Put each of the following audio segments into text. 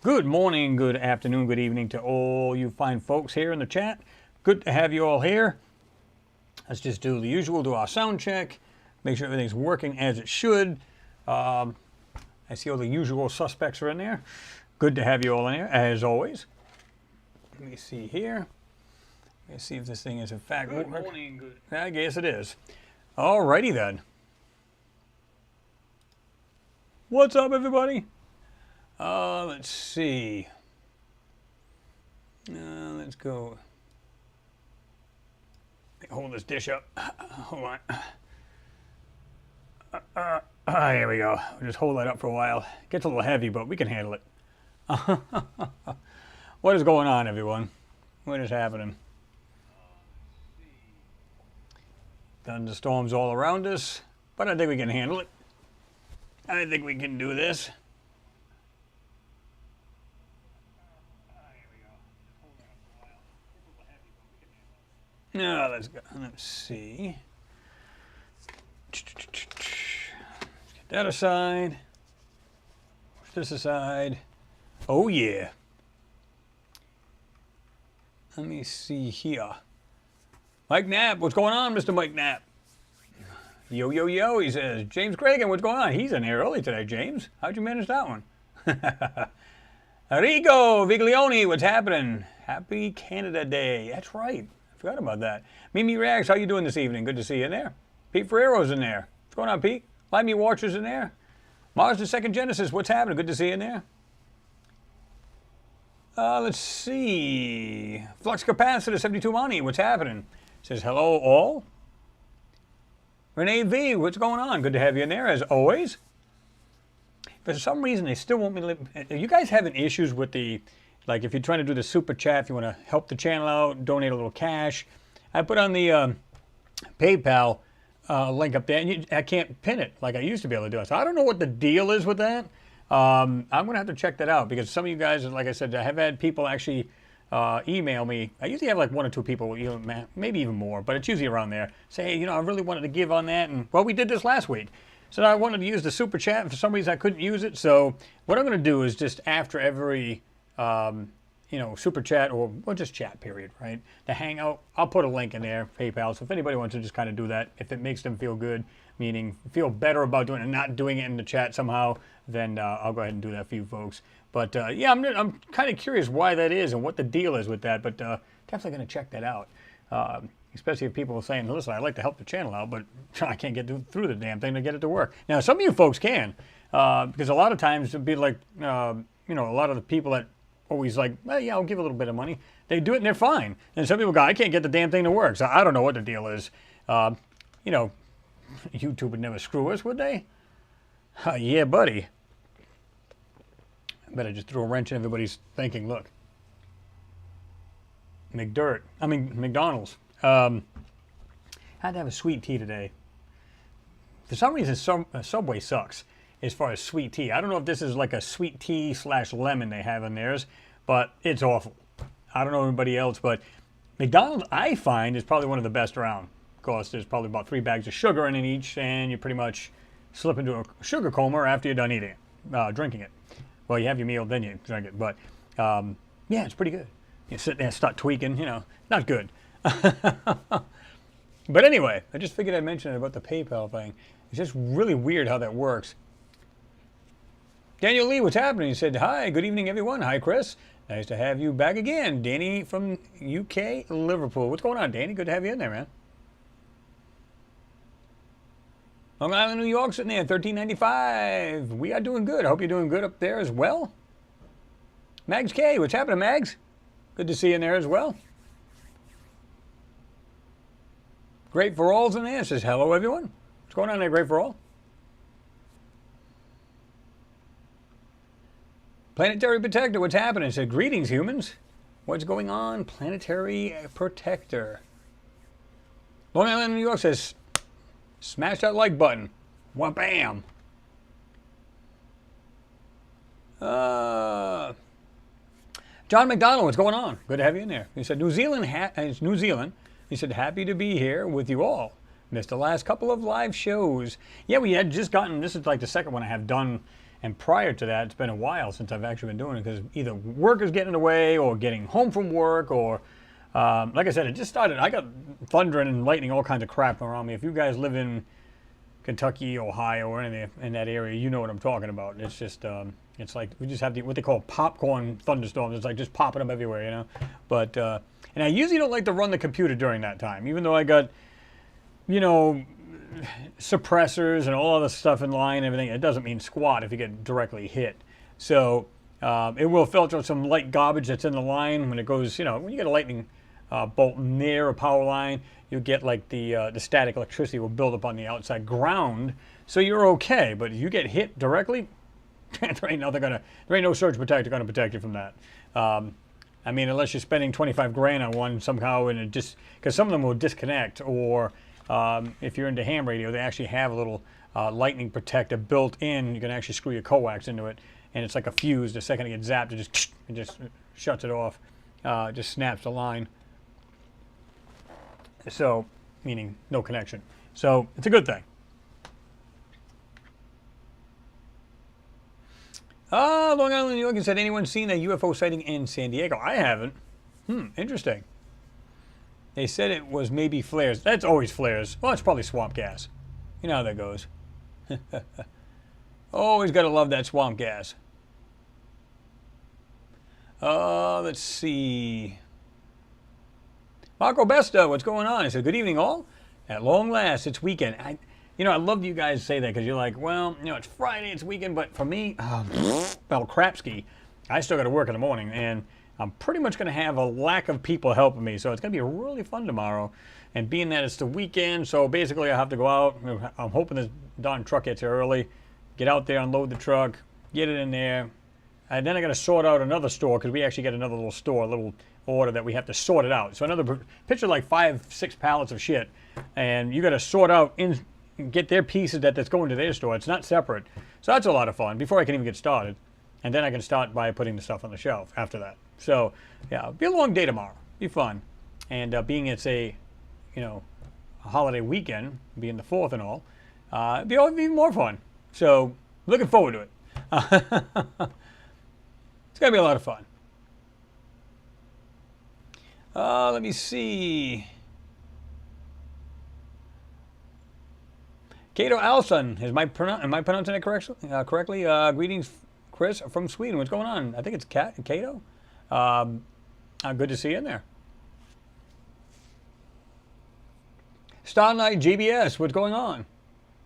Good morning, good afternoon, good evening to all you fine folks here in the chat. Good to have you all here. Let's just do the usual, do our sound check, make sure everything's working as it should. I see all the usual suspects are in there. Good to have you all in here, as always. Let me see here. Let me see if this thing is in fact Good morning, good. I guess it is. Alrighty then. What's up, everybody? Let's see. Let's go. Hold this dish up. Hold on. Here we go. We'll just hold that up for a while. Gets a little heavy, but we can handle it. What is going on, everyone? What is happening? Thunderstorms all around us, but I think we can handle it. I think we can do this. Now let's go. Let's see. Let's get that aside. Push this aside. Oh yeah. Let me see here. Mike Knapp, what's going on, Mr. Mike Knapp? Yo, yo, yo, he says. James Cragen, what's going on? He's in here early today, James. How'd you manage that one? Rico Viglione, what's happening? Happy Canada Day. That's right. I forgot about that. Mimi Reacts, how you doing this evening? Good to see you in there. Pete Ferrero's in there. What's going on, Pete? Live Me Watchers in there. Mars the Second Genesis, what's happening? Good to see you in there. Let's see. Flux Capacitor 72 Money, what's happening? Says hello all. Renee V, what's going on? Good to have you in there as always. For some reason, they still won't be. Are you guys having issues with the, like if you're trying to do the super chat, if you want to help the channel out, donate a little cash. I put on the PayPal link up there, and I can't pin it like I used to be able to do it. So I don't know what the deal is with that. I'm going to have to check that out because some of you guys, like I said, I have had people actually email me. I usually have like one or two people, maybe even more, but it's usually around there. Say, hey, I really wanted to give on that, and well, we did this last week. So I wanted to use the super chat, and for some reason I couldn't use it. So what I'm going to do is just after every, super chat or just chat period, right? The Hangout, I'll put a link in there, PayPal. So if anybody wants to just kind of do that, if it makes them feel good, meaning feel better about doing it and not doing it in the chat somehow, then I'll go ahead and do that for you folks. But yeah, I'm kind of curious why that is and what the deal is with that. But definitely going to check that out. Especially if people are saying, listen, I'd like to help the channel out, but I can't get through the damn thing to get it to work. Now, some of you folks can, because a lot of times it'd be like, a lot of the people that always like, well, yeah, I'll give a little bit of money. They do it and they're fine. And some people go, I can't get the damn thing to work. So I don't know what the deal is. YouTube would never screw us, would they? Yeah, buddy. I better just throw a wrench in everybody's thinking, look. McDonald's. Had to have a sweet tea today. For some reason, Subway sucks as far as sweet tea. I don't know if this is like a sweet tea / lemon they have in theirs, but it's awful. I don't know anybody else, but McDonald's, I find, is probably one of the best around. Of course, there's probably about 3 bags of sugar in it each, and you pretty much slip into a sugar coma after you're done eating it, drinking it. Well, you have your meal, then you drink it. But, yeah, it's pretty good. You sit there and start tweaking, not good. But anyway, I just figured I'd mention it about the PayPal thing. It's just really weird how that works. Daniel Lee, what's happening? He said, hi, good evening, everyone. Hi, Chris. Nice to have you back again. Danny from UK, Liverpool. What's going on, Danny? Good to have you in there, man. Long Island, New York, sitting there, $13.95. We are doing good. I hope you're doing good up there as well. Mags K, what's happening, Mags? Good to see you in there as well. Great for All's in there. Says, hello, everyone. What's going on there, Great for All? Planetary Protector, what's happening? Said, greetings, humans. What's going on? Planetary Protector. Long Island, New York says, smash that like button. Wha-bam. John McDonald, what's going on? Good to have you in there. He said, New Zealand. He said, happy to be here with you all. Missed the last couple of live shows. Yeah, we had just gotten, this is like the second one I have done And prior to that, it's been a while since I've actually been doing it because either work is getting in the way or getting home from work or, like I said, it just started. I got thunder and lightning, all kinds of crap around me. If you guys live in Kentucky, Ohio, or anything in that area, you know what I'm talking about. It's just, it's like we just have what they call popcorn thunderstorms. It's like just popping up everywhere, you know. But, and I usually don't like to run the computer during that time, even though I got, you know, suppressors and all other stuff in line and everything. It doesn't mean squat if you get directly hit. So it will filter some light garbage that's in the line when it goes, you know, when you get a lightning bolt near a power line, you get like the static electricity will build up on the outside ground, so you're okay. But if you get hit directly, there ain't no surge protector gonna protect you from that. I mean, unless you're spending 25 grand on one somehow, and it just because some of them will disconnect, or if you're into ham radio, they actually have a little lightning protector built in. You can actually screw your coax into it, and it's like a fuse. The second it gets zapped, it just shuts it off, just snaps the line. So, meaning no connection. So it's a good thing. Long Island, New York, said, anyone seen a UFO sighting in San Diego? I haven't. Interesting. They said it was maybe flares. That's always flares. Well, it's probably swamp gas. You know how that goes. Always got to love that swamp gas. Let's see. Marco Besta, what's going on? He said, good evening, all. At long last, it's weekend. I love you guys say that because you're like, well, you know, it's Friday, it's weekend, but for me, well, crapski, I still got to work in the morning, and I'm pretty much going to have a lack of people helping me, so it's going to be really fun tomorrow. And being that it's the weekend, so basically I have to go out. I'm hoping this darn truck gets here early, get out there, unload the truck, get it in there, and then I got to sort out another store because we actually get another little store, a little order that we have to sort it out. So another picture like 5-6 pallets of shit, and you got to sort out get their pieces that's going to their store. It's not separate. So that's a lot of fun before I can even get started. And then I can start by putting the stuff on the shelf after that. So yeah, it'll be a long day tomorrow. Be fun. And being it's a, you know, a holiday weekend, being the 4th and all, it'll be even more fun. So looking forward to it. It's going to be a lot of fun. Let me see. Cato Alson, am I pronouncing it correctly? Greetings, Chris from Sweden. What's going on? I think it's Cato. Good to see you in there. Starlight GBS, what's going on?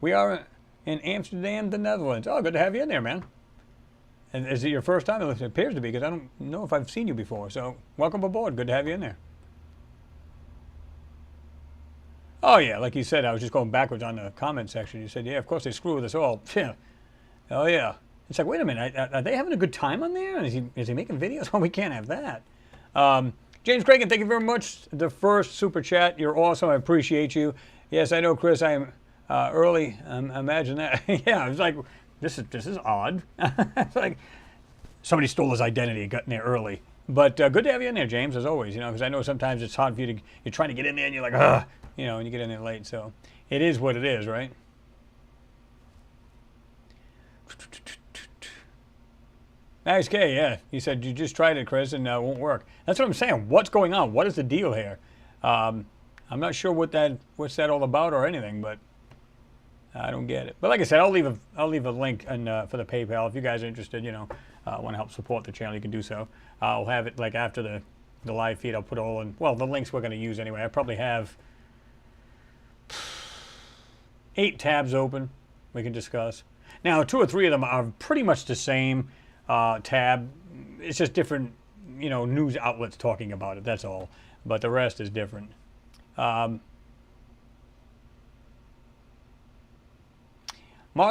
We are in Amsterdam, the Netherlands. Oh, good to have you in there, man. And is it your first time? It appears to be, because I don't know if I've seen you before. So welcome aboard. Good to have you in there. Oh, yeah, like you said, I was just going backwards on the comment section. You said, yeah, of course they screw with us all. Yeah. Oh, yeah. It's like, wait a minute, are they having a good time on there? Is he making videos? Well, we can't have that. James Cragen, thank you very much. The first super chat. You're awesome. I appreciate you. Yes, I know, Chris, I am early. Imagine that. Yeah, I was like, this is odd. It's like somebody stole his identity and got in there early. But good to have you in there, James, as always, you know, because I know sometimes it's hard for you you're trying to get in there and you're like, ugh, you know, and you get in there late. So it is what it is, right? Nice K, yeah. He said, you just tried it, Chris, and it won't work. That's what I'm saying. What's going on? What is the deal here? I'm not sure what's that all about or anything, but I don't get it. But like I said, I'll leave a link for the PayPal. If you guys are interested, you know, want to help support the channel, you can do so. I'll have it like after the live feed. I'll put all in, well, the links we're going to use anyway. I probably have 8 tabs open we can discuss. Now, 2 or 3 of them are pretty much the same tab. It's just different, you know, news outlets talking about it. That's all. But the rest is different. Mars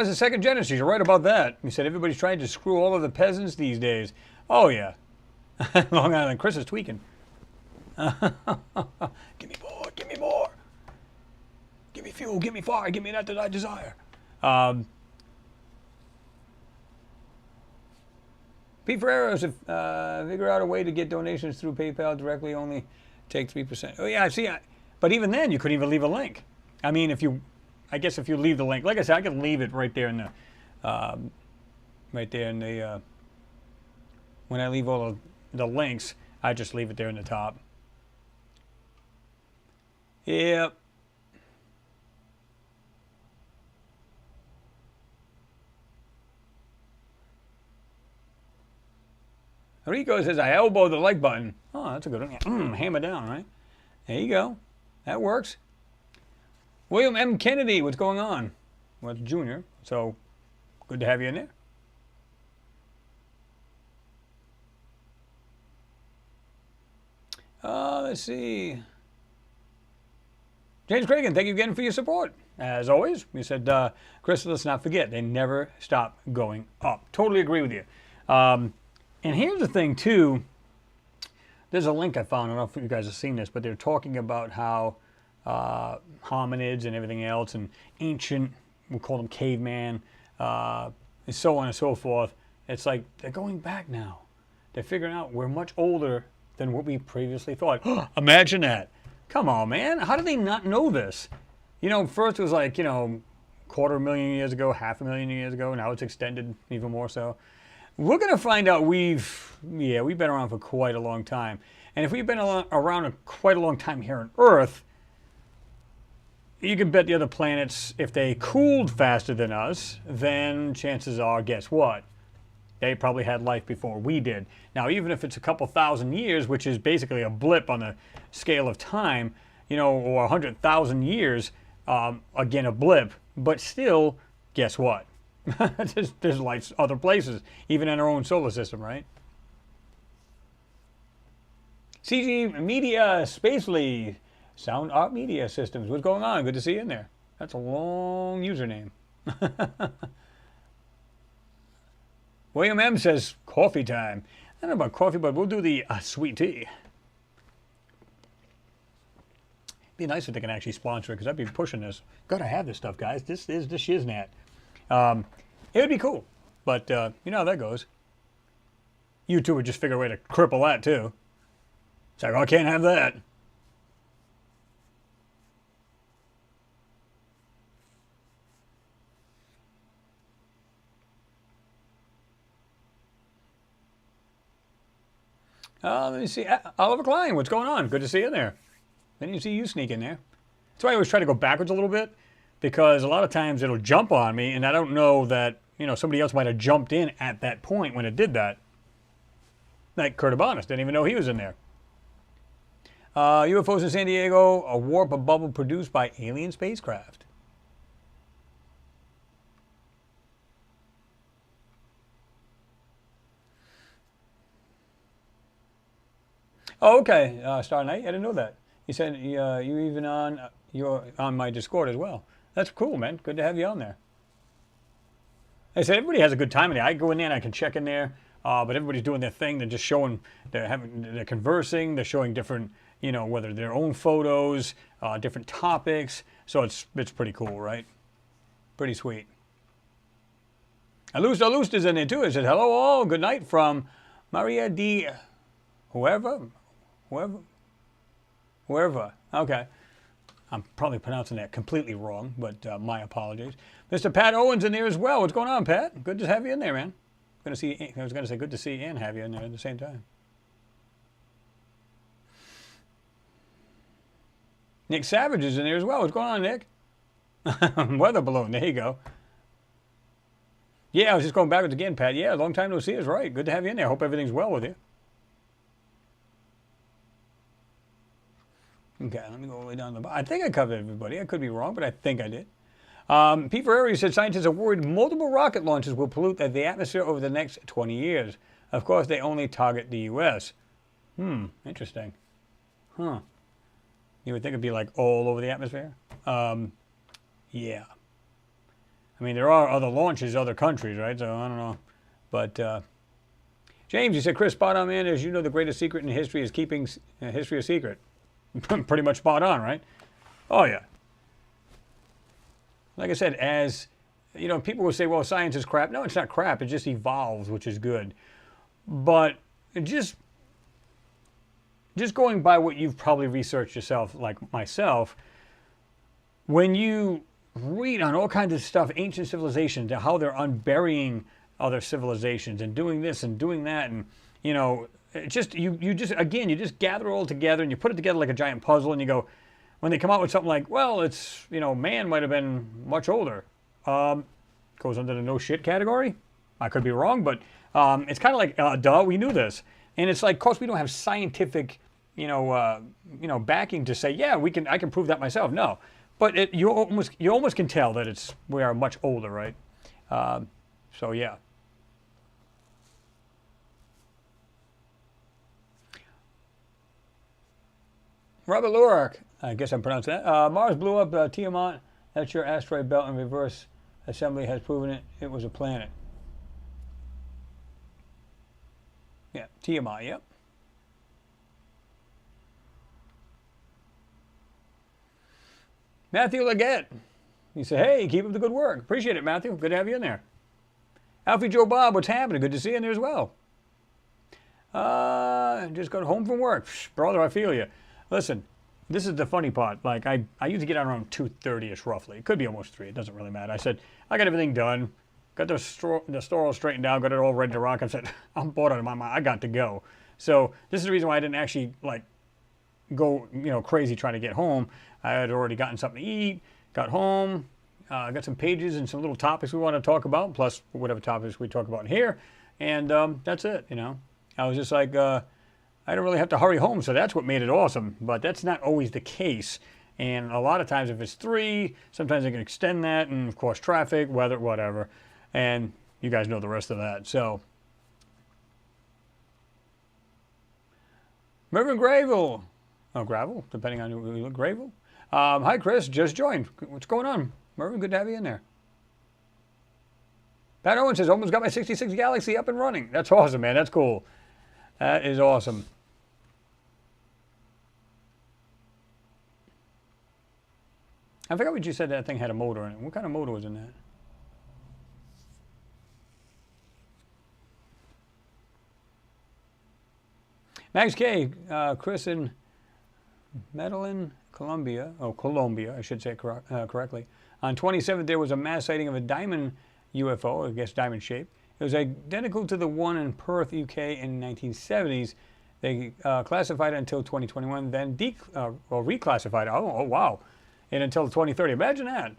is second Genesis. You're right about that. He said everybody's trying to screw all of the peasants these days. Oh, yeah. Long Island. Chris is tweaking. Give me more. Give me more. Give me fuel. Give me fire. Give me that I desire. Pete Ferreros, figure out a way to get donations through PayPal directly. Only take 3%. Oh, yeah, I see. But even then, you couldn't even leave a link. I mean, I guess if you leave the link, like I said, I could leave it right there in the, right there in the, when I leave all the links, I just leave it there in the top. Yep. Rico says, I elbow the like button. Oh, that's a good one. Hammer down, right? There you go. That works. William M. Kennedy, what's going on? Well, it's Junior, so good to have you in there. Let's see. James Cragen, thank you again for your support. As always, you said, Chris, let's not forget, they never stop going up. Totally agree with you. And here's the thing, too. There's a link I found. I don't know if you guys have seen this, but they're talking about how hominids and everything else and ancient, we'll call them caveman, and so on and so forth. It's like they're going back now. They're figuring out we're much older than what we previously thought. Imagine that. Come on, man. How did they not know this? You know, first it was like, 250,000 years ago, 500,000 years ago. Now it's extended even more so. We're going to find out we've been around for quite a long time. And if we've been around quite a long time here on Earth, you can bet the other planets, if they cooled faster than us, then chances are, guess what? They probably had life before we did. Now, even if it's a couple thousand years, which is basically a blip on the scale of time, or 100,000 years, again, a blip, but still, guess what? There's life other places, even in our own solar system, right? CG Media Spacely, Sound Art Media Systems. What's going on? Good to see you in there. That's a long username. William M. says, coffee time. I don't know about coffee, but we'll do the sweet tea. Be nice if they can actually sponsor it, because I'd be pushing this. Gotta have this stuff, guys. This is the shiznat. It would be cool, but you know how that goes. YouTube would just figure a way to cripple that, too. It's like, oh, I can't have that. Let me see. Oliver Klein, what's going on? Good to see you in there. Didn't see you sneak in there. That's why I always try to go backwards a little bit, because a lot of times it'll jump on me, and I don't know that, somebody else might have jumped in at that point when it did that. Like Kurt Abanis, didn't even know he was in there. UFOs in San Diego, a warp bubble produced by alien spacecraft. Oh, okay, Star Knight, I didn't know that. You said you're on my Discord as well. That's cool, man. Good to have you on there. I said everybody has a good time in there. I go in there and I can check in there, but everybody's doing their thing. They're just showing, they're conversing. They're showing different, whether their own photos, different topics. So it's pretty cool, right? Pretty sweet. Alust is in there too. It says hello all. Good night from Maria D. Whoever. Okay. I'm probably pronouncing that completely wrong, but my apologies. Mr. Pat Owens in there as well. What's going on, Pat? Good to have you in there, man. I was going to say good to see and have you in there at the same time. Nick Savage is in there as well. What's going on, Nick? Weather balloon. There you go. Yeah, I was just going backwards again, Pat. Yeah, long time no see is right. Good to have you in there. Hope everything's well with you. Okay, let me go all the way down the bottom. I think I covered everybody. I could be wrong, but I think I did. Pete Ferrari said scientists are worried multiple rocket launches will pollute the atmosphere over the next 20 years. Of course, they only target the U.S. Interesting. Huh. You would think it'd be like all over the atmosphere? Yeah. I mean, there are other launches, other countries, right? So I don't know. But James, you said, Chris, spot on, man. As you know, the greatest secret in history is keeping history a secret. Pretty much spot on, right? Oh, yeah. Like I said, as, people will say, well, science is crap. No, it's not crap. It just evolves, which is good. But just going by what you've probably researched yourself, like myself, when you read on all kinds of stuff, ancient civilizations, how they're unburying other civilizations and doing this and doing that, and you know, it just you just again you just gather it all together and you put it together like a giant puzzle, and you go, when they come out with something like, well, it's, you know, man might have been much older, goes under the no shit category. I could be wrong, but it's kind of like, duh, we knew this, and it's like, of course, we don't have scientific, backing to say, yeah, I can prove that myself. No, but you almost can tell that we are much older, right? So yeah. Robert Lurak, I guess I'm pronouncing that. Mars blew up Tiamat. That's your asteroid belt, and reverse assembly has proven it was a planet. Yeah, Tiamat, yep. Matthew Leggett. He said, hey, keep up the good work. Appreciate it, Matthew. Good to have you in there. Alfie Joe Bob, what's happening? Good to see you in there as well. Just got home from work. Psh, brother, I feel you. Listen, this is the funny part. Like, I usually get out around 2:30ish roughly. It could be almost 3. It doesn't really matter. I said, I got everything done. Got the store all straightened out. Got it all ready to rock. I said, I'm bored out of my mind. I got to go. So this is the reason why I didn't actually, like, go, crazy trying to get home. I had already gotten something to eat. Got home. Got some pages and some little topics we want to talk about, plus whatever topics we talk about in here. And that's it, I was just like, I don't really have to hurry home, so that's what made it awesome. But that's not always the case. And a lot of times if it's 3, sometimes I can extend that, and of course traffic, weather, whatever. And you guys know the rest of that. So, Mervyn Gravel. Oh, Gravel, depending on who you look, Gravel. Hi, Chris, just joined. What's going on? Mervyn, good to have you in there. Pat Owen says, almost got my 66 Galaxy up and running. That's awesome, man. That's cool. That is awesome. I forgot what you said that thing had a motor in it. What kind of motor was in that? Max K, Chris in Medellin, Colombia, I should say it correctly. On 27th, there was a mass sighting of a diamond UFO, I guess diamond shape. It was identical to the one in Perth, UK in the 1970s. They classified it until 2021, then reclassified it. Oh, wow. And until 2030. Imagine that.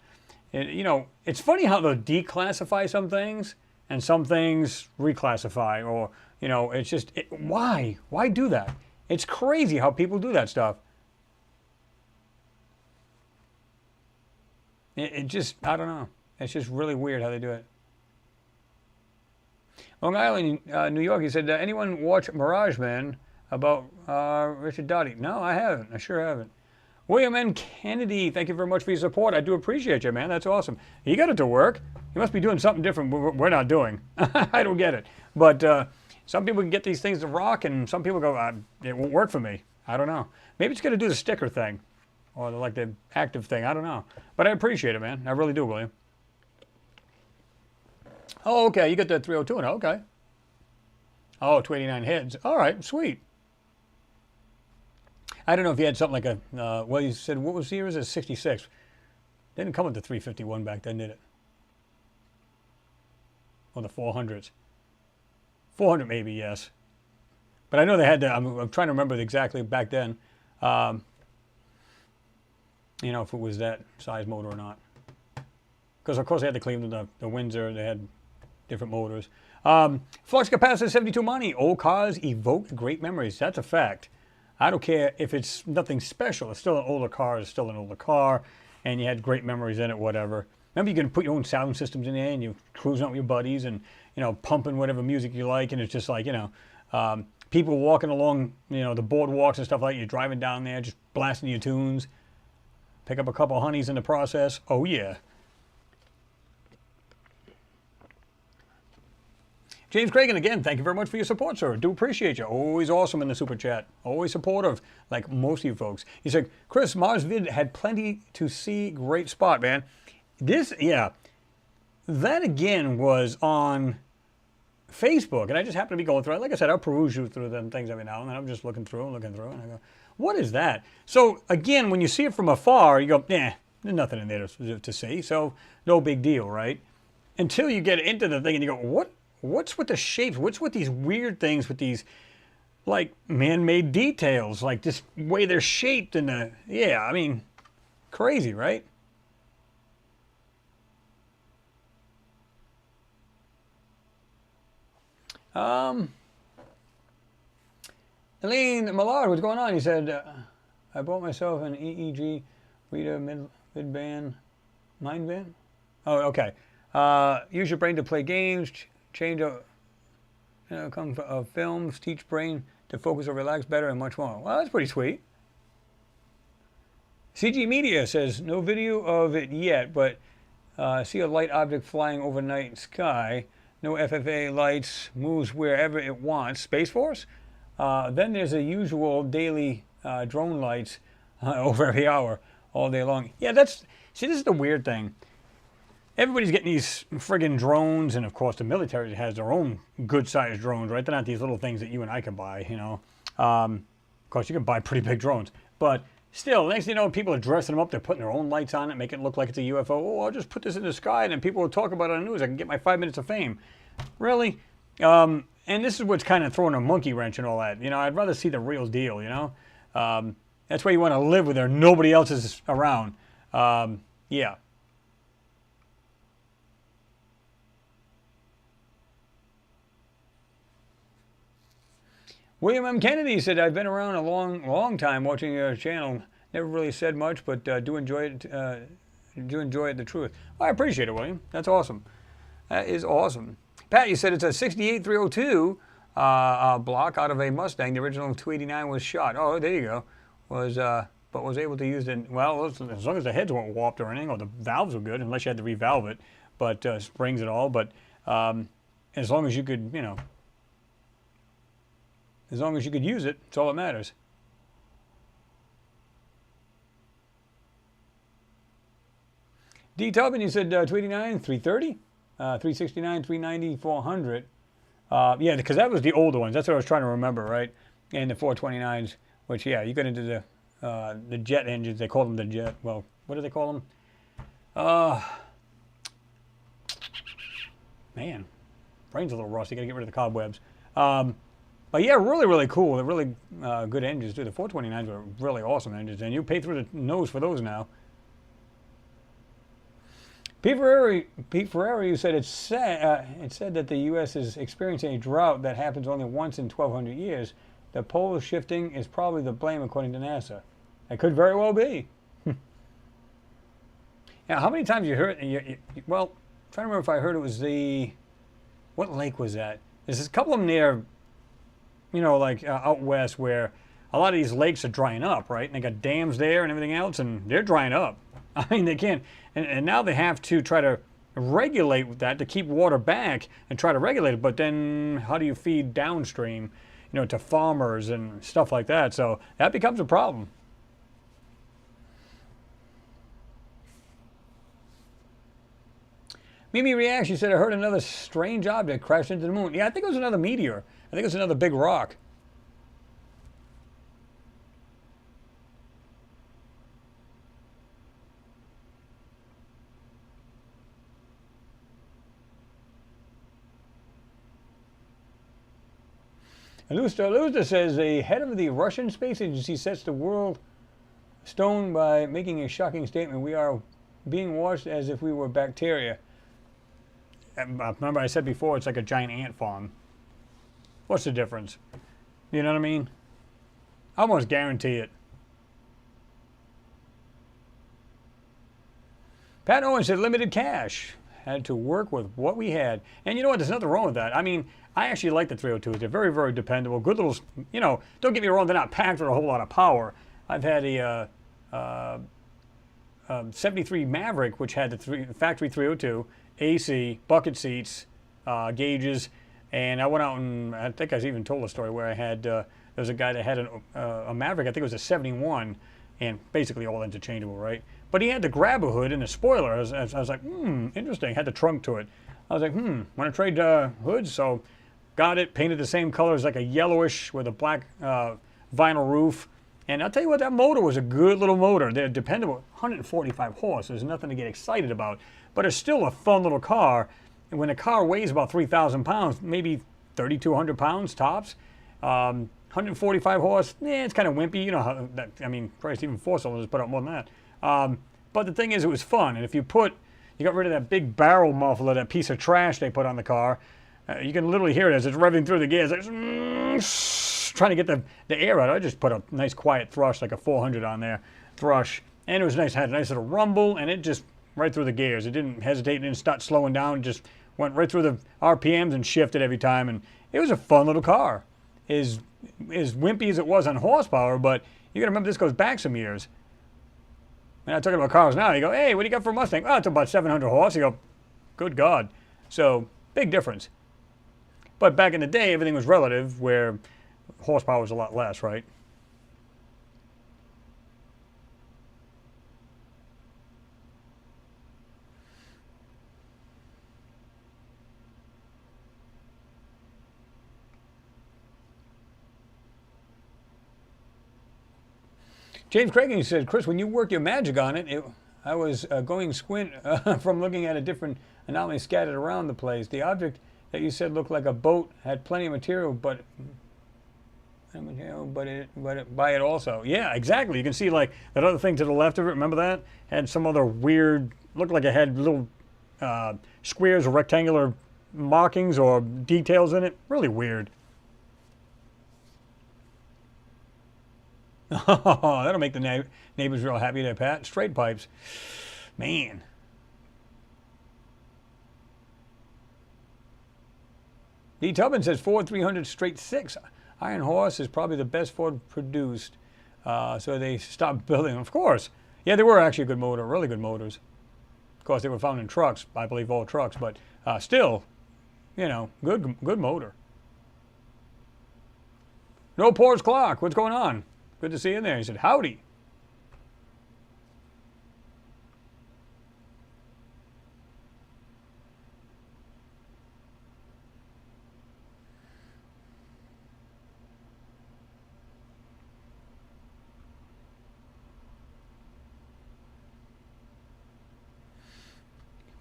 It's funny how they'll declassify some things and some things reclassify, or, it's just, why? Why do that? It's crazy how people do that stuff. It just, I don't know. It's just really weird how they do it. Long Island, New York, he said, anyone watch Mirage Man about Richard Doty? No, I haven't. I sure haven't. William N. Kennedy, thank you very much for your support. I do appreciate you, man. That's awesome. He got it to work. He must be doing something different we're not doing. I don't get it. But some people can get these things to rock, and some people go, it won't work for me. I don't know. Maybe it's going to do the sticker thing, or like the active thing. I don't know. But I appreciate it, man. I really do, William. Oh, okay. You got the 302 now. Okay. Oh, 289 heads. All right. Sweet. I don't know if you had something like a, well, you said, what was the year? It was a 66. Didn't come with the 351 back then, did it? Or the 400s. 400 maybe, yes. But I know they had the, I'm trying to remember exactly back then, if it was that size motor or not. Because, of course, they had the Cleveland, the Windsor, they had different motors. Flux capacitor 72 money. Old cars evoke great memories. That's a fact. I don't care if it's nothing special. It's still an older car. It's still an older car. And you had great memories in it, whatever. Remember, you can put your own sound systems in there, and you're cruising out with your buddies and, pumping whatever music you like. And it's just like, people walking along, the boardwalks and stuff like that. You're driving down there, just blasting your tunes. Pick up a couple of honeys in the process. Oh, yeah. James Cragen, again, thank you very much for your support, sir. Do appreciate you. Always awesome in the super chat. Always supportive, like most of you folks. He said, Chris, Mars Vid had plenty to see. Great spot, man. That again was on Facebook, and I just happened to be going through it. Like I said, I'll peruse through them things every now and then. I'm just looking through, and I go, what is that? So, again, when you see it from afar, you go, there's nothing in there to see, so no big deal, right? Until you get into the thing and you go, what what's with the shapes? What's with these weird things with these like man-made details, like this way they're shaped and yeah, I mean, crazy, right? Elaine Millard, what's going on? He said, I bought myself an EEG reader mid-band, mind band. Oh, okay. Use your brain to play games, change come films, teach brain to focus or relax better, and much more. Well, that's pretty sweet. CG Media says, no video of it yet, but see a light object flying over night sky. No FFA lights, moves wherever it wants. Space Force? Then there's a usual daily drone lights over every hour, all day long. Yeah, see, this is the weird thing. Everybody's getting these friggin' drones, and of course the military has their own good-sized drones, right? They're not these little things that you and I can buy, you know. Of course, you can buy pretty big drones. But still, next thing you know, people are dressing them up. They're putting their own lights on it, making it look like it's a UFO. Oh, I'll just put this in the sky, and then people will talk about it on the news. I can get my 5 minutes of fame. Really? And this is what's kind of throwing a monkey wrench and all that. You know, I'd rather see the real deal, you know. That's why you want to live where there nobody else is around. Yeah. William M. Kennedy said, I've been around a long time watching your channel. Never really said much, but do enjoy it. Do enjoy it, the truth. Well, I appreciate it, William. That's awesome. That is awesome. Pat, you said it's a 68302 block out of a Mustang. The original 289 was shot. Oh, there you go. But was able to use it. Well, as long as the heads weren't warped or anything, or the valves were good, unless you had to revalve it, but springs and all. But as long as you could, you know. As long as you could use it, that's all that matters. D. Tubman, you said 289, 330, 369, 390, 400. Yeah, because that was the older ones. That's what I was trying to remember, right? And the 429s, which, yeah, you get into the jet engines. They call them the jet. Well, what do they call them? Man, brain's a little rusty. Got to get rid of the cobwebs. But yeah, really, really cool. They're really good engines, too. The 429s are really awesome engines, and you pay through the nose for those now. Pete Ferrari, you said it said that the U.S. is experiencing a drought that happens only once in 1,200 years. The pole shifting is probably the blame, according to NASA. It could very well be. Now, how many times you heard? Well, I'm trying to remember if I heard it was what lake was that? There's a couple of them near. You know, like out west where a lot of these lakes are drying up, right? And they got dams there and everything else, and they're drying up. I mean, they can't. And now they have to try to regulate that to keep water back and try to regulate it. But then how do you feed downstream, you know, to farmers and stuff like that? So that becomes a problem. Mimi reacts. She said, I heard another strange object crash into the moon. Yeah, I think it was another meteor. I think it was another big rock. Lusta says the head of the Russian space agency sets the world stone by making a shocking statement. We are being watched as if we were bacteria. Remember I said before, it's like a giant ant farm. What's the difference? You know what I mean? I almost guarantee it. Pat Owen said limited cash. Had to work with what we had. And you know what? There's nothing wrong with that. I mean, I actually like the 302s. They're very, very dependable. Good little, you know, don't get me wrong, they're not packed with a whole lot of power. I've had a 73 Maverick, which had the factory 302, AC, bucket seats, gauges. And I went out and I think I even told a story where I had, there was a guy that had a Maverick, I think it was a 71, and basically all interchangeable, right? But he had the grabber hood and the spoiler. I was like, interesting. Had the trunk to it. I was like, want to trade hoods? So got it, painted the same colors, like a yellowish with a black vinyl roof. And I'll tell you what, that motor was a good little motor. They're dependable, 145 horse. There's nothing to get excited about. But it's still a fun little car. when a car weighs about 3,000 pounds, maybe 3,200 pounds tops, 145 horse, it's kind of wimpy. You know how that, I mean, Christ, even 4-cylinders put out more than that. But the thing is, it was fun. And if you got rid of that big barrel muffler, that piece of trash they put on the car, you can literally hear it as it's revving through the gears, like, trying to get the air out. I just put a nice quiet thrush, like a 400 on there, thrush. And it was nice, had a nice little rumble, and it just right through the gears. It didn't hesitate, it didn't start slowing down, it just went right through the RPMs and shifted every time. And it was a fun little car. As wimpy as it was on horsepower, but you gotta remember this goes back some years. When I'm talking about cars now, you go, hey, what do you got for a Mustang? Oh, it's about 700 horse. You go, good God. So, big difference. But back in the day, everything was relative, where horsepower was a lot less, right? James Cragen said, Chris, when you worked your magic on it, I was going squint from looking at a different anomaly scattered around the place. The object that you said looked like a boat had plenty of material, but by it also. Yeah, exactly. You can see like that other thing to the left of it. Remember that? Had some other weird, looked like it had little squares or rectangular markings or details in it. Really weird. Oh, that'll make the neighbors real happy there, Pat. Straight pipes. Man. D. Tubman says Ford 300 straight 6. Iron Horse is probably the best Ford produced. So they stopped building them. Of course. Yeah, they were actually a good motor. Really good motors. Of course, they were found in trucks. I believe all trucks. But still, you know, good motor. No Pores Clark. What's going on? Good to see you in there. He said, howdy.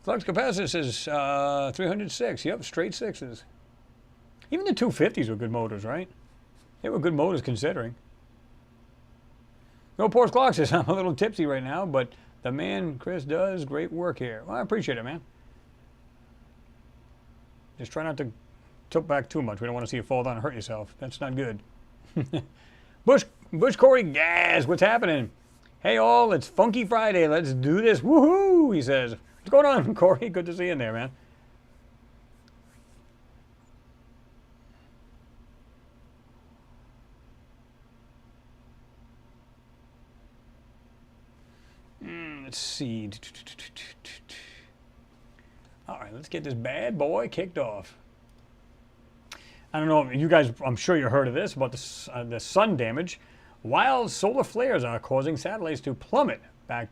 Flux capacitor says 306. Yep, straight 6s. Even the 250s were good motors, right? They were good motors considering. No Pores Clark says, I'm a little tipsy right now, but the man, Chris, does great work here. Well, I appreciate it, man. Just try not to tilt back too much. We don't want to see you fall down and hurt yourself. That's not good. Bush Corey Gaz, what's happening? Hey, all, it's Funky Friday. Let's do this. Woohoo, he says. What's going on, Corey? Good to see you in there, man. Let's see. All right, let's get this bad boy kicked off. I don't know, you guys, I'm sure you heard of this, about the sun damage. Wild solar flares are causing satellites to plummet back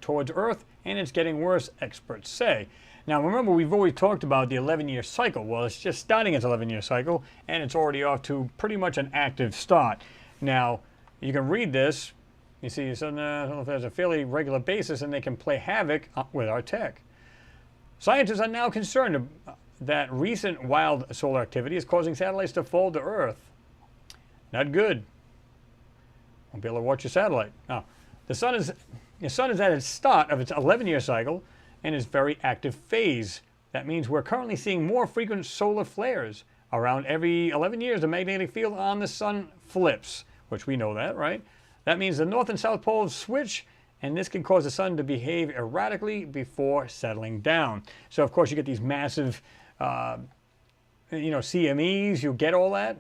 towards Earth, and it's getting worse, experts say. Now, remember, we've always talked about the 11-year cycle. Well, it's just starting its 11-year cycle, and it's already off to pretty much an active start. Now, you can read this. You see, there's a fairly regular basis, and they can play havoc with our tech. Scientists are now concerned that recent wild solar activity is causing satellites to fall to Earth. Not good. Won't be able to watch your satellite. Now, the sun is at its start of its 11-year cycle and its very active phase. That means we're currently seeing more frequent solar flares. Around every 11 years, the magnetic field on the sun flips, which we know that, right? That means the north and south poles switch, and this can cause the sun to behave erratically before settling down. So, of course, you get these massive, CMEs. You get all that.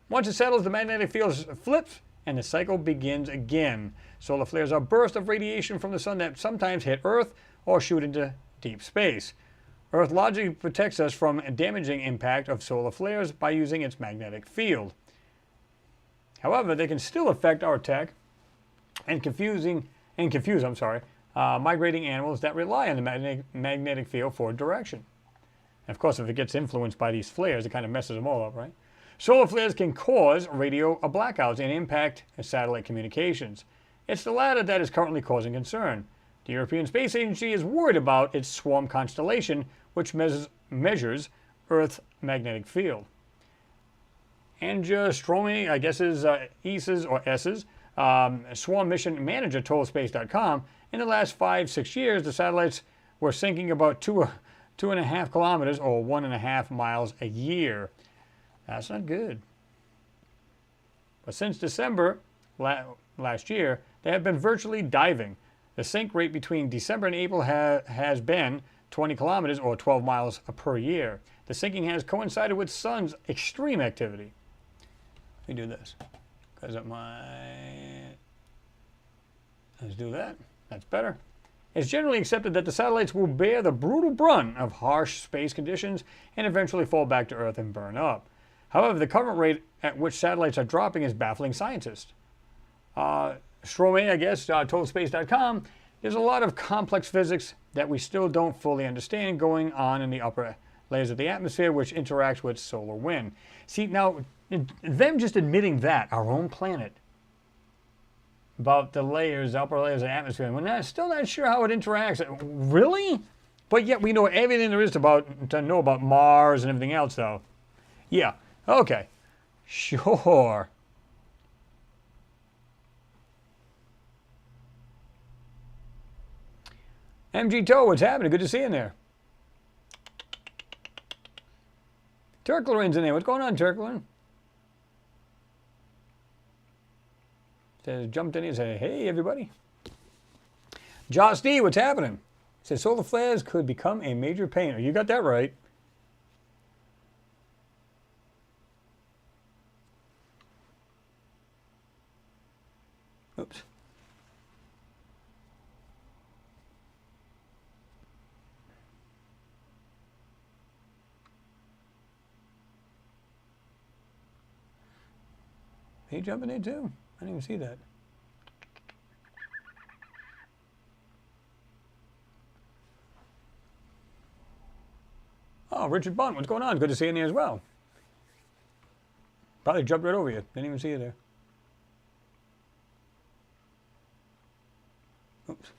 Once it settles, the magnetic field flips, and the cycle begins again. Solar flares are bursts of radiation from the sun that sometimes hit Earth or shoot into deep space. Earth logically protects us from a damaging impact of solar flares by using its magnetic field. However, they can still affect our tech and confuse migrating animals that rely on the magnetic field for direction. And of course, if it gets influenced by these flares, it kind of messes them all up, right? Solar flares can cause radio blackouts and impact satellite communications. It's the latter that is currently causing concern. The European Space Agency is worried about its swarm constellation, which measures Earth's magnetic field. Anja Stromy, I guess is E's or S's, Swarm Mission Manager told Space.com, in the last 5-6 years, the satellites were sinking about 2.5 kilometers or 1.5 miles a year. That's not good. But since December last year, they have been virtually diving. The sink rate between December and April has been 20 kilometers or 12 miles per year. The sinking has coincided with sun's extreme activity. Let me do this, because it might... Let's do that. That's better. It's generally accepted that the satellites will bear the brutal brunt of harsh space conditions and eventually fall back to Earth and burn up. However, the current rate at which satellites are dropping is baffling scientists. Stromae, I guess, told Space.com, there's a lot of complex physics that we still don't fully understand going on in the upper layers of the atmosphere, which interacts with solar wind. See, now, them just admitting that, our own planet, about the layers, upper layers of the atmosphere, and we're still not sure how it interacts. Really? But yet we know everything there is to know about Mars and everything else, though. Yeah, okay. Sure. MG Toe, what's happening? Good to see you in there. Turklerin's in there. What's going on, Turklerin? Says, jumped in here and said, hey, everybody. Joss D, what's happening? Says, solar flares could become a major pain. You got that right. Oops. He jumping in too? I didn't even see that. Oh, Richard Bunt, what's going on? Good to see you in there as well. Probably jumped right over you. Didn't even see you there. Oops.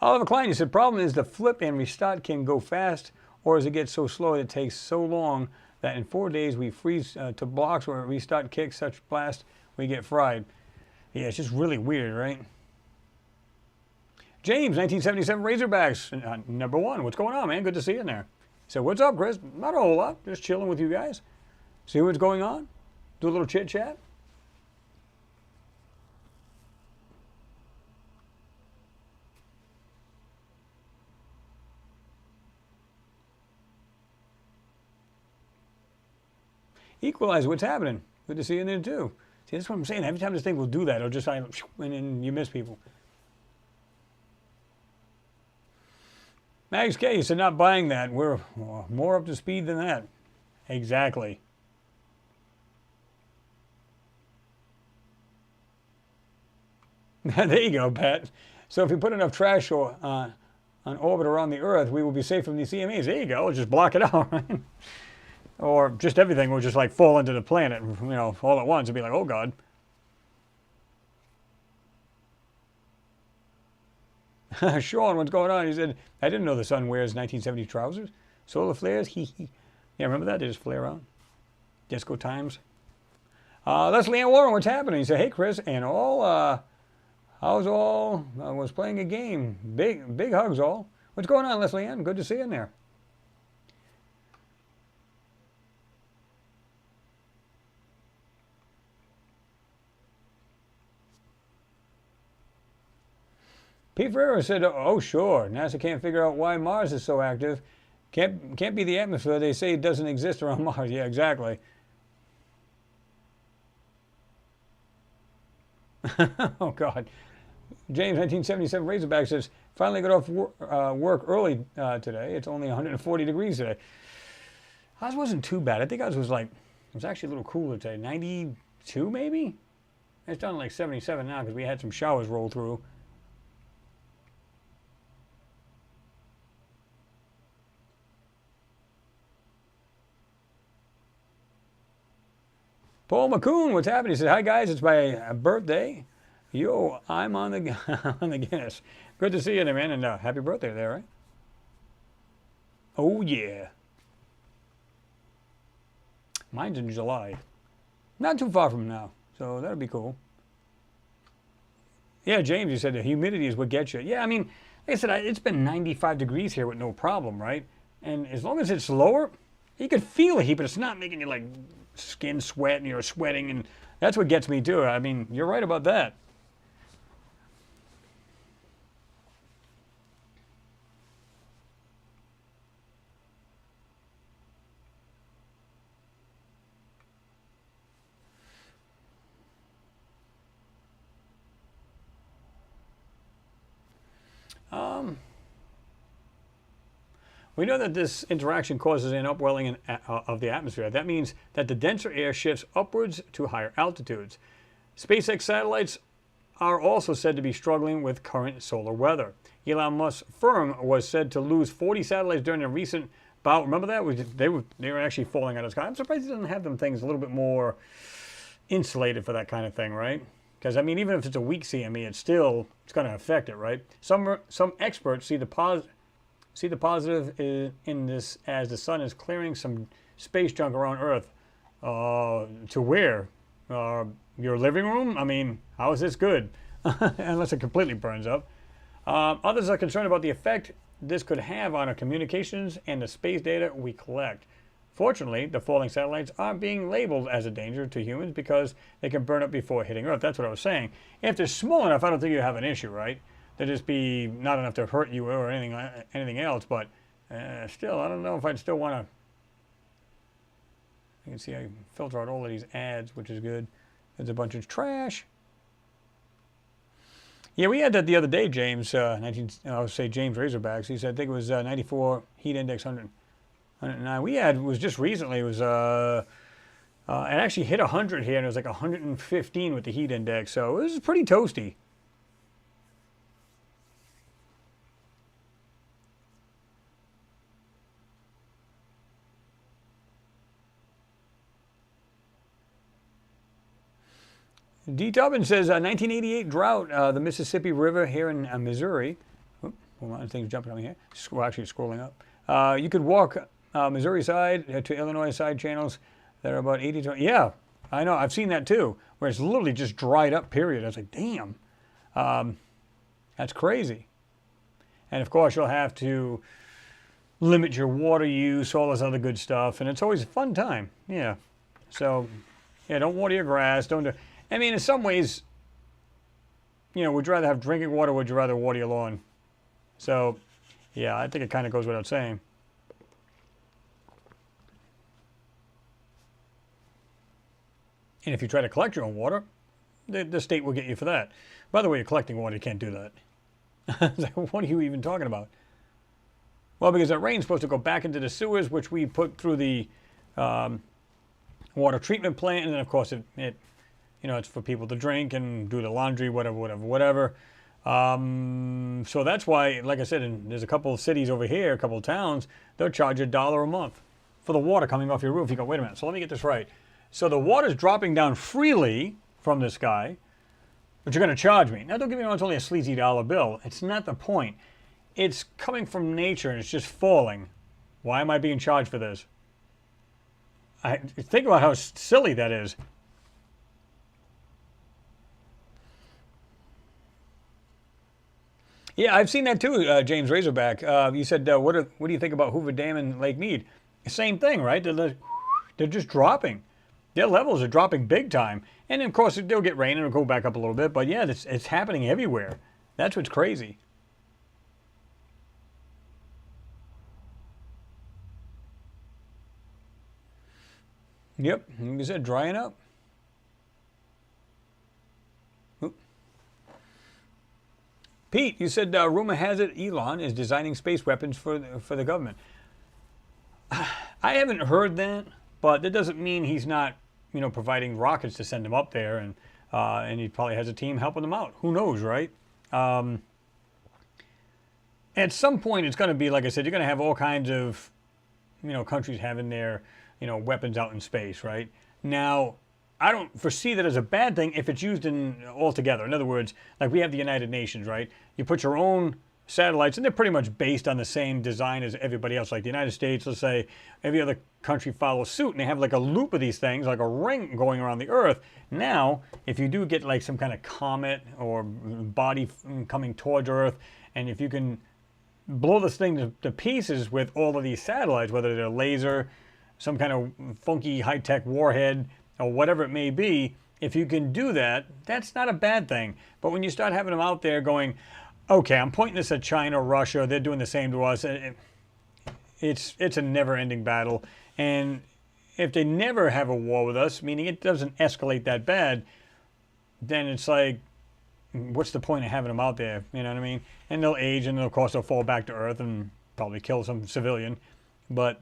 Oliver Klein, you said, problem is the flip and restart can go fast, or as it gets so slow it takes so long that in 4 days we freeze to blocks where restart kicks such blast, we get fried. Yeah, it's just really weird, right? James, 1977 Razorbacks, number 1. What's going on, man? Good to see you in there. So what's up, Chris? Not a whole lot. Just chilling with you guys. See what's going on? Do a little chit-chat. Equalize, what's happening? Good to see you in there too. See, that's what I'm saying. Every time this thing will do that, it'll just, and then you miss people. Max K, you said not buying that. We're more up to speed than that. Exactly. There you go, Pat. So if you put enough trash on orbit around the Earth, we will be safe from these CMEs. There you go. Just block it out, right? Or just everything will just like fall into the planet, you know, all at once and be like, oh God. Sean, what's going on? He said, I didn't know the sun wears 1970 trousers. Solar flares, hee hee. Yeah, remember that? They just flare around. Disco times. Leslie Ann Warren, what's happening? He said, hey Chris, and all, how's all? I was playing a game. Big hugs all. What's going on, Leslie Ann? Good to see you in there. Pete Ferreira said, oh, sure. NASA can't figure out why Mars is so active. Can't be the atmosphere. They say it doesn't exist around Mars. Yeah, exactly. Oh, God. James, 1977 Razorback says, finally got off work early today. It's only 140 degrees today. Ours wasn't too bad. I think ours was like, it was actually a little cooler today. 92 maybe? It's down to like 77 now because we had some showers roll through. Paul McCoon, what's happening? He said, hi guys, it's my birthday. Yo, I'm on the on the Guinness. Good to see you there, man, and happy birthday there, right? Oh, yeah. Mine's in July. Not too far from now, so that'll be cool. Yeah, James, you said the humidity is what gets you. Yeah, I mean, like I said, it's been 95 degrees here with no problem, right? And as long as it's lower, you can feel the heat, but it's not making you like skin sweat and you're sweating, and that's what gets me too. I mean, you're right about that. We know that this interaction causes an upwelling of the atmosphere. That means that the denser air shifts upwards to higher altitudes. SpaceX satellites are also said to be struggling with current solar weather. Elon Musk's firm was said to lose 40 satellites during a recent bout. Remember that? They were actually falling out of the sky. I'm surprised he doesn't have them things a little bit more insulated for that kind of thing, right? Because I mean, even if it's a weak CME, it's going to affect it, right? Some experts see the positive in this as the sun is clearing some space junk around Earth. To where? Your living room? I mean, how is this good? Unless it completely burns up. Others are concerned about the effect this could have on our communications and the space data we collect. Fortunately, the falling satellites aren't being labeled as a danger to humans because they can burn up before hitting Earth. That's what I was saying. If they're small enough, I don't think you have an issue, right? They'd just be not enough to hurt you or anything else. But still, I don't know if I'd still want to. You can see I filter out all of these ads, which is good. There's a bunch of trash. Yeah, we had that the other day, James. I would say James Razorbacks. He said I think it was 94 heat index 109. We had was just recently. It was it actually hit 100 here, and it was like 115 with the heat index. So it was pretty toasty. D. Tubbin says 1988 drought, the Mississippi River here in Missouri. Hold on, things jumping on me here. Well, actually scrolling up. You could walk Missouri side to Illinois side channels that are about 80 to. Yeah, I know. I've seen that too, where it's literally just dried up. Period. I was like, damn, that's crazy. And of course, you'll have to limit your water use, all this other good stuff, and it's always a fun time. Yeah. So, yeah, don't water your grass. Don't do. I mean, in some ways, would you rather have drinking water or would you rather water your lawn? So, yeah, I think it kind of goes without saying. And if you try to collect your own water, the state will get you for that. By the way, you're collecting water, you can't do that. What are you even talking about? Well, because that rain's supposed to go back into the sewers, which we put through the water treatment plant, and then, of course, it's for people to drink and do the laundry, whatever. So that's why, like I said, there's a couple of cities over here, a couple of towns, they'll charge you $1 a month for the water coming off your roof. You go, wait a minute, so let me get this right. So the water's dropping down freely from the sky, but you're going to charge me. Now, don't get me wrong, it's only a sleazy $1 bill. It's not the point. It's coming from nature and it's just falling. Why am I being charged for this? Think about how silly that is. Yeah, I've seen that too, James Razorback. You said, what do you think about Hoover Dam and Lake Mead? Same thing, right? They're just dropping. Their levels are dropping big time. And of course, they'll get rain and it'll go back up a little bit. But yeah, it's happening everywhere. That's what's crazy. Yep, like I said, drying up. Pete, you said rumor has it Elon is designing space weapons for the government. I haven't heard that, but that doesn't mean he's not, providing rockets to send them up there, and he probably has a team helping them out. Who knows, right? At some point, it's going to be, like I said, you're going to have all kinds of, countries having their, weapons out in space, right? Now, I don't foresee that as a bad thing if it's used in altogether. In other words, like we have the United Nations, right? You put your own satellites, and they're pretty much based on the same design as everybody else. Like the United States, let's say, every other country follows suit, and they have like a loop of these things, like a ring going around the Earth. Now, if you do get like some kind of comet or body coming towards Earth, and if you can blow this thing to pieces with all of these satellites, whether they're laser, some kind of funky high-tech warhead, or whatever it may be, if you can do that, that's not a bad thing. But when you start having them out there going, okay, I'm pointing this at China or Russia, they're doing the same to us, it's a never-ending battle. And if they never have a war with us, meaning it doesn't escalate that bad, then it's like, what's the point of having them out there? You know what I mean? And they'll age, and of course they'll fall back to Earth and probably kill some civilian. But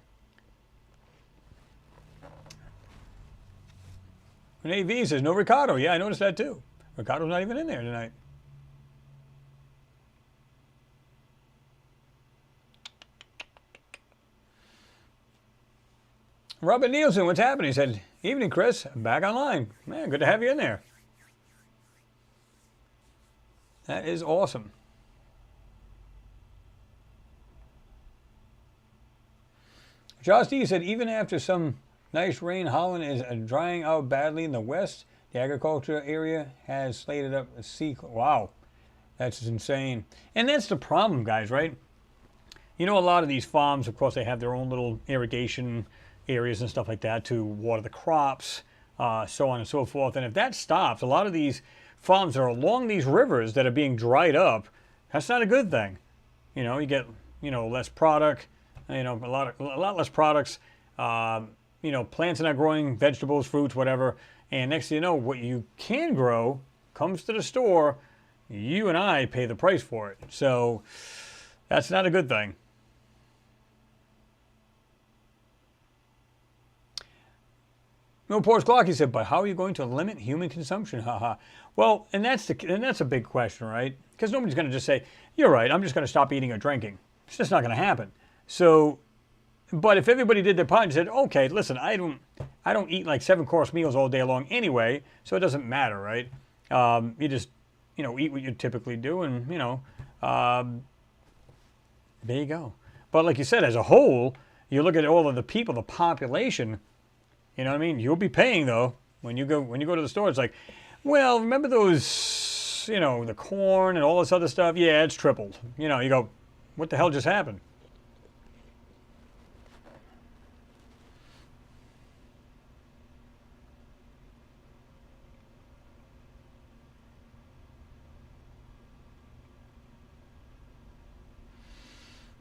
Renee V says, no Ricardo. Yeah, I noticed that too. Ricardo's not even in there tonight. Robert Nielsen, what's happening? He said, evening, Chris. Back online. Man, good to have you in there. That is awesome. Josh D said, even after some nice rain, Holland is drying out badly in the west. The agriculture area has slated up a sea. Wow, that's insane. And that's the problem, guys, right? You know, a lot of these farms, of course, they have their own little irrigation areas and stuff like that to water the crops, so on and so forth. And if that stops, a lot of these farms are along these rivers that are being dried up. That's not a good thing. You know, you get, you know, less product, you know, a lot less products. You know, plants are not growing, vegetables, fruits, whatever. And next thing you know, what you can grow comes to the store. You and I pay the price for it. So that's not a good thing. No Ports Clock, he said, but how are you going to limit human consumption? Haha. Well, and that's a big question, right? Because nobody's going to just say, you're right, I'm just going to stop eating or drinking. It's just not going to happen. So, but if everybody did their part and said, okay, listen, I don't eat like 7-course meals all day long anyway, so it doesn't matter, right? You just, you know, eat what you typically do, and, you know, there you go. But like you said, as a whole, you look at all of the people, the population. You know what I mean? You'll be paying, though, when you go to the store. It's like, well, remember those, you know, the corn and all this other stuff? Yeah, it's tripled. You know, you go, what the hell just happened?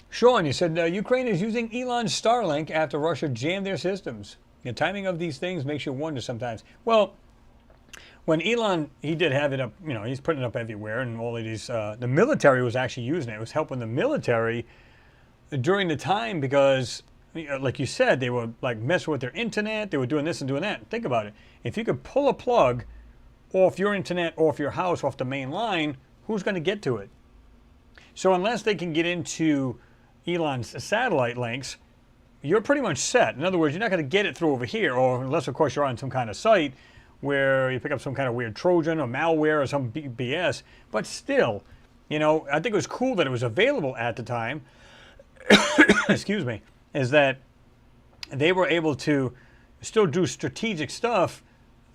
Sean, you said Ukraine is using Elon's Starlink after Russia jammed their systems. The timing of these things makes you wonder sometimes. Well, when Elon, he did have it up, you know, he's putting it up everywhere, and all of these, the military was actually using it. It was helping the military during the time because, like you said, they were like messing with their internet. They were doing this and doing that. Think about it. If you could pull a plug off your internet, off your house, off the main line, who's going to get to it? So unless they can get into Elon's satellite links, you're pretty much set. In other words, you're not going to get it through over here, or unless, of course, you're on some kind of site where you pick up some kind of weird Trojan or malware or some BS. But still, you know, I think it was cool that it was available at the time. Excuse me. Is that they were able to still do strategic stuff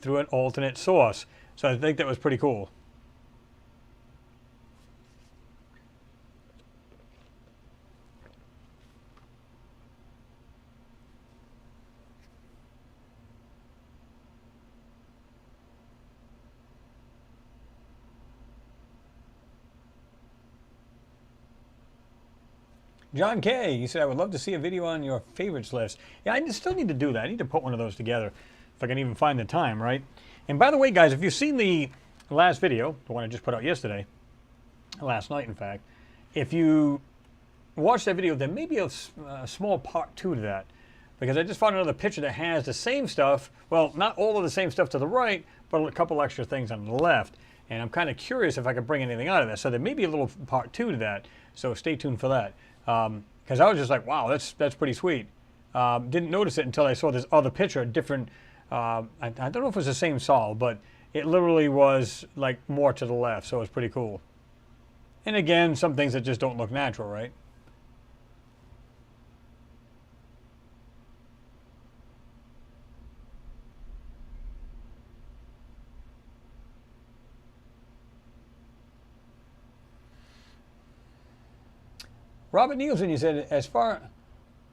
through an alternate source. So I think that was pretty cool. John K., he said, I would love to see a video on your favorites list. Yeah, I still need to do that. I need to put one of those together if I can even find the time, right? And by the way, guys, if you've seen the last video, the one I just put out yesterday, last night, in fact, if you watch that video, there may be a small part 2 to that, because I just found another picture that has the same stuff, well, not all of the same stuff to the right, but a couple extra things on the left. And I'm kind of curious if I could bring anything out of that. So there may be a little part 2 to that, so stay tuned for that. Because I was just like, wow, that's pretty sweet. Didn't notice it until I saw this other picture, different, I don't know if it was the same Saul, but it literally was like more to the left, so it was pretty cool. And again, some things that just don't look natural, right? Robert Nielsen, you said, as far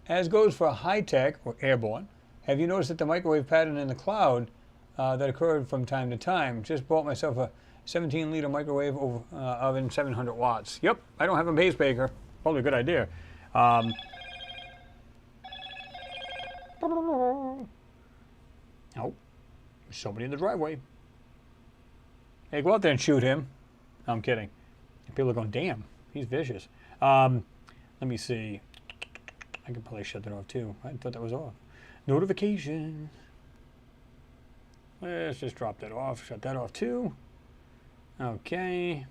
as goes for high-tech or airborne, have you noticed that the microwave pattern in the cloud that occurred from time to time? Just bought myself a 17-liter microwave oven, 700 watts. Yep, I don't have a pacemaker. Probably a good idea. Oh, somebody in the driveway. Hey, go out there and shoot him. No, I'm kidding. People are going, damn, he's vicious. Let me see. I could probably shut that off too. I thought that was off. Notifications. Let's just drop that off. Shut that off too. Okay.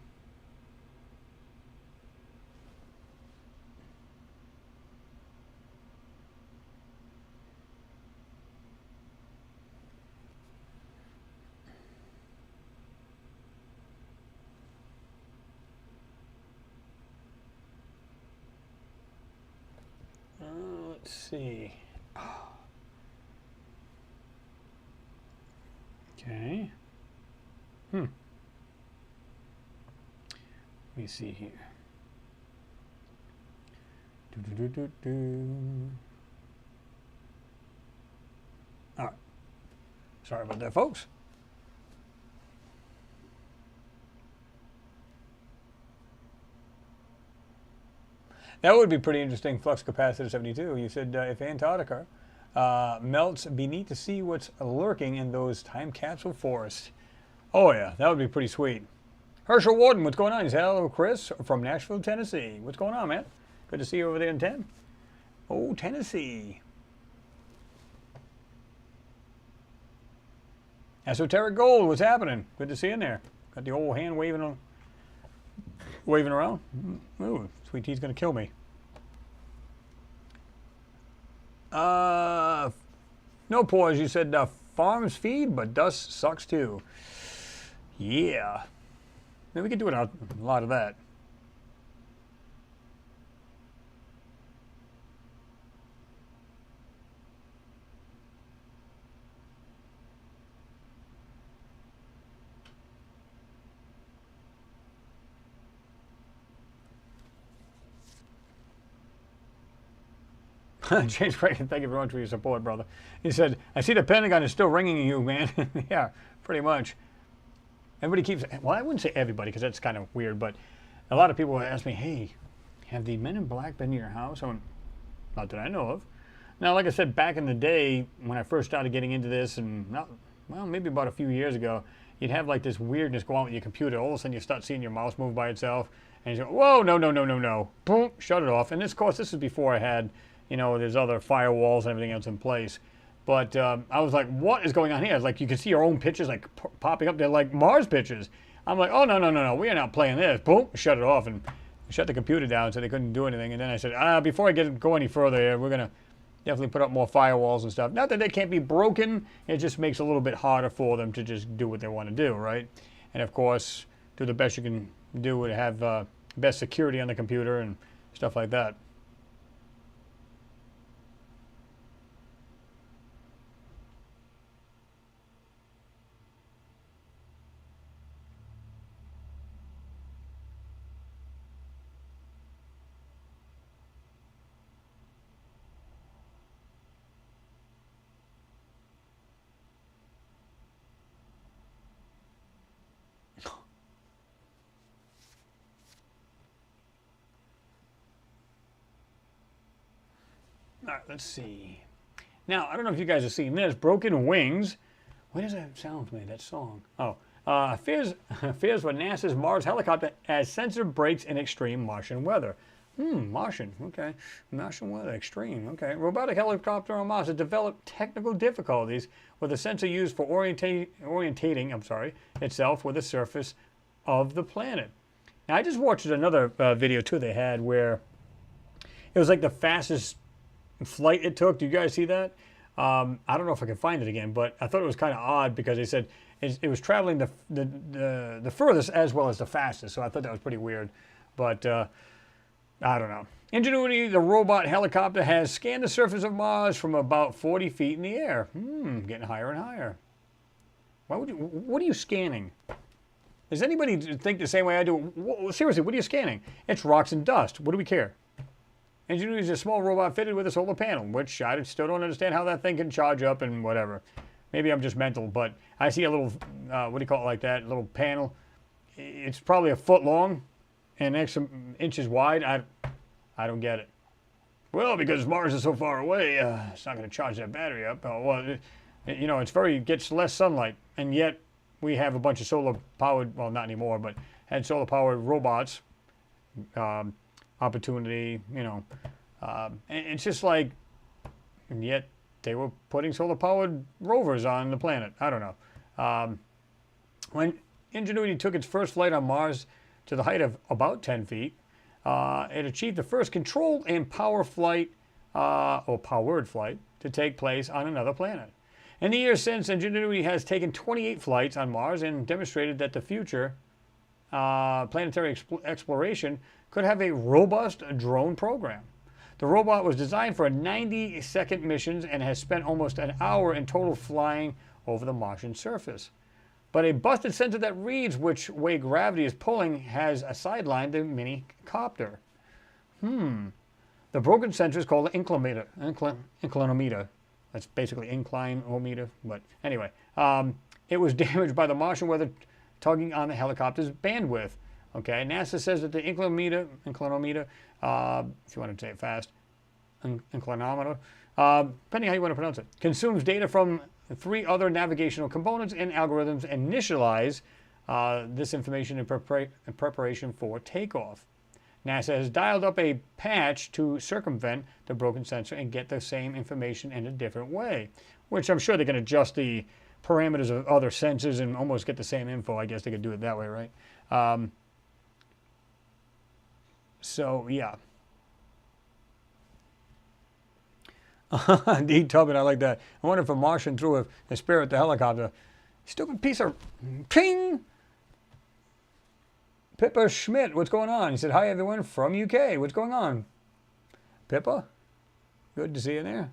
Let's see. Okay. Let me see here. All right. Sorry about that, folks. That would be pretty interesting, flux capacitor 72. You said if Antarctica melts beneath to see what's lurking in those time capsule forests. Oh yeah, that would be pretty sweet. Herschel Warden, what's going on? He said, hello, Chris from Nashville, Tennessee. What's going on, man? Good to see you over there in 10. Oh, Tennessee. Esoteric Gold, what's happening? Good to see you in there. Got the old hand waving around. Ooh, Sweet Tea's gonna kill me. No pause. You said farms feed, but dust sucks too. Yeah. Maybe we could do a lot of that. James Craig, thank you very much for your support, brother. He said, I see the Pentagon is still ringing you, man. Yeah, pretty much. Everybody keeps, well, I wouldn't say everybody because that's kind of weird, but a lot of people ask me, hey, have the Men in Black been to your house? I went, not that I know of. Now, like I said, back in the day when I first started getting into this, and well, maybe about a few years ago, you'd have like this weirdness go on with your computer. All of a sudden you start seeing your mouse move by itself, and you go, whoa, no. Boom, shut it off. And this, of course, this is before I had, you know, there's other firewalls and everything else in place. But I was like, what is going on here? It's like you can see your own pictures like popping up there like Mars pictures. I'm like, oh, no, we are not playing this. Boom, shut it off and shut the computer down so they couldn't do anything. And then I said, before I go any further here, we're going to definitely put up more firewalls and stuff. Not that they can't be broken. It just makes it a little bit harder for them to just do what they want to do, right? And, of course, do the best you can do to have best security on the computer and stuff like that. All right, let's see. Now, I don't know if you guys have seen this. Broken Wings. Where does that sound from me, that song? Oh. Fears for NASA's Mars helicopter as sensor breaks in extreme Martian weather. Martian. Okay. Martian weather. Extreme. Okay. Robotic helicopter on Mars has developed technical difficulties with a sensor used for orientating itself with the surface of the planet. Now, I just watched another video, too, they had where it was like the fastest flight it took. Do you guys see that? I don't know if I can find it again, but I thought it was kind of odd because they said it was traveling the furthest as well as the fastest. So I thought that was pretty weird. but I don't know. Ingenuity, the robot helicopter, has scanned the surface of Mars from about 40 feet in the air. Getting higher and higher. What are you scanning? Does anybody think the same way I do? Seriously, what are you scanning? It's rocks and dust. What do we care? Ingenuity is a small robot fitted with a solar panel, which I still don't understand how that thing can charge up and whatever. Maybe I'm just mental, but I see a little, what do you call it like that, little panel. It's probably a foot long and extra inches wide. I don't get it. Well, because Mars is so far away, it's not going to charge that battery up. Well, you know, it gets less sunlight, and yet we have a bunch of solar-powered, well, not anymore, but had solar-powered robots, Opportunity, you know. And it's just like, and yet they were putting solar-powered rovers on the planet. I don't know. When Ingenuity took its first flight on Mars to the height of about 10 feet, it achieved the first controlled and powered flight to take place on another planet. In the years since, Ingenuity has taken 28 flights on Mars and demonstrated that the future planetary exploration could have a robust drone program. The robot was designed for a 90-second mission and has spent almost an hour in total flying over the Martian surface. But a busted sensor that reads which way gravity is pulling has sidelined the mini copter. The broken sensor is called an inclinometer. That's basically incline-o-meter, but anyway. It was damaged by the Martian weather tugging on the helicopter's bandwidth. Okay, NASA says that the inclinometer, if you want to say it fast, inclinometer, depending how you want to pronounce it, consumes data from 3 other navigational components and algorithms initialize this information in preparation for takeoff. NASA has dialed up a patch to circumvent the broken sensor and get the same information in a different way, which I'm sure they can adjust the parameters of other sensors and almost get the same info. I guess they could do it that way, right? So, yeah. D. Tubman, I like that. I wonder if a Martian threw a spear at the helicopter. Stupid piece of ping! Pippa Schmidt, what's going on? He said, hi everyone from UK. What's going on? Pippa? Good to see you there.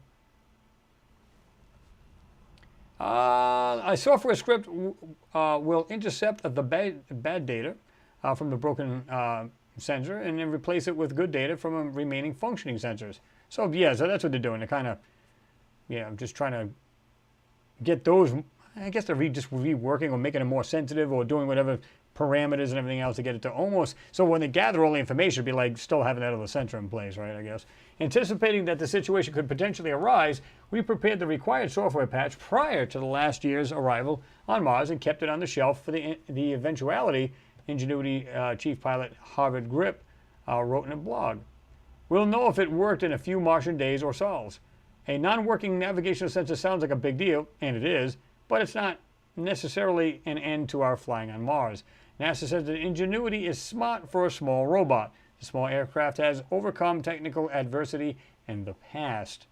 A software script will intercept the bad data from the broken sensor and then replace it with good data from remaining functioning sensors. So yeah, so that's what they're doing. They're kind of, just trying to get those. I guess they're just reworking or making it more sensitive or doing whatever parameters and everything else to get it to almost. So when they gather all the information, it'd be like still having that other sensor in place, right? I guess. Anticipating that the situation could potentially arise, we prepared the required software patch prior to the last year's arrival on Mars and kept it on the shelf for the eventuality. Ingenuity Chief Pilot Harvard Grip wrote in a blog. We'll know if it worked in a few Martian days or sols. A non-working navigational sensor sounds like a big deal, and it is, but it's not necessarily an end to our flying on Mars. NASA says that Ingenuity is smart for a small robot. The small aircraft has overcome technical adversity in the past.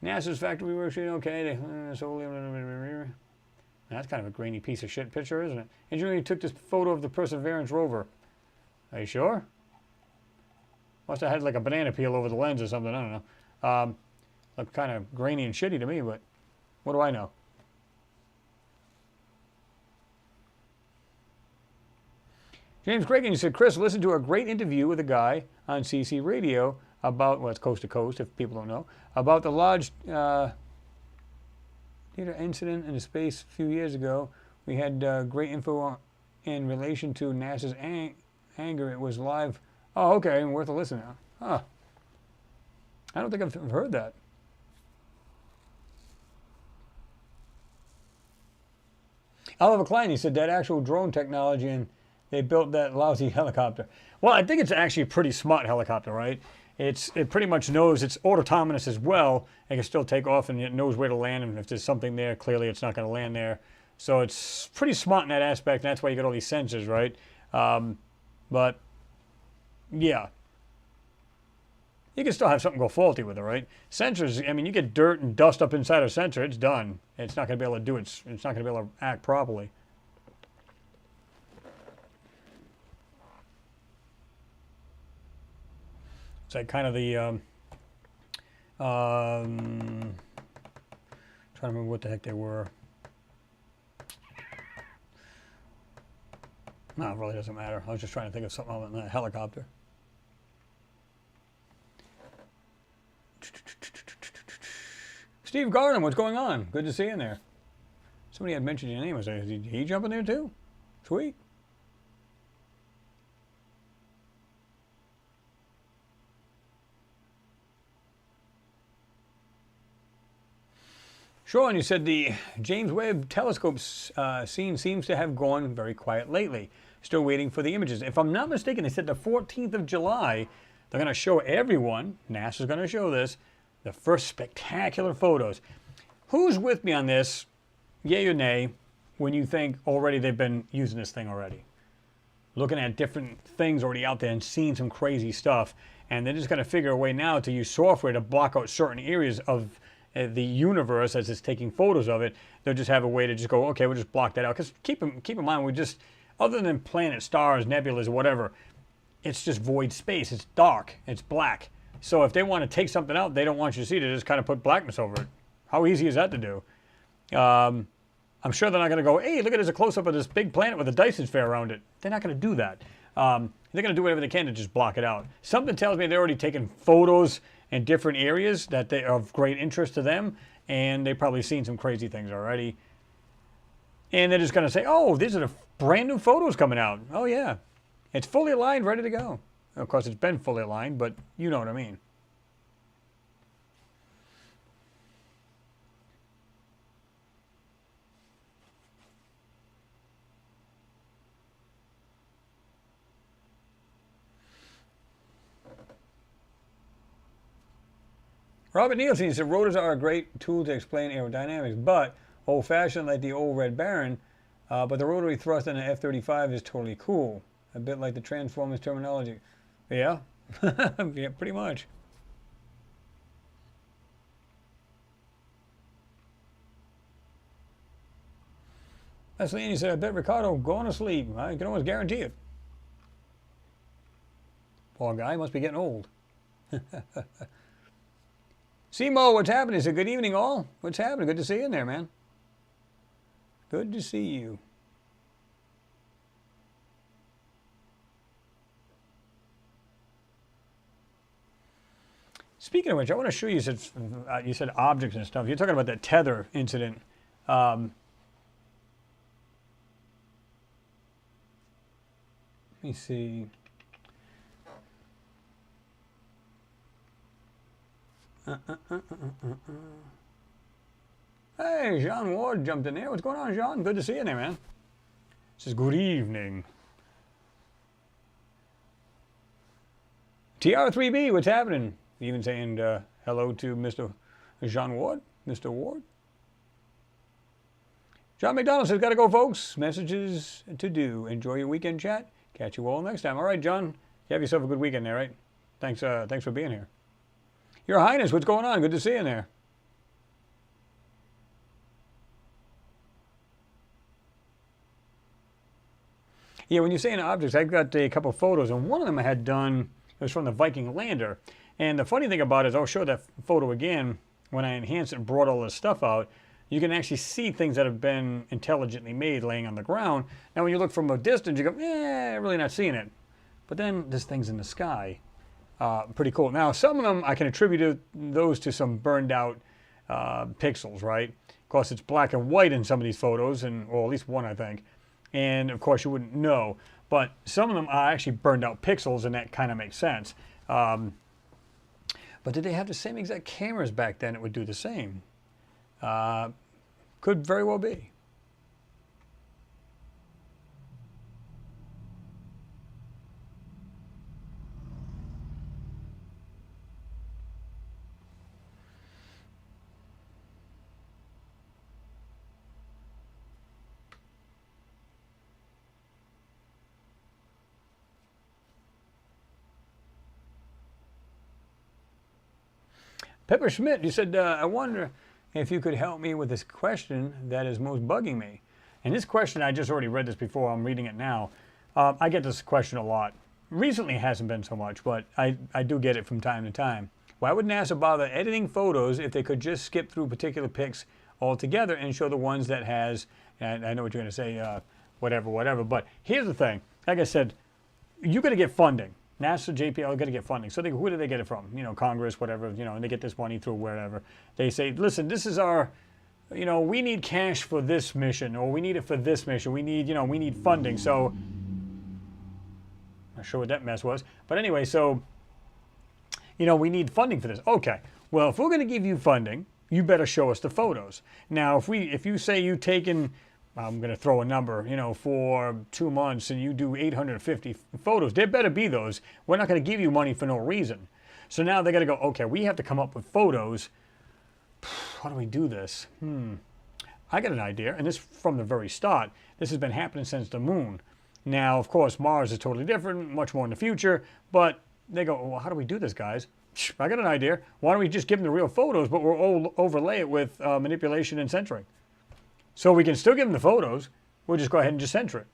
NASA's factory works, okay. That's kind of a grainy piece of shit picture, isn't it? Ingenuity took this photo of the Perseverance rover. Are you sure? Must have had like a banana peel over the lens or something. I don't know. Looked kind of grainy and shitty to me, but what do I know? James Cragen said, Chris, listen to a great interview with a guy on CC Radio about, well, it's Coast to Coast if people don't know, about the large theater incident in space a few years ago. We had great info in relation to NASA's anger. It was live. Oh, okay, worth a listen now. Huh. I don't think I've heard that. Oliver Klein, he said that actual drone technology and they built that lousy helicopter. Well, I think it's actually a pretty smart helicopter, right? It pretty much knows it's autonomous as well. It can still take off and it knows where to land. And if there's something there, clearly it's not going to land there. So it's pretty smart in that aspect. And that's why you get all these sensors, right? But yeah, you can still have something go faulty with it, right? Sensors, I mean, you get dirt and dust up inside a sensor, it's done. It's not going to be able to do it. It's not going to be able to act properly. It's like kind of the, trying to remember what the heck they were. No, it really doesn't matter. I was just trying to think of something on the helicopter. Steve Garden, what's going on? Good to see you in there. Somebody had mentioned your name. I was like, did he jump in there too? Sweet. Sean, you said the James Webb Telescope scene seems to have gone very quiet lately. Still waiting for the images. If I'm not mistaken, they said the 14th of July, they're going to show everyone, NASA's going to show this, the first spectacular photos. Who's with me on this, yay or nay, when you think already they've been using this thing already? Looking at different things already out there and seeing some crazy stuff. And they're just going to figure a way now to use software to block out certain areas of the universe as it's taking photos of it. They'll just have a way to just go, okay, we'll just block that out. Because keep in mind, we just, other than planets, stars, nebulas, or whatever, it's just void space. It's dark. It's black. So if they want to take something out they don't want you to see, they just kind of put blackness over it. How easy is that to do? I'm sure they're not going to go, hey, look at this, a close-up of this big planet with a Dyson sphere around it. They're not going to do that. They're going to do whatever they can to just block it out. Something tells me they're already taking photos in different areas that they are of great interest to them, and they've probably seen some crazy things already. And they're just going to say, oh, these are the brand new photos coming out. Oh, yeah. It's fully aligned, ready to go. Of course, it's been fully aligned, but you know what I mean. Robert Nielsen said, rotors are a great tool to explain aerodynamics, but old-fashioned like the old Red Baron, but the rotary thrust in an F-35 is totally cool. A bit like the Transformers terminology. Yeah, yeah, pretty much. That's Leanne, he said, I bet Ricardo going to sleep. I can almost guarantee it. Poor guy, must be getting old. Simo, what's happening? He said, good evening, all. What's happening? Good to see you in there, man. Good to see you. Speaking of which, I want to show you, you said objects and stuff. You're talking about that tether incident. Let me see. Hey, Jean Ward jumped in there. What's going on, Jean? Good to see you there, man. Says good evening. TR3B, what's happening? Even saying hello to Mr. Jean Ward, Mr. Ward. John McDonald says, gotta go, folks. Messages to do. Enjoy your weekend chat. Catch you all next time. All right, John, you have yourself a good weekend there, right? Thanks for being here. Your Highness, what's going on? Good to see you in there. Yeah, when you're saying objects, I've got a couple of photos, and one of them I had done, it was from the Viking lander. And the funny thing about it is, I'll show that photo again, when I enhanced it and brought all this stuff out, you can actually see things that have been intelligently made laying on the ground. Now when you look from a distance, you go, really not seeing it. But then there's things in the sky. Pretty cool. Now some of them I can attribute those to some burned out pixels, right? Of course it's black and white in some of these photos, and or at least one I think. And of course you wouldn't know. But some of them are actually burned out pixels, and that kind of makes sense. But did they have the same exact cameras back then? It would do the same. Could very well be. Pepper Schmidt, you said, I wonder if you could help me with this question that is most bugging me. And this question, I just already read this before, I'm reading it now. I get this question a lot. recently it hasn't been so much, but I do get it from time to time. Why would NASA bother editing photos if they could just skip through particular pics altogether and show the ones that has, and I know what you're going to say, whatever, but here's the thing. Like I said, you got to get funding. NASA, JPL got to get funding. So who do they get it from? You know, Congress, whatever, you know, and they get this money through wherever. They say, listen, this is our, you know, we need cash for this mission, or we need it for this mission. We need, you know, we need funding. So, I'm not sure what that mess was. But anyway, so, you know, we need funding for this. Okay, well, if we're going to give you funding, you better show us the photos. Now, if you say you've taken, I'm going to throw a number, you know, for 2 months and you do 850 photos, there better be those. We're not going to give you money for no reason. So now they got to go, okay, we have to come up with photos. How do we do this? I got an idea, and this from the very start. This has been happening since the moon. Now, of course, Mars is totally different, much more in the future, but they go, well, how do we do this, guys? I got an idea. Why don't we just give them the real photos, but we'll overlay it with manipulation and censoring. So we can still give them the photos, we'll just go ahead and just censor it.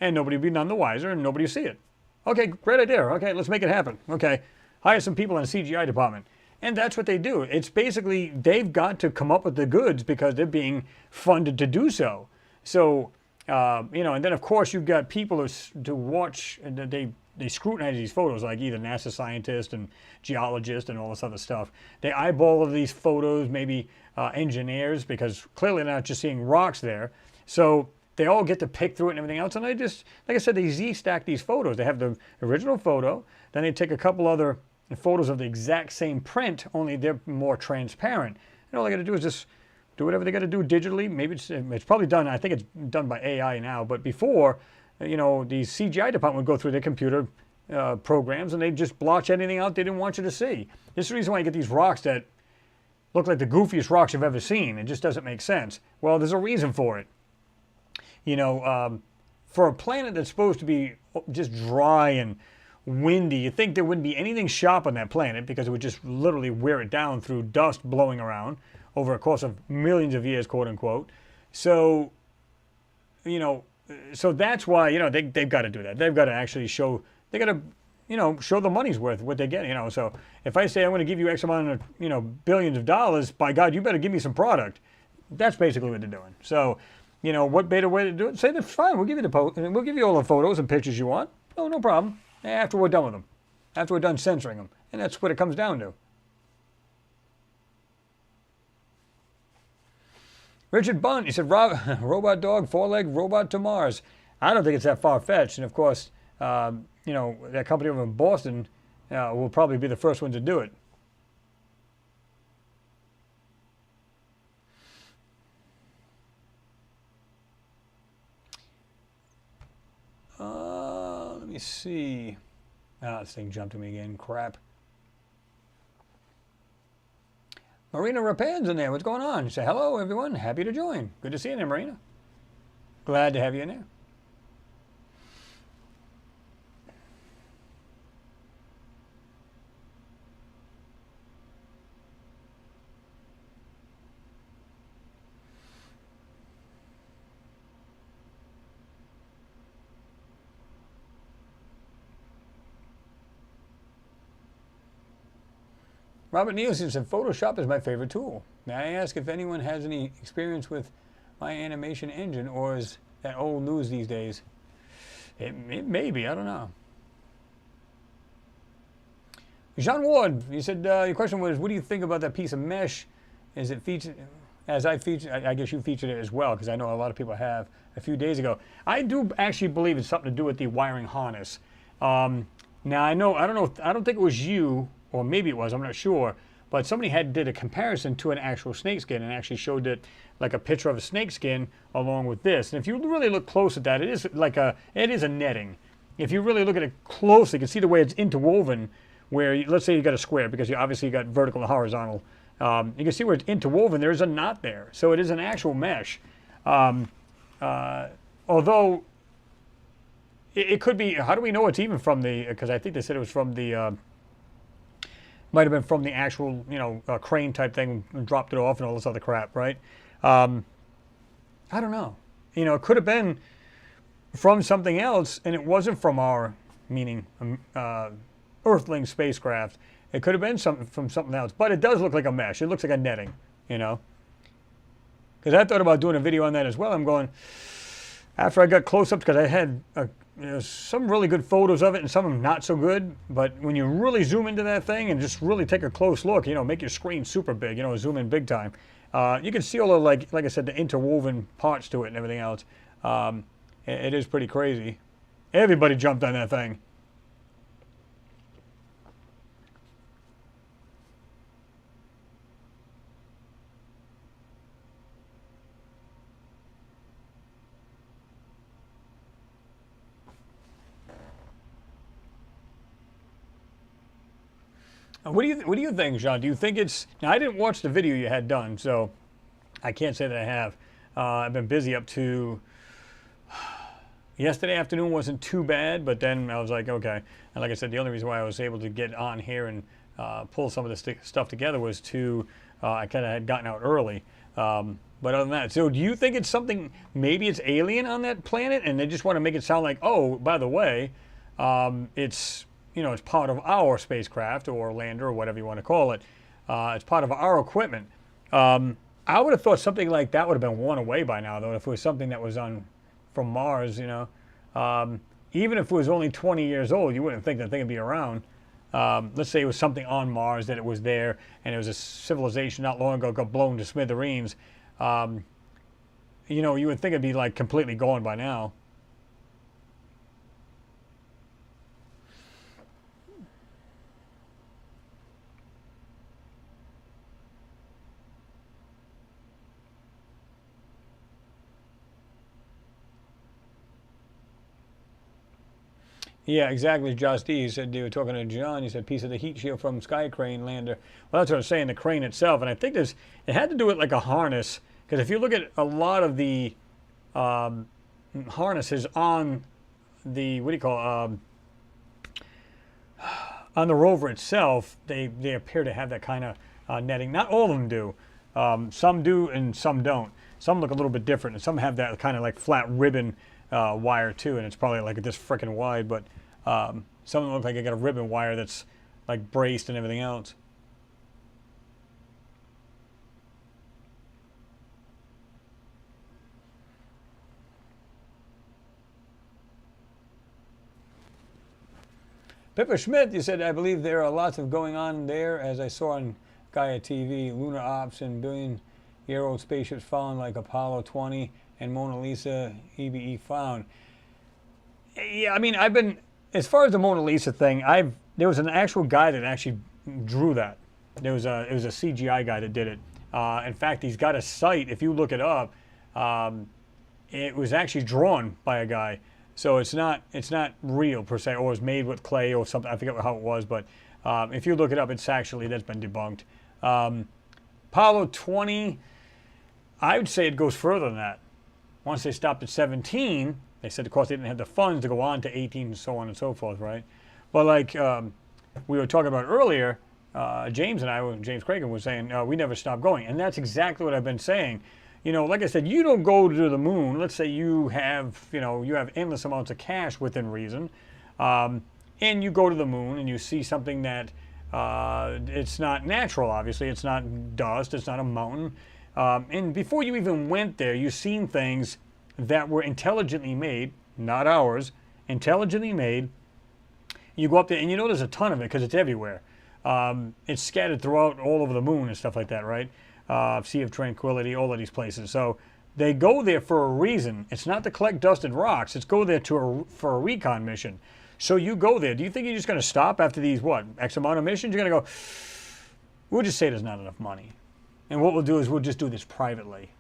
And nobody will be none the wiser, and nobody will see it. Okay, great idea. Okay, let's make it happen. Okay, hire some people in the CGI department. And that's what they do. It's basically, they've got to come up with the goods because they're being funded to do so. So, you know, and then of course you've got people to watch, and they scrutinize these photos, like either NASA scientists and geologists and all this other stuff. They eyeball all of these photos, maybe engineers, because clearly they're not just seeing rocks there. So they all get to pick through it and everything else. And they just, like I said, they Z-stack these photos. They have the original photo, then they take a couple other photos of the exact same print, only they're more transparent. And all they got to do is just do whatever they got to do digitally. Maybe it's probably done, I think it's done by AI now, but before, you know, the CGI department would go through their computer programs and they'd just blotch anything out they didn't want you to see. This is the reason why you get these rocks that look like the goofiest rocks you've ever seen. It just doesn't make sense. Well, there's a reason for it. You know, for a planet that's supposed to be just dry and windy, you'd think there wouldn't be anything sharp on that planet because it would just literally wear it down through dust blowing around over a course of millions of years, quote unquote. So, you know, so that's why, you know, they've got to do that. They've got to actually show, they got to, you know, show the money's worth, what they get, you know. So if I say I'm going to give you X amount of, you know, billions of dollars, by God, you better give me some product. That's basically what they're doing. So, you know, what better way to do it? Say that's fine. We'll give you we'll give you all the photos and pictures you want. Oh, no problem. After we're done with them, after we're done censoring them, and that's what it comes down to. Richard Bunt, he said, robot dog, four-leg robot to Mars. I don't think it's that far-fetched, and of course, you know, that company over in Boston will probably be the first one to do it. Let me see. This thing jumped to me again. Crap. Marina Rapan's in there. What's going on? You say, hello, everyone. Happy to join. Good to see you there, Marina. Glad to have you in there. Robert Nielsen said, Photoshop is my favorite tool. May I ask if anyone has any experience with my animation engine, or is that old news these days? It may be, I don't know. Jean Ward, you said, your question was, what do you think about that piece of mesh? Is it featured, as I featured, I guess you featured it as well, because I know a lot of people have a few days ago. I do actually believe it's something to do with the wiring harness. Now I don't think it was you, or maybe it was, I'm not sure, but somebody did a comparison to an actual snakeskin and actually showed it like a picture of a snakeskin along with this. And if you really look close at that, it is a netting. If you really look at it closely, you can see the way it's interwoven, where let's say you got a square, because you obviously got vertical and horizontal. You can see where it's interwoven, there's a knot there. So it is an actual mesh. Although it could be, how do we know it's even from the, because I think they said it was from the, might have been from the actual, you know, crane type thing, and dropped it off and all this other crap, right? I don't know. You know, it could have been from something else, and it wasn't from our, meaning Earthling spacecraft. It could have been something from something else, but it does look like a mesh. It looks like a netting, you know. Because I thought about doing a video on that as well. I'm going, after I got close-ups, because I had some really good photos of it and some of them not so good, but when you really zoom into that thing and just really take a close look, you know, make your screen super big, you know, zoom in big time, you can see all the, like I said, the interwoven parts to it and everything else. It is pretty crazy. Everybody jumped on that thing. What do you think, Jean? Do you think it's... Now, I didn't watch the video you had done, so I can't say that I have. I've been busy up to... Yesterday afternoon wasn't too bad, but then I was like, okay. And like I said, the only reason why I was able to get on here and pull some of this stuff together was to... I kind of had gotten out early. But other than that, so do you think it's something... Maybe it's alien on that planet, and they just want to make it sound like, oh, by the way, it's... You know, it's part of our spacecraft or lander or whatever you want to call it. It's part of our equipment. I would have thought something like that would have been worn away by now, though, if it was something that was from Mars, you know. Even if it was only 20 years old, you wouldn't think that thing would be around. Let's say it was something on Mars, that it was there, and it was a civilization not long ago got blown to smithereens. You know, you would think it'd be like completely gone by now. Yeah, exactly. Josh D. said you were talking to John. You said piece of the heat shield from Sky Crane lander. Well, that's what I was saying, the crane itself. And I think it had to do with like a harness. Because if you look at a lot of the harnesses on the, what do you call on the rover itself, they appear to have that kind of netting. Not all of them do. Some do and some don't. Some look a little bit different. And some have that kind of like flat ribbon wire too, and it's probably like this freaking wide, but some of them look like they got a ribbon wire that's like braced and everything else. Pippa Schmidt, you said, I believe there are lots of going on there, as I saw on Gaia TV, lunar ops and billion-year-old spaceships found like Apollo 20 and Mona Lisa EBE found. Yeah, I mean, I've been, as far as the Mona Lisa thing, there was an actual guy that actually drew that. It was a CGI guy that did it. In fact, he's got a site, if you look it up, it was actually drawn by a guy. So it's not real per se, or it was made with clay or something. I forget how it was, but if you look it up, it's actually, that's been debunked. Apollo 20, I would say it goes further than that. Once they stopped at 17, they said, of course, they didn't have the funds to go on to 18 and so on and so forth, right? But like we were talking about earlier, James Cragen was saying, we never stopped going. And that's exactly what I've been saying. You know, like I said, you don't go to the moon. Let's say you have endless amounts of cash within reason, and you go to the moon and you see something that it's not natural, obviously. It's not dust. It's not a mountain. And before you even went there, you've seen things that were intelligently made, not ours, intelligently made. You go up there and you know there's a ton of it because it's everywhere. It's scattered throughout all over the moon and stuff like that, right? Sea of Tranquility, all of these places. So they go there for a reason. It's not to collect dusted rocks. It's go there for a recon mission. So you go there. Do you think you're just going to stop after these, X amount of missions? You're going to go, we'll just say there's not enough money. And what we'll do is we'll just do this privately.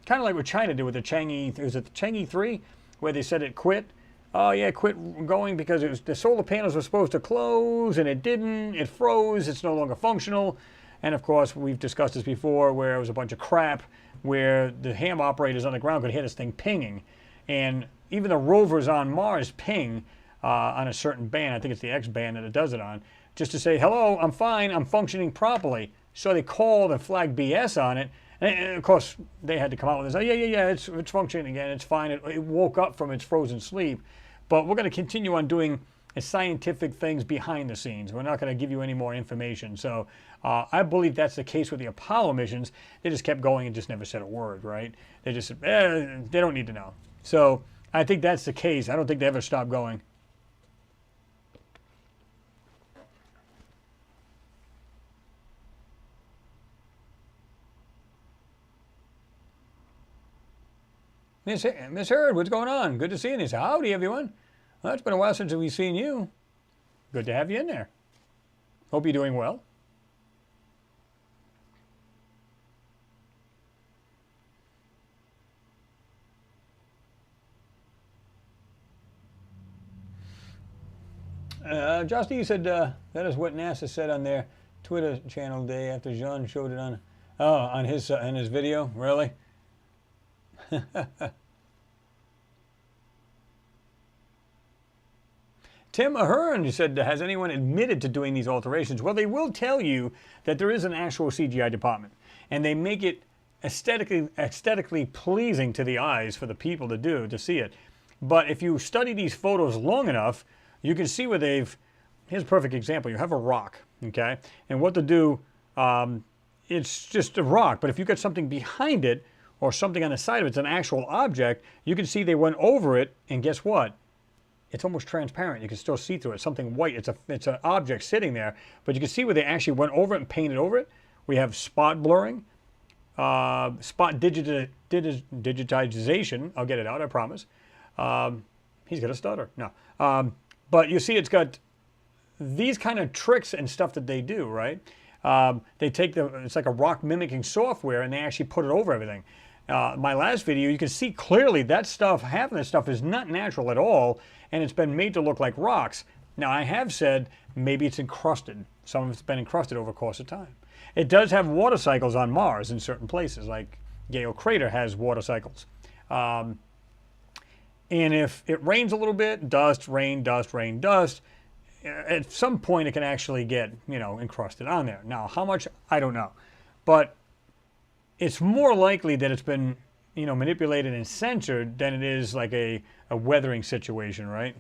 Kind of like what China did with the Chang'e, was it the Chang'e 3, where they said it quit? Oh yeah, quit going because the solar panels were supposed to close and it didn't. It froze. It's no longer functional. And of course, we've discussed this before, where it was a bunch of crap, where the ham operators on the ground could hear this thing pinging. And even the rovers on Mars ping on a certain band. I think it's the X band that it does it on, just to say, hello, I'm fine, I'm functioning properly. So they called and flagged BS on it. And of course, they had to come out with this, oh, yeah, it's functioning again, it's fine. It woke up from its frozen sleep. But we're going to continue on doing scientific things behind the scenes. We're not going to give you any more information. So I believe that's the case with the Apollo missions. They just kept going and just never said a word, right? They just said, they don't need to know. So I think that's the case. I don't think they ever stopped going. Miss Hurd, what's going on? Good to see you. Howdy, everyone. Well, it's been a while since we've seen you. Good to have you in there. Hope you're doing well. Justy, you said that is what NASA said on their Twitter channel day after Jean showed it on his video. Really? Tim Ahern, you said, has anyone admitted to doing these alterations? Well, they will tell you that there is an actual CGI department, and they make it aesthetically pleasing to the eyes for the people to see it. But if you study these photos long enough, you can see where here's a perfect example. You have a rock, okay? And what to do, it's just a rock, but if you got something behind it or something on the side of it, it's an actual object, you can see they went over it, and guess what? It's almost transparent. You can still see through it. Something white. It's an object sitting there, but you can see where they actually went over it and painted over it. We have spot blurring, spot digitization. I'll get it out, I promise. He's got a stutter. No. But you see it's got these kind of tricks and stuff that they do, right? They take it's like a rock mimicking software, and they actually put it over everything. My last video, you can see clearly that stuff, half of that stuff is not natural at all, and it's been made to look like rocks. Now, I have said maybe it's encrusted. Some of it's been encrusted over the course of time. It does have water cycles on Mars in certain places, like Gale Crater has water cycles. And if it rains a little bit, dust, rain, dust, rain, dust, at some point it can actually get, encrusted on there. Now, how much, I don't know. But it's more likely that it's been, manipulated and censored than it is like a weathering situation, right?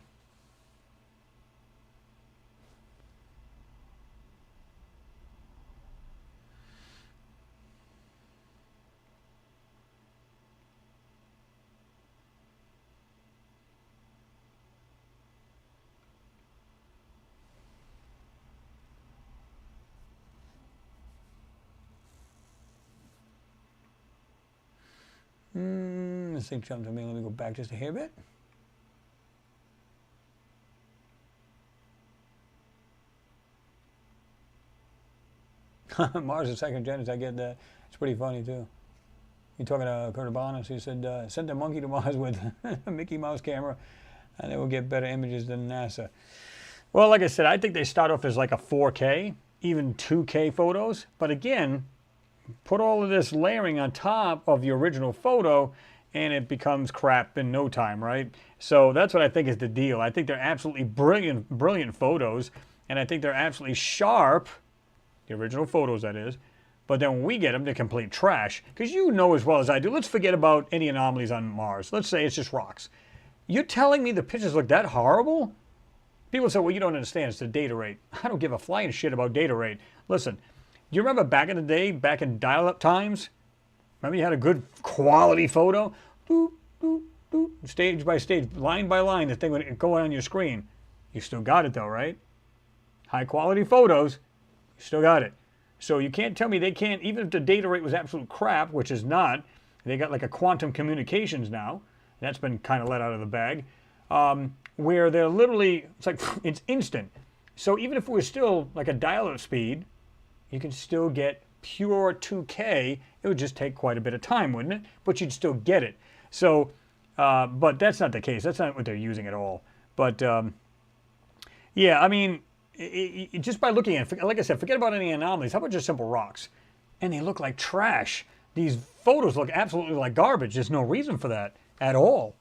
This thing jumped on me. Let me go back just a hair bit. Mars is second gen. I get that. It's pretty funny too. You're talking to Kurt Urbanus. He said, send a monkey to Mars with a Mickey Mouse camera, and they will get better images than NASA. Well, like I said, I think they start off as like a 4K, even 2K photos. But again, put all of this layering on top of the original photo, and it becomes crap in no time, right? So that's what I think is the deal. I think they're absolutely brilliant photos, and I think they're absolutely sharp, the original photos, that is. But then when we get them, they're complete trash. Because you know as well as I do, let's forget about any anomalies on Mars. Let's say it's just rocks. You're telling me the pictures look that horrible? People say, well, you don't understand. It's the data rate. I don't give a flying shit about data rate. Listen, do you remember back in the day, back in dial-up times? Remember you had a good quality photo? Boop, boop, boop, stage by stage, line by line, the thing would go on your screen. You still got it though, right? High quality photos, you still got it. So you can't tell me they can't, even if the data rate was absolute crap, which is not, they got like a quantum communications now. That's been kind of let out of the bag. Where they're literally, it's like, it's instant. So even if it was still like a dial-up speed, you can still get pure 2K. It would just take quite a bit of time, wouldn't it? But you'd still get it. So, but that's not the case. That's not what they're using at all. But, yeah, I mean, just by looking at it, like I said, forget about any anomalies. How about just simple rocks? And they look like trash. These photos look absolutely like garbage. There's no reason for that at all.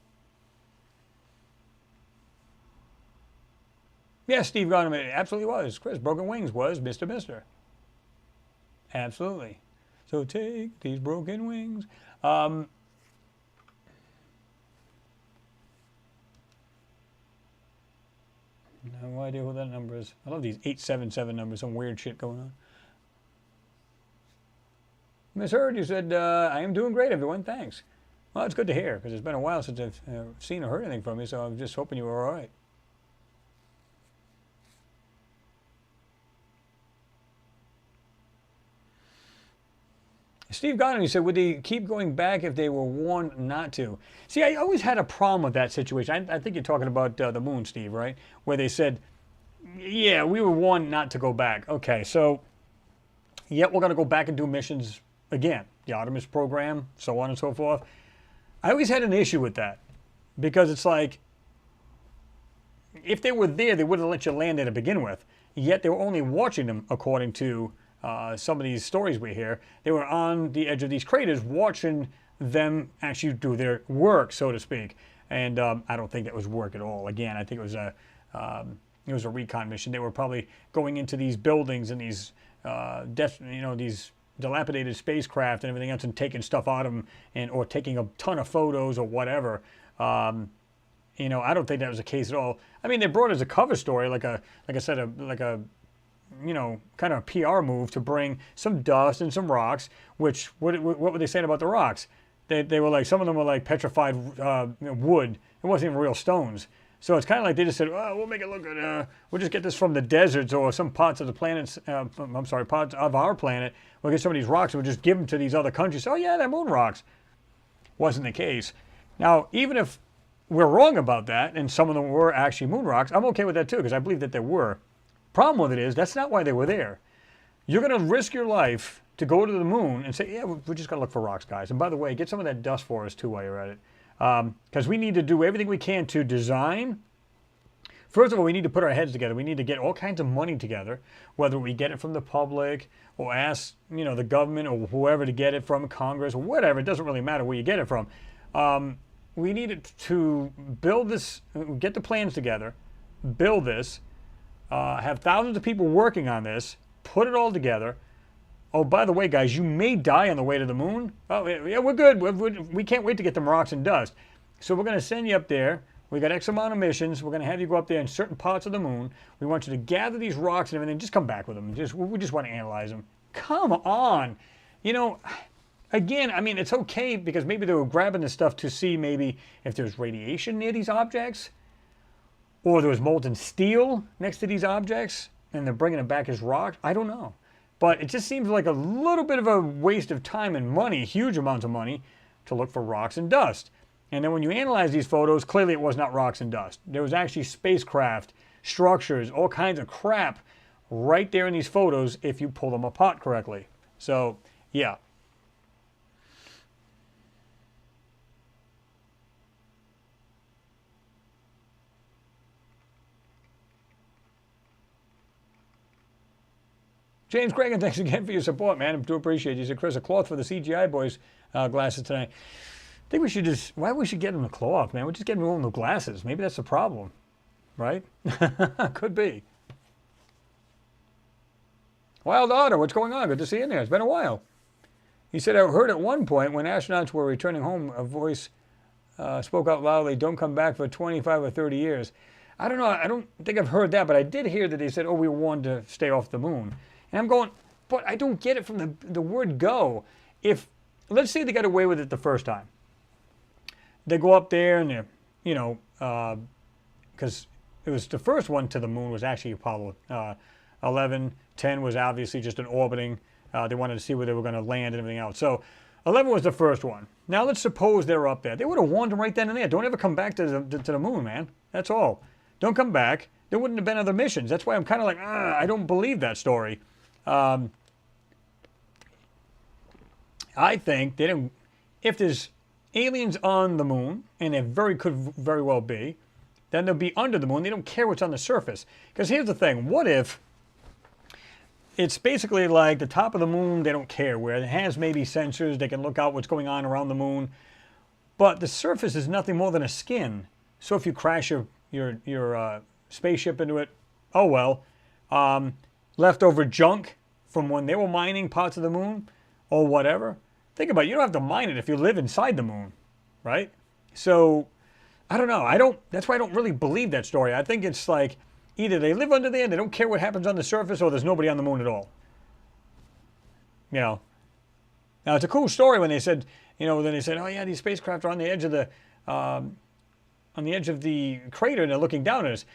Yes, Steve Gardner, it absolutely was. Chris, Broken Wings was Mr. Mister. Absolutely. So take these broken wings. No idea who that number is. I love these 877 numbers, some weird shit going on. Miss Heard, you said, I am doing great, everyone. Thanks. Well, it's good to hear, because it's been a while since I've seen or heard anything from you, so I'm just hoping you were all right. Steve Goddard, he said, would they keep going back if they were warned not to? See, I always had a problem with that situation. I think you're talking about the moon, Steve, right? Where they said, yeah, we were warned not to go back. Okay, so, yet we're going to go back and do missions again. The Artemis program, so on and so forth. I always had an issue with that. Because it's like, if they were there, they would have let you land there to begin with. Yet they were only watching them, according to some of these stories we hear. They were on the edge of these craters watching them actually do their work, so to speak. And I don't think that was work at all. Again, I think it was a recon mission. They were probably going into these buildings and these these dilapidated spacecraft and everything else and taking stuff out of them or taking a ton of photos or whatever. I don't think that was the case at all. I mean, they brought it as a cover story, like a kind of a PR move to bring some dust and some rocks, which, what were they saying about the rocks? They were like, some of them were like petrified wood. It wasn't even real stones. So it's kind of like they just said, oh, we'll make it look good. We'll just get this from the deserts or some parts of the planet's, parts of our planet. We'll get some of these rocks and we'll just give them to these other countries. Oh yeah, they're moon rocks. Wasn't the case. Now, even if we're wrong about that, and some of them were actually moon rocks, I'm okay with that too, because I believe that there were. Problem with it is, that's not why they were there. You're going to risk your life to go to the moon and say, yeah, we're just going to look for rocks, guys. And by the way, get some of that dust for us too while you're at it. Because we need to do everything we can to design. First of all, we need to put our heads together. We need to get all kinds of money together, whether we get it from the public or ask, the government or whoever to get it from, Congress or whatever. It doesn't really matter where you get it from. We need to build this, get the plans together, build this, have thousands of people working on this, put it all together. Oh, by the way, guys, you may die on the way to the moon. Oh, yeah, we're good. We can't wait to get them rocks and dust. So we're going to send you up there. We got X amount of missions. We're going to have you go up there in certain parts of the moon. We want you to gather these rocks and everything. Just come back with them. We just want to analyze them. Come on. Again, I mean, it's okay because maybe they were grabbing this stuff to see maybe if there's radiation near these objects, or there was molten steel next to these objects, and they're bringing it back as rocks. I don't know. But it just seems like a little bit of a waste of time and money, huge amounts of money, to look for rocks and dust. And then when you analyze these photos, clearly it was not rocks and dust. There was actually spacecraft, structures, all kinds of crap right there in these photos if you pull them apart correctly. So, yeah. James Cragen, thanks again for your support, man. I do appreciate it. You said, Chris, a cloth for the CGI boys glasses tonight. I think we should why we should get them a cloth, man? We're just getting all the glasses. Maybe that's the problem, right? Could be. Wild Otter, what's going on? Good to see you in there. It's been a while. He said, I heard at one point when astronauts were returning home, a voice spoke out loudly, don't come back for 25 or 30 years. I don't know. I don't think I've heard that, but I did hear that they said, oh, we were warned to stay off the moon. And I'm going, but I don't get it from the word go. If, let's say they got away with it the first time. They go up there and they're, because it was the first one to the moon was actually Apollo 11. 10 was obviously just an orbiting. They wanted to see where they were going to land and everything else. So 11 was the first one. Now let's suppose they're up there. They would have warned them right then and there. Don't ever come back to the moon, man. That's all. Don't come back. There wouldn't have been other missions. That's why I'm kind of like, I don't believe that story. I think they didn't. If there's aliens on the moon, and there could very well be, then they'll be under the moon. They don't care what's on the surface. Because here's the thing. What if it's basically like the top of the moon, they don't care, where it has maybe sensors, they can look out what's going on around the moon, but the surface is nothing more than a skin. So if you crash your spaceship into it, oh well. Leftover junk from when they were mining parts of the moon or whatever. Think about it. You don't have to mine it if you live inside the moon, right? So, I don't know. That's why I don't really believe that story. I think it's like either they live under there, they don't care what happens on the surface, or there's nobody on the moon at all. You know. Now, it's a cool story when they said, then they said, oh yeah, these spacecraft are on the edge of the crater and they're looking down at us.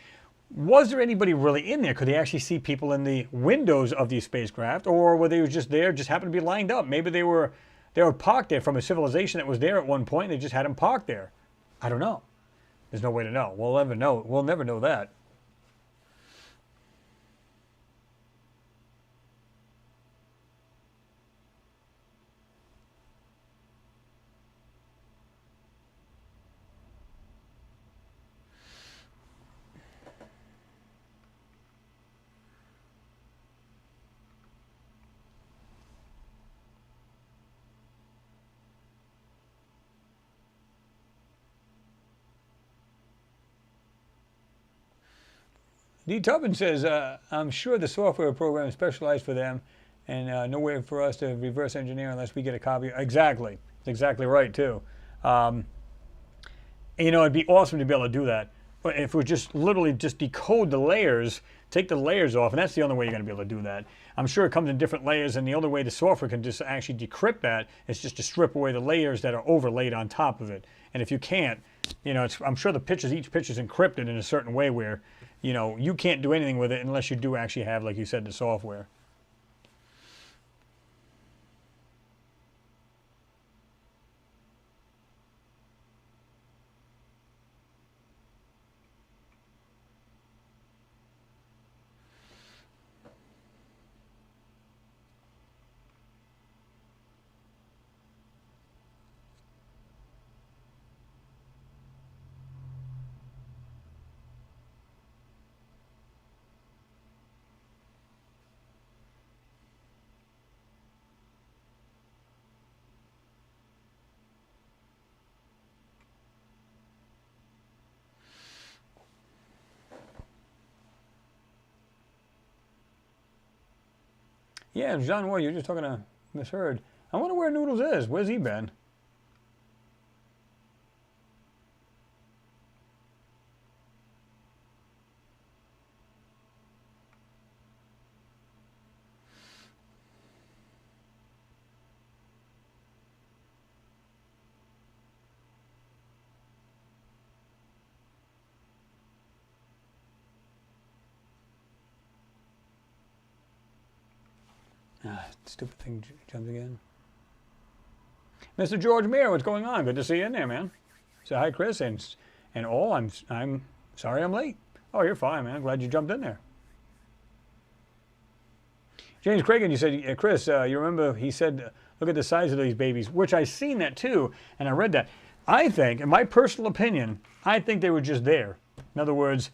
Was there anybody really in there? Could they actually see people in the windows of these spacecraft, or were they just there, just happened to be lined up? Maybe they were parked there from a civilization that was there at one point, and they just had them parked there. I don't know. There's no way to know. We'll never know. We'll never know that. D. Tubman says, I'm sure the software program is specialized for them and no way for us to reverse engineer unless we get a copy. Exactly. That's exactly right, too. It'd be awesome to be able to do that. But if we just literally just decode the layers, take the layers off, and that's the only way you're going to be able to do that. I'm sure it comes in different layers, and the only way the software can just actually decrypt that is just to strip away the layers that are overlaid on top of it. And if you can't, I'm sure each picture is encrypted in a certain way where, you can't do anything with it unless you do actually have, like you said, the software. Yeah, John Ward, you're just talking to misheard. I wonder where Noodles is. Where's he been? Stupid thing jumps again. Mr. George Mayer, what's going on? Good to see you in there, man. Say hi, Chris, and all. I'm sorry I'm late. Oh, you're fine, man. I'm glad you jumped in there. James Cragen, you said, Chris, you remember he said, look at the size of these babies, which I seen that too, and I read that. I think, in my personal opinion, I think they were just there. In other words,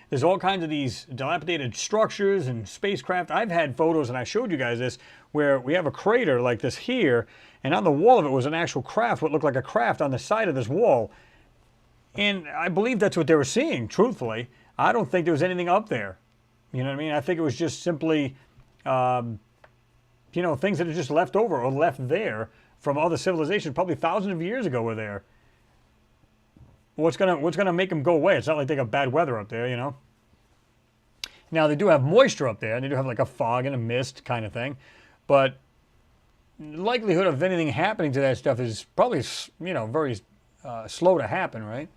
there's all kinds of these dilapidated structures and spacecraft. I've had photos, and I showed you guys this, where we have a crater like this here, and on the wall of it was an actual craft, what looked like a craft on the side of this wall. And I believe that's what they were seeing, truthfully. I don't think there was anything up there. You know what I mean? I think it was just simply, things that are just left over or left there from other civilizations, probably thousands of years ago were there. What's gonna make them go away? It's not like they got bad weather up there, Now, they do have moisture up there, and they do have like a fog and a mist kind of thing. But the likelihood of anything happening to that stuff is probably, very slow to happen, right?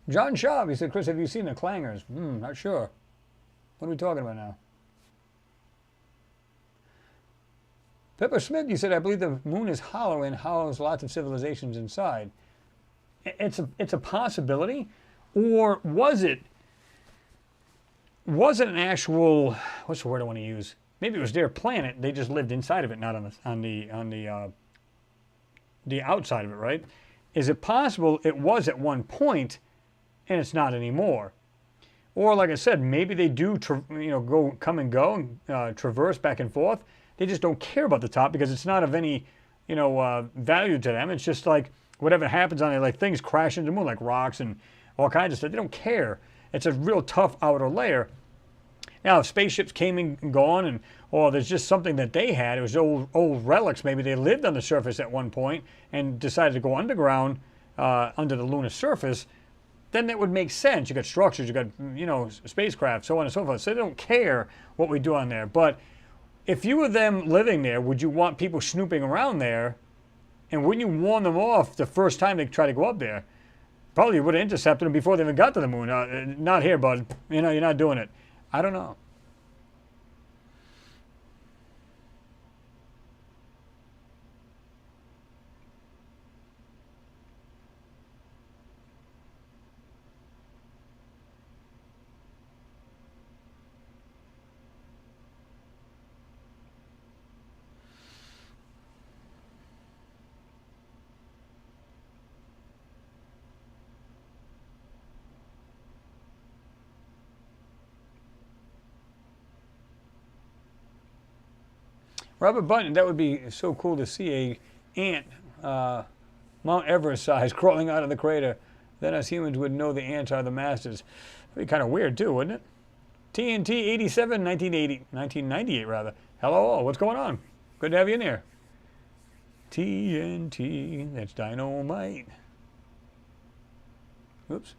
John Schaub, he said, Chris, have you seen the clangers? Not sure. What are we talking about now? Pepper Smith, you said, I believe the moon is hollow and hollows lots of civilizations inside. It's a possibility, or was it an actual, what's the word I want to use? Maybe it was their planet. They just lived inside of it, not on the outside of it, right? Is it possible it was at one point and it's not anymore? Or like I said, maybe they do come and go and traverse back and forth. They just don't care about the top because it's not of any value to them. It's just like whatever happens on it, like things crash into the moon, like rocks and all kinds of stuff. They don't care. It's a real tough outer layer. Now, if spaceships came and gone, or there's just something that they had, it was old relics. Maybe they lived on the surface at one point and decided to go underground under the lunar surface. Then that would make sense. You got structures, you got spacecraft, so on and so forth. So they don't care what we do on there. But if you were them living there, would you want people snooping around there? And wouldn't you warn them off the first time they try to go up there? Probably would have intercepted them before they even got to the moon. Not here, bud. You're not doing it. I don't know. Robert Button, that would be so cool to see a ant, Mount Everest size, crawling out of the crater. Then us humans would know the ants are the masters. That'd be kind of weird too, wouldn't it? TNT 87, 1998 rather. Hello, what's going on? Good to have you in here. TNT, that's dynamite. Oops.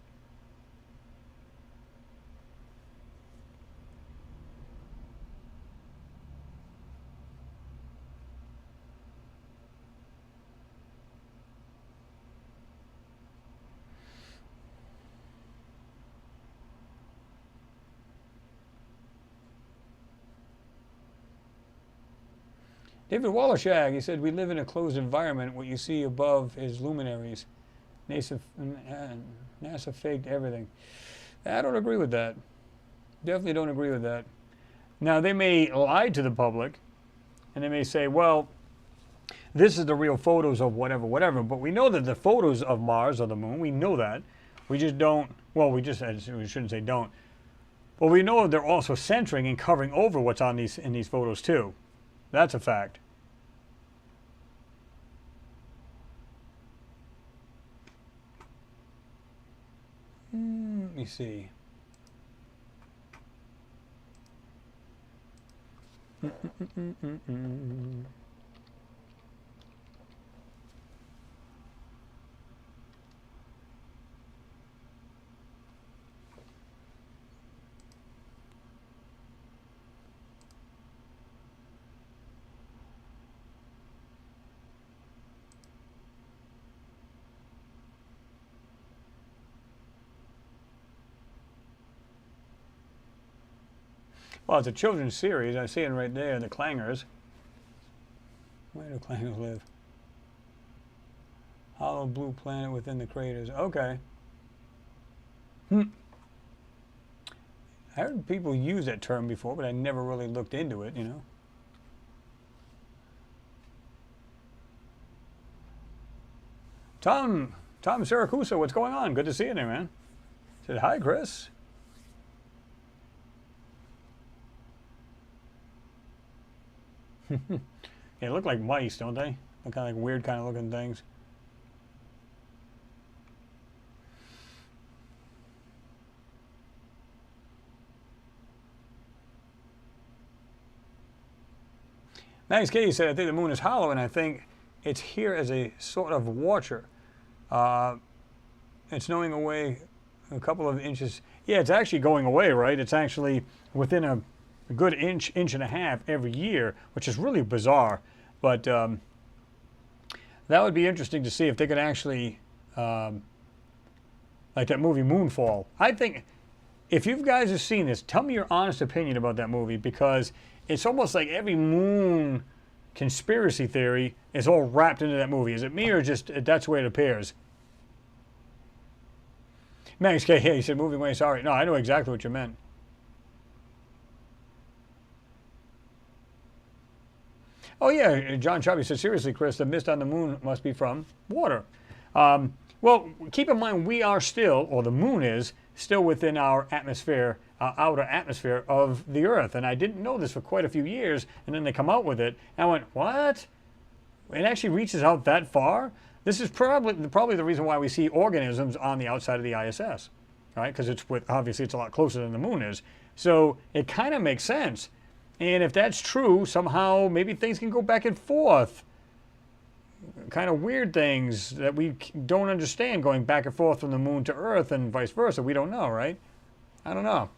David Wallershag, he said, we live in a closed environment. What you see above is luminaries. NASA faked everything. I don't agree with that. Definitely don't agree with that. Now, they may lie to the public, and they may say, well, this is the real photos of whatever, but we know that the photos of Mars or the moon, we know that. We just don't, well, we shouldn't say don't, but we know they're also centering and covering over what's on in these photos too. That's a fact. Let me see. Well, it's a children's series. I see it right there, the clangers. Where do clangers live? Hollow blue planet within the craters. Okay. I heard people use that term before, but I never really looked into it, Tom Siracusa, what's going on? Good to see you there, man. Said, hi, Chris. They look like mice, don't they? They're kind of like weird kind of looking things. Max K said, I think the moon is hollow, and I think it's here as a sort of watcher. It's knowing away a couple of inches. Yeah, it's actually going away, right? It's actually within a good inch and a half every year, which is really bizarre. But that would be interesting to see if they could actually, like that movie Moonfall. I think if you guys have seen this, tell me your honest opinion about that movie, because it's almost like every moon conspiracy theory is all wrapped into that movie. Is it me, or just that's the way it appears? Max K, he said, moving away, sorry. No, I know exactly what you meant. Oh, yeah, John Chubby said, seriously, Chris, the mist on the moon must be from water. Well, keep in mind, we are still, or the moon is, still within our atmosphere, outer atmosphere of the Earth. And I didn't know this for quite a few years, and then they come out with it, and I went, what? it actually reaches out that far. This is probably the reason why we see organisms on the outside of the ISS, right? Because obviously it's a lot closer than the moon is. So it kind of makes sense. And if that's true, somehow maybe things can go back and forth. Kind of weird things that we don't understand going back and forth from the moon to Earth and vice versa. We don't know, right? I don't know.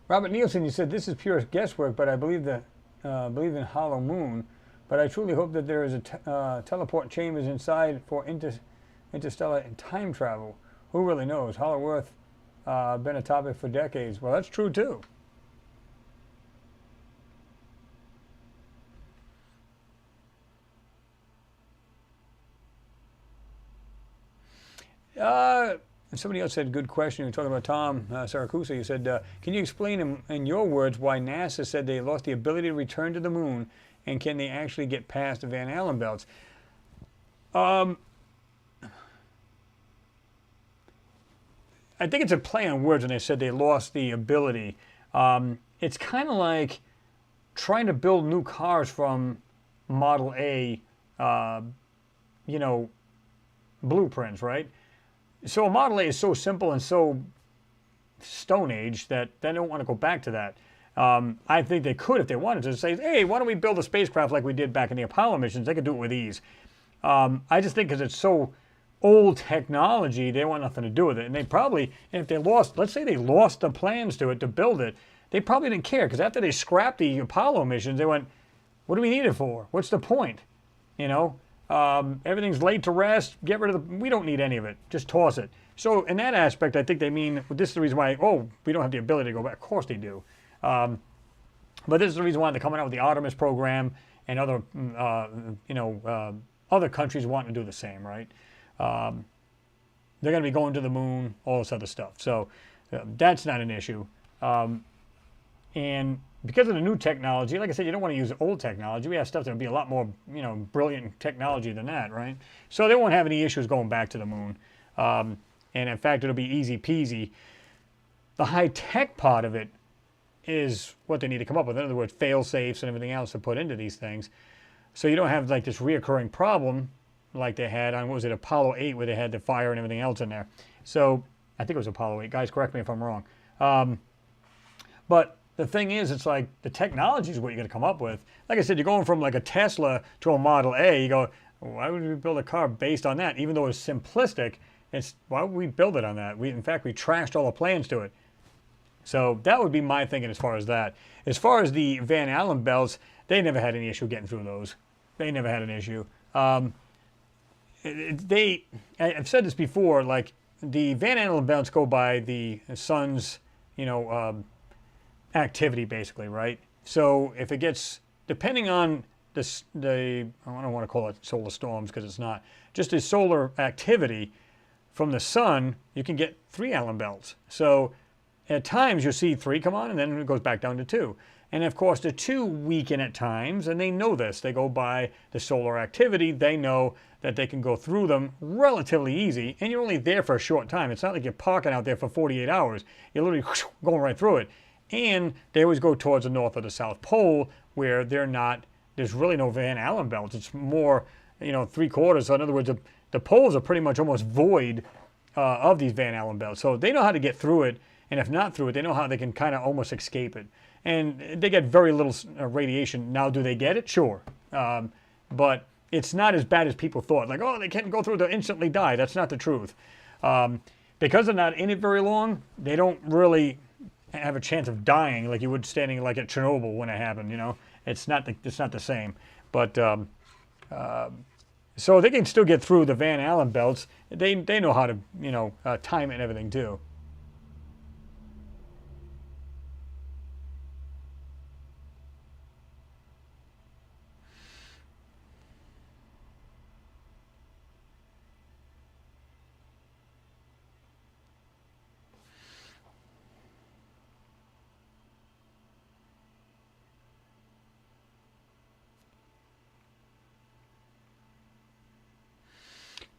Robert Nielsen, you said this is pure guesswork, but I believe in hollow moon. But I truly hope that there is a teleport chambers inside for interstellar time travel. Who really knows? Hollow Earth been a topic for decades. Well, that's true too. Somebody else said, good question. You're talking about Tom Saracusa. You said, can you explain in your words why NASA said they lost the ability to return to the moon, and can they actually get past the Van Allen belts? I think it's a play on words when they said they lost the ability. It's kind of like trying to build new cars from Model A, blueprints, right? So a Model A is so simple and so Stone Age that they don't want to go back to that. I think they could if they wanted to say, hey, why don't we build a spacecraft like we did back in the Apollo missions? They could do it with ease. I just think because it's so old technology, they want nothing to do with it. And if they lost, let's say they lost the plans to it, to build it, they probably didn't care. Because after they scrapped the Apollo missions, they went, what do we need it for? What's the point? Everything's laid to rest. Get rid of we don't need any of it. Just toss it. So in that aspect, I think they mean, this is the reason why, we don't have the ability to go back. Of course they do. But this is the reason why they're coming out with the Artemis program and other, other countries wanting to do the same, right? They're going to be going to the moon, all this other stuff. So that's not an issue. And because of the new technology, like I said, you don't want to use old technology. We have stuff that would be a lot more, brilliant technology than that, right? So they won't have any issues going back to the moon. And in fact, it'll be easy peasy. The high-tech part of it is what they need to come up with. In other words, fail-safes and everything else to put into these things. So you don't have like this reoccurring problem like they had on, what was it, Apollo 8, where they had the fire and everything else in there. So I think it was Apollo 8. Guys, correct me if I'm wrong. But the thing is, it's like the technology is what you're going to come up with. Like I said, you're going from like a Tesla to a Model A. You go, why would we build a car based on that? Even though it's simplistic, why would we build it on that? In fact, we trashed all the plans to it. So that would be my thinking as far as that. As far as the Van Allen belts, they never had any issue getting through those. They never had an issue. I've said this before, like the Van Allen belts go by the sun's, activity basically, right? So if it gets, depending on I don't want to call it solar storms because it's not, just the solar activity from the sun, you can get 3 Allen belts. So at times you'll see 3 come on and then it goes back down to 2. And of course the 2 weaken at times, and they know this. They go by the solar activity. They know that they can go through them relatively easy, and you're only there for a short time. It's not like you're parking out there for 48 hours. You're literally going right through it. And they always go towards the North or the South Pole where there's really no Van Allen belts. It's more, 3/4. So in other words, the poles are pretty much almost void of these Van Allen belts. So they know how to get through it, and if not through it, they know how they can kind of almost escape it. And they get very little radiation. Now, do they get it? Sure. But it's not as bad as people thought. Like, they can't go through it, they'll instantly die. That's not the truth. Because they're not in it very long, they don't really have a chance of dying like you would standing like at Chernobyl when it happened. It's not the same. But so they can still get through the Van Allen belts. They know how to time it and everything too.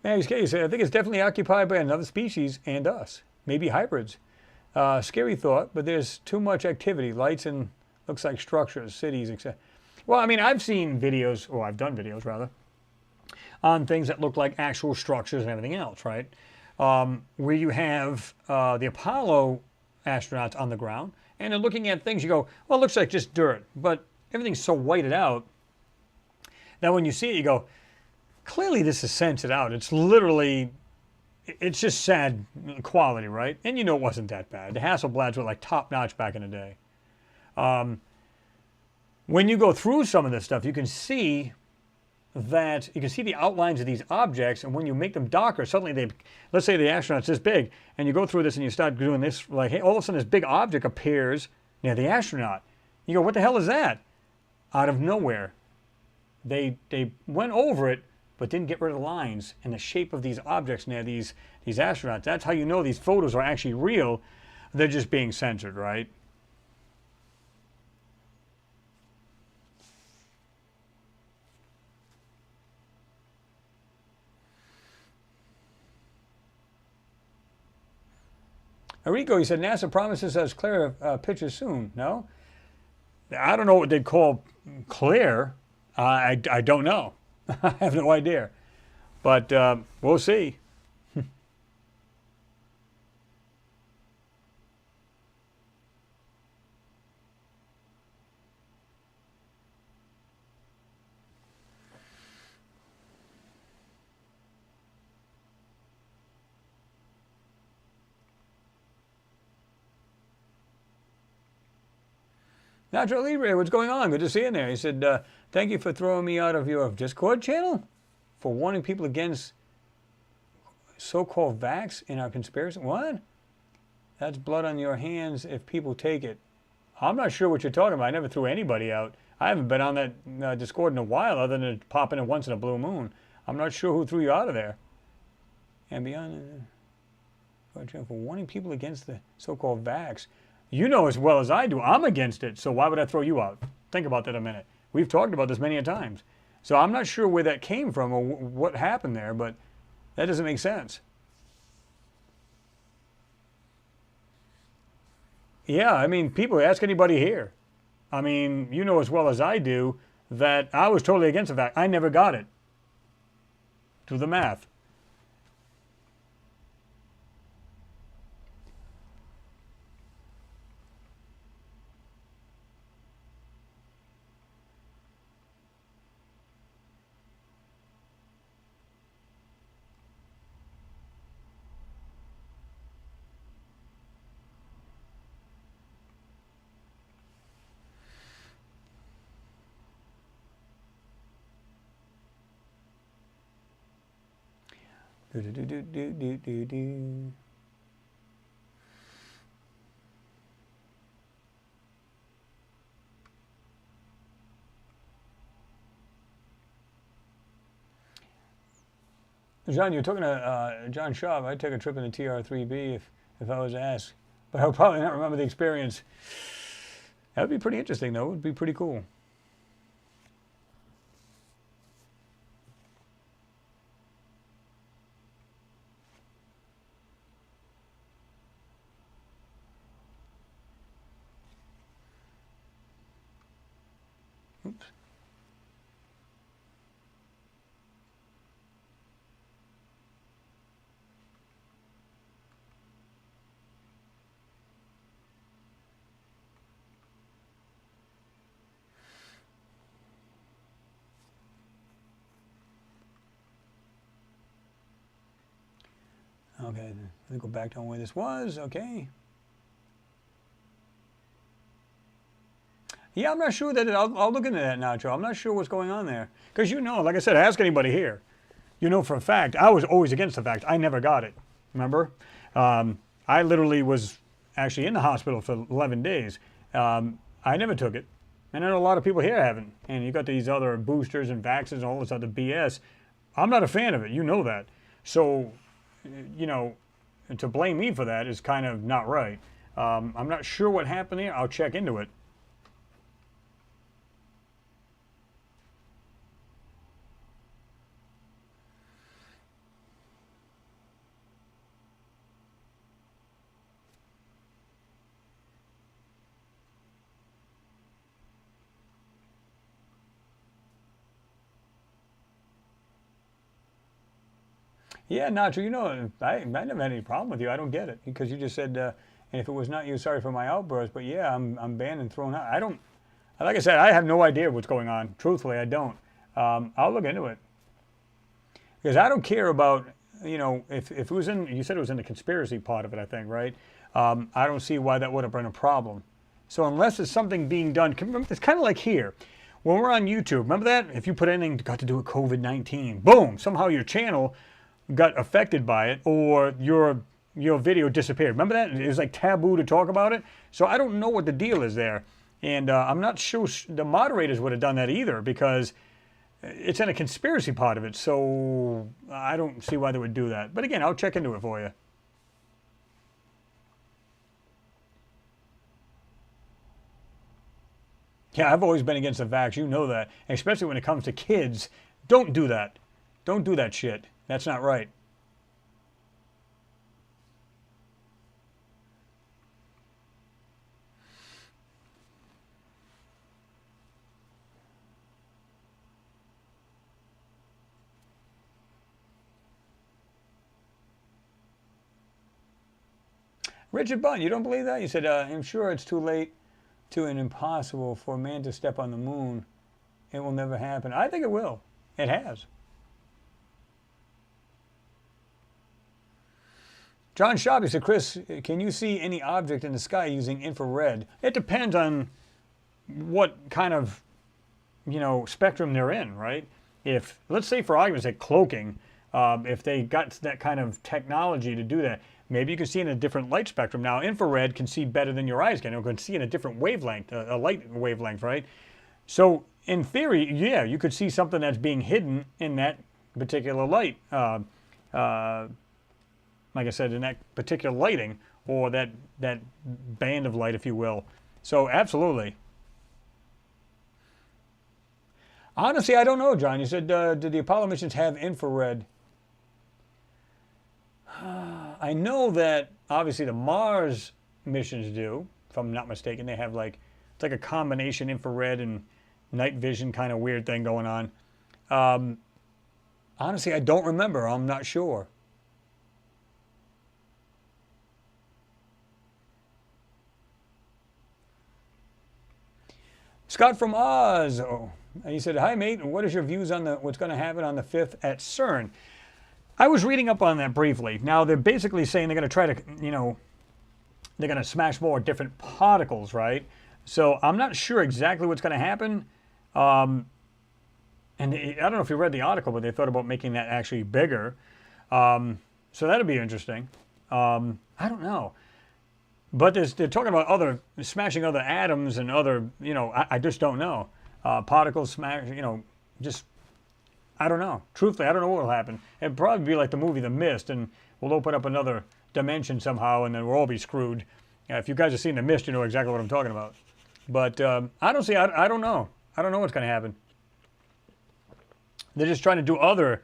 Maggie's Case, I think it's definitely occupied by another species and us. Maybe hybrids. Scary thought, but there's too much activity. Lights and looks like structures, cities, etc. Well, I mean, I've seen videos, or I've done videos rather, on things that look like actual structures and everything else, right? Where you have the Apollo astronauts on the ground, and they're looking at things, you go, well, it looks like just dirt, but everything's so whited out that when you see it, you go, clearly this is censored out. It's literally, it's just sad quality, right? And you know it wasn't that bad. The Hasselblads were like top-notch back in the day. When you go through some of this stuff, you can see that, you can see the outlines of these objects, and when you make them darker, suddenly they, let's say the astronaut's this big, and you go through this and you start doing this, like, hey, all of a sudden this big object appears near the astronaut. You go, what the hell is that? Out of nowhere. They went over it, but didn't get rid of the lines and the shape of these objects near these astronauts. That's how you know these photos are actually real. They're just being censored, right? Enrico, he said, NASA promises us clear pictures soon. No? I don't know what they'd call clear. I don't know. I have no idea. But we'll see. Nacho Libre, what's going on? Good to see you in there. He said, thank you for throwing me out of your Discord channel for warning people against so-called vax in our conspiracy. What? That's blood on your hands if people take it. I'm not sure what you're talking about. I never threw anybody out. I haven't been on that Discord in a while other than popping in once in a blue moon. I'm not sure who threw you out of there. And beyond, for warning people against the so-called vax. You know as well as I do, I'm against it, so why would I throw you out? Think about that a minute. We've talked about this many a times. So I'm not sure where that came from or what happened there, but that doesn't make sense. Yeah, I mean, people, ask anybody here. I mean, you know as well as I do that I was totally against the fact I never got it. Do the math. Do. John, you're talking to John Shaw. I'd take a trip in the TR-3B if I was asked, but I would probably not remember the experience. That would be pretty interesting, though. It would be pretty cool. Oops. Okay, let me go back to where this was. Okay. Yeah, I'm not sure that I'll look into that now, Joe. I'm not sure what's going on there. Because you know, like I said, ask anybody here. You know for a fact, I was always against the fact. I never got it. Remember? I literally was actually in the hospital for 11 days. I never took it. And I know a lot of people here haven't. And you got these other boosters and vaccines and all this other BS. I'm not a fan of it. You know that. So, you know, to blame me for that is kind of not right. I'm not sure what happened there. I'll check into it. Yeah, Nacho, you know, I never had any problem with you. I don't get it because you just said, and if it was not you, sorry for my outburst. But yeah, I'm banned and thrown out. I don't, like I said, I have no idea what's going on. Truthfully, I don't. I'll look into it because I don't care about, you know, if it was in, you said it was in the conspiracy part of it, I think, right? I don't see why that would have been a problem. So unless it's something being done, it's kind of like here. When we're on YouTube, remember that? If you put anything got to do with COVID-19, boom, somehow your channel got affected by it or your video disappeared. Remember that? It was like taboo to talk about it. So I don't know what the deal is there. And I'm not sure the moderators would have done that either because it's in a conspiracy part of it. So I don't see why they would do that. But again, I'll check into it for you. Yeah, I've always been against the vax. You know that. Especially when it comes to kids. Don't do that. Don't do that shit. That's not right. Richard Bunn, you don't believe that? You said, I'm sure it's too late to and impossible for a man to step on the moon. It will never happen. I think it will. It has. John Shabby said, Chris, can you see any object in the sky using infrared? It depends on what kind of, you know, spectrum they're in, right? If, let's say for argument's sake, cloaking, if they got that kind of technology to do that, maybe you can see in a different light spectrum. Now, infrared can see better than your eyes can. It can see in a different wavelength, a light wavelength, right? So, in theory, yeah, you could see something that's being hidden in that particular light. Like I said, in that particular lighting, or that band of light, if you will. So, absolutely. Honestly, I don't know, John. You said, did the Apollo missions have infrared? I know that, obviously, the Mars missions do, if I'm not mistaken. They have, like, it's like a combination infrared and night vision kind of weird thing going on. Honestly, I don't remember. I'm not sure. Scott from Oz. Oh, he said, hi, mate. What is your views on what's going to happen on the 5th at CERN? I was reading up on that briefly. Now, they're basically saying they're going to try to, you know, they're going to smash more different particles, right? So I'm not sure exactly what's going to happen. And I don't know if you read the article, but they thought about making that actually bigger. So that'd be interesting. I don't know. But they're talking about smashing other atoms and other, you know, I just don't know. Particles smash, you know, just, I don't know. Truthfully, I don't know what will happen. It'd probably be like the movie The Mist, and we'll open up another dimension somehow, and then we'll all be screwed. If you guys have seen The Mist, you know exactly what I'm talking about. But honestly, I don't know. I don't know what's going to happen. They're just trying to do other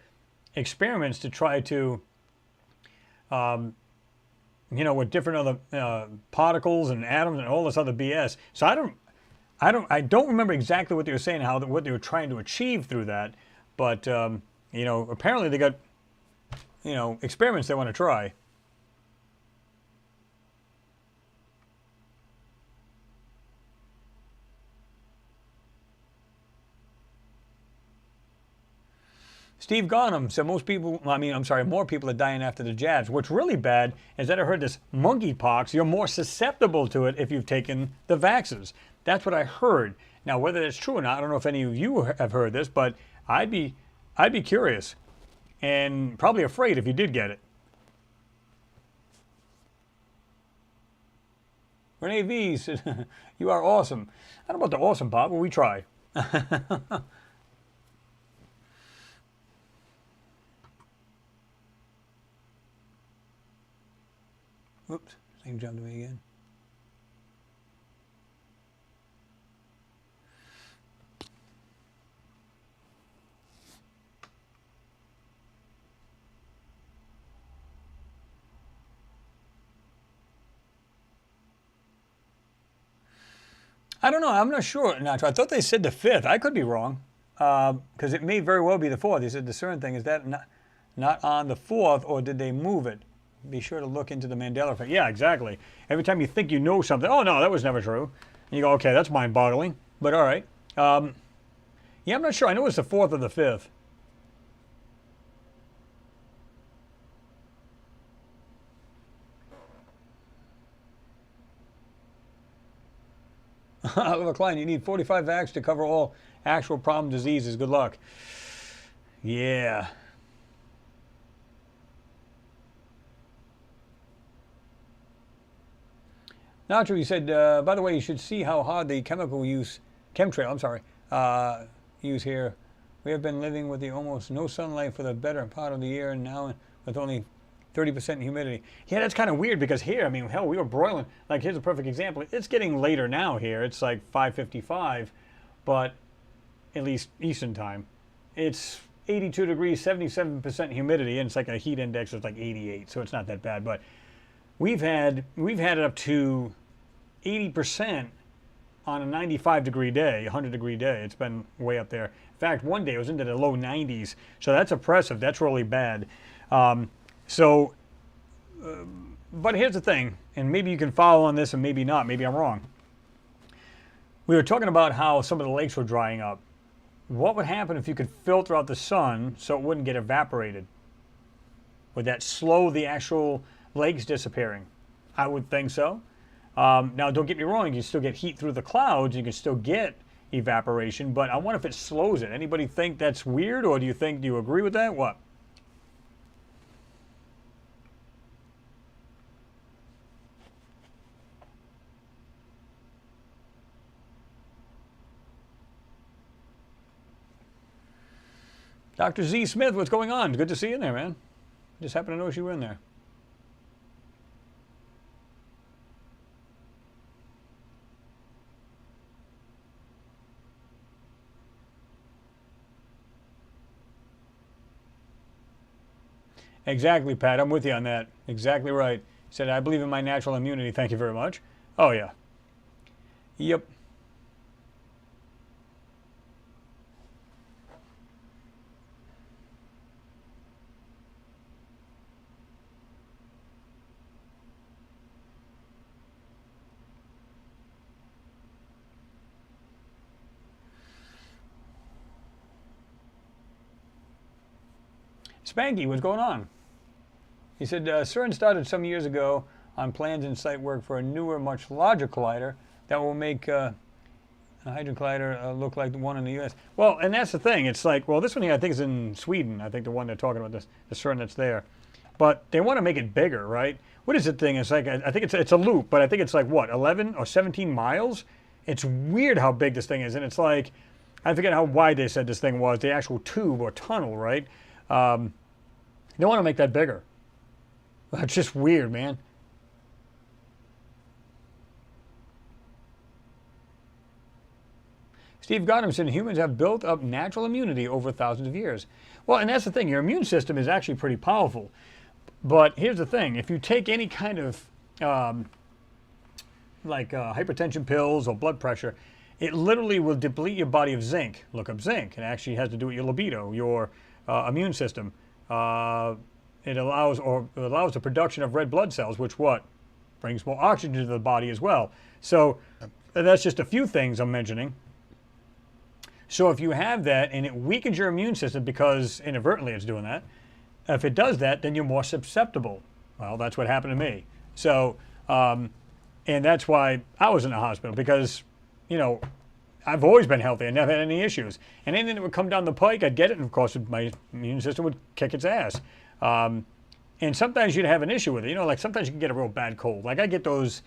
experiments to try to, you know, with different other particles and atoms and all this other BS. So I don't remember exactly what they were saying, what they were trying to achieve through that. But you know, apparently they got, you know, experiments they want to try. Steve Garnham said more people are dying after the jabs. What's really bad is that I heard this monkeypox, you're more susceptible to it if you've taken the vaxes. That's what I heard. Now, whether that's true or not, I don't know if any of you have heard this, but I'd be curious and probably afraid if you did get it. Renee V said, you are awesome. I don't know about the awesome part, but we try. Oops, thing jumped to me again. I don't know. I'm not sure, Nacho. I thought they said the 5th. I could be wrong, because it may very well be the 4th. They said the CERN thing. Is that not on the 4th, or did they move it? Be sure to look into the Mandela effect. Yeah, exactly. Every time you think you know something, oh no, that was never true. And you go, okay, that's mind-boggling, but all right. Yeah, I'm not sure. I know it's the 4th or the 5th. Oliver Klein, you need 45 vax to cover all actual problem diseases. Good luck. Yeah. Nacho, you said, by the way, you should see how hard the chemtrail, use here. We have been living with the almost no sunlight for the better part of the year, and now with only 30% humidity. Yeah, that's kind of weird because here, I mean, hell, we were broiling. Like, here's a perfect example. It's getting later now here. It's like 5:55, but at least Eastern time. It's 82 degrees, 77% humidity, and it's like a heat index of like 88, so it's not that bad. But we've had it up to 80% on a 95-degree day, 100-degree day. It's been way up there. In fact, one day it was into the low 90s, so that's oppressive. That's really bad. But here's the thing, and maybe you can follow on this and maybe not. Maybe I'm wrong. We were talking about how some of the lakes were drying up. What would happen if you could filter out the sun so it wouldn't get evaporated? Would that slow the actual lakes disappearing? I would think so. Now, don't get me wrong, you can still get heat through the clouds, you can still get evaporation, but I wonder if it slows it. Anybody think that's weird, or do you agree with that? What? Dr. Z. Smith, what's going on? Good to see you in there, man. Just happened to notice you were in there. Exactly, Pat. I'm with you on that. Exactly right. He said, I believe in my natural immunity. Thank you very much. Oh, yeah. Yep. Spanky, what's going on? He said, CERN started some years ago on plans and site work for a newer, much larger collider that will make a hydrogen collider look like the one in the U.S. Well, and that's the thing. It's like, well, this one here I think is in Sweden. I think the one they're talking about, the CERN that's there. But they want to make it bigger, right? What is the thing? It's like, I think it's a loop, but I think it's like, what, 11 or 17 miles? It's weird how big this thing is. And it's like, I forget how wide they said this thing was, the actual tube or tunnel, right? They want to make that bigger. That's just weird, man. Steve Goddam said humans have built up natural immunity over thousands of years. Well, and that's the thing. Your immune system is actually pretty powerful. But here's the thing. If you take any kind of hypertension pills or blood pressure, it literally will deplete your body of zinc. Look up zinc. It actually has to do with your libido, your immune system. It allows the production of red blood cells, which brings more oxygen to the body as well. So that's just a few things I'm mentioning. So if you have that and it weakens your immune system because inadvertently it's doing that, if it does that, then you're more susceptible. Well, that's what happened to me. So, and that's why I was in the hospital because, I've always been healthy. I never had any issues. And anything that would come down the pike, I'd get it. And of course, my immune system would kick its ass. And sometimes you'd have an issue with it. Like sometimes you can get a real bad cold. Like I get those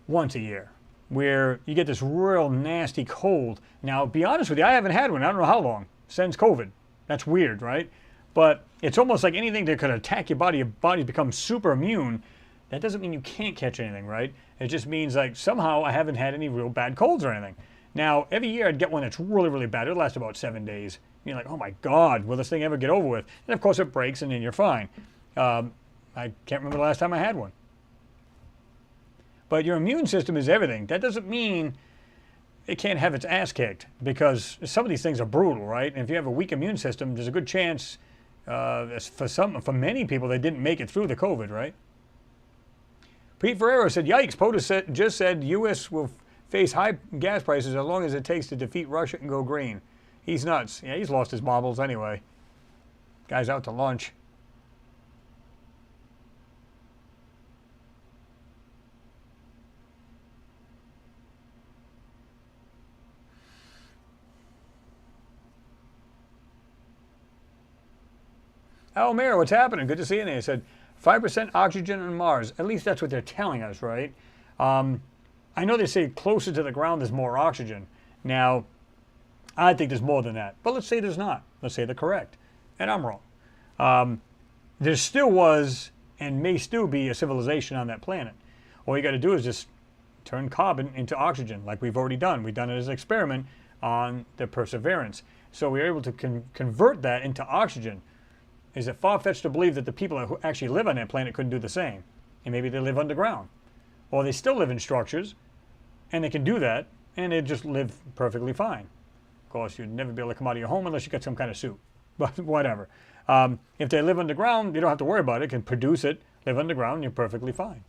once a year where you get this real nasty cold. Now, be honest with you, I haven't had one. I don't know how long since COVID. That's weird, right? But it's almost like anything that could attack your body becomes super immune. That doesn't mean you can't catch anything, right? It just means like somehow I haven't had any real bad colds or anything. Now, every year I'd get one that's really, really bad. It'll last about 7 days. You're like, oh my God, will this thing ever get over with? And of course it breaks and then you're fine. I can't remember the last time I had one. But your immune system is everything. That doesn't mean it can't have its ass kicked because some of these things are brutal, right? And if you have a weak immune system, there's a good chance For many people, they didn't make it through the COVID, right? Pete Ferrero said, yikes, POTUS just said U.S. will face high gas prices as long as it takes to defeat Russia and go green. He's nuts. Yeah, he's lost his marbles anyway. Guy's out to lunch. Al Mayor, what's happening? Good to see you there. He said, 5% oxygen on Mars. At least that's what they're telling us, right? I know they say closer to the ground there's more oxygen. Now, I think there's more than that. But let's say there's not. Let's say they're correct. And I'm wrong. There still was and may still be a civilization on that planet. All you got to do is just turn carbon into oxygen, like we've already done. We've done it as an experiment on the Perseverance. So we were able to convert that into oxygen. Is it far-fetched to believe that the people who actually live on that planet couldn't do the same? And maybe they live underground. Or they still live in structures, and they can do that, and they just live perfectly fine. Of course, you'd never be able to come out of your home unless you got some kind of suit. But whatever. If they live underground, you don't have to worry about it. You can produce it, live underground, and you're perfectly fine.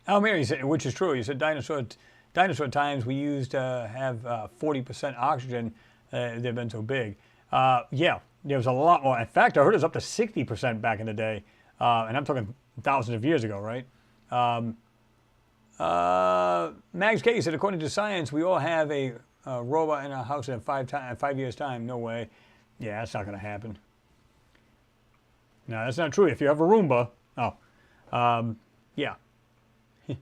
Mary said, which is true. You said dinosaur times we used to have 40% oxygen. They've been so big. Yeah, there was a lot more. In fact, I heard it was up to 60% back in the day. And I'm talking thousands of years ago, right? Mags K said, according to science, we all have a robot in our house in 5 years' time. No way. Yeah, that's not going to happen. No, that's not true. If you have a Roomba, yeah. Oops.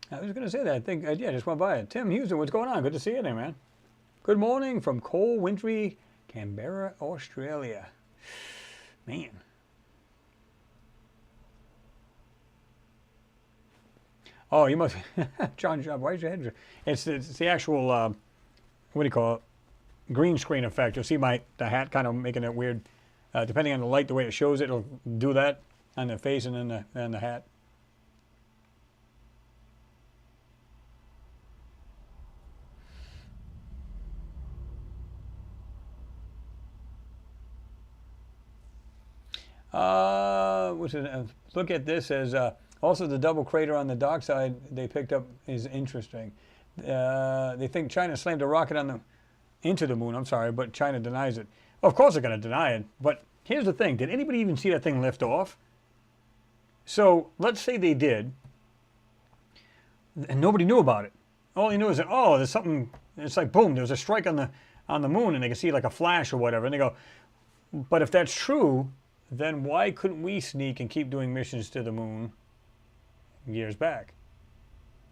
I was going to say that. I think, yeah, I just went by it. Tim Houston, what's going on? Good to see you there, man. Good morning from cold, wintry Canberra, Australia. Man. Oh, you must... John, why is your head... It's the actual, what do you call it? Green screen effect. You'll see the hat kind of making it weird. Depending on the light, the way it shows it, it'll do that on the face and then the hat. Look at this as also the double crater on the dark side they picked up is interesting. They think China slammed a rocket into the moon. I'm sorry, but China denies it. Of course they're going to deny it. But here's the thing: did anybody even see that thing lift off? So let's say they did, and nobody knew about it. All you knew is that there's something. It's like boom, there was a strike on the moon, and they can see like a flash or whatever, and they go. But if that's true, then why couldn't we sneak and keep doing missions to the moon years back?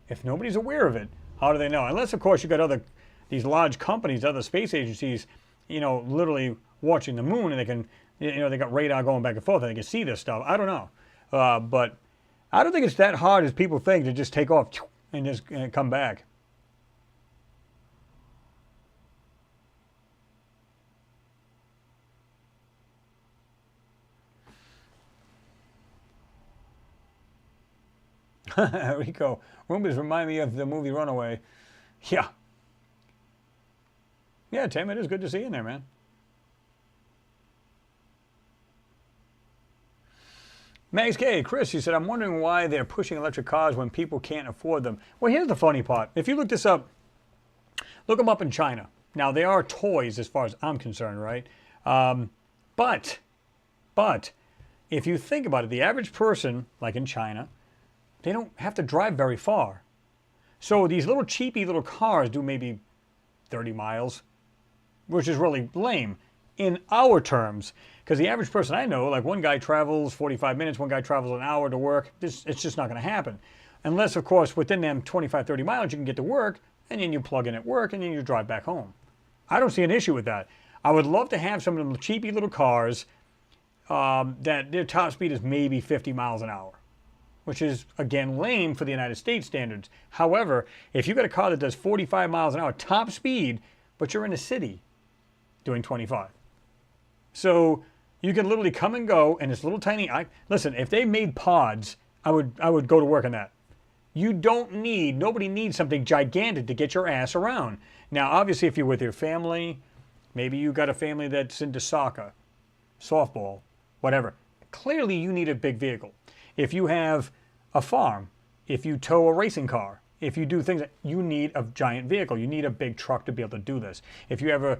If nobody's aware of it, how do they know? Unless, of course, you got these large companies, other space agencies, literally watching the moon, and they can, they got radar going back and forth, and they can see this stuff. I don't know. But I don't think it's that hard as people think to just take off and just come back. Rico, Roombas remind me of the movie Runaway. Yeah. Yeah, Tim, it is good to see you in there, man. Max K, Chris, he said, I'm wondering why they're pushing electric cars when people can't afford them. Well, here's the funny part. If you look this up, look them up in China. Now, they are toys as far as I'm concerned, right? But, if you think about it, the average person, like in China, they don't have to drive very far. So these little cheapy little cars do maybe 30 miles, which is really lame in our terms. Because the average person I know, like one guy travels 45 minutes, one guy travels an hour to work. It's just not going to happen. Unless, of course, within them 25, 30 miles, you can get to work, and then you plug in at work, and then you drive back home. I don't see an issue with that. I would love to have some of them cheapy little cars that their top speed is maybe 50 miles an hour, which is, again, lame for the United States standards. However, if you got a car that does 45 miles an hour top speed, but you're in a city doing 25. So you can literally come and go, and this little tiny, listen, if they made pods, I would go to work on that. Nobody needs something gigantic to get your ass around. Now, obviously, if you're with your family, maybe you got a family that's into soccer, softball, whatever. Clearly, you need a big vehicle. If you have a farm, if you tow a racing car, if you do things, you need a giant vehicle. You need a big truck to be able to do this. If you have a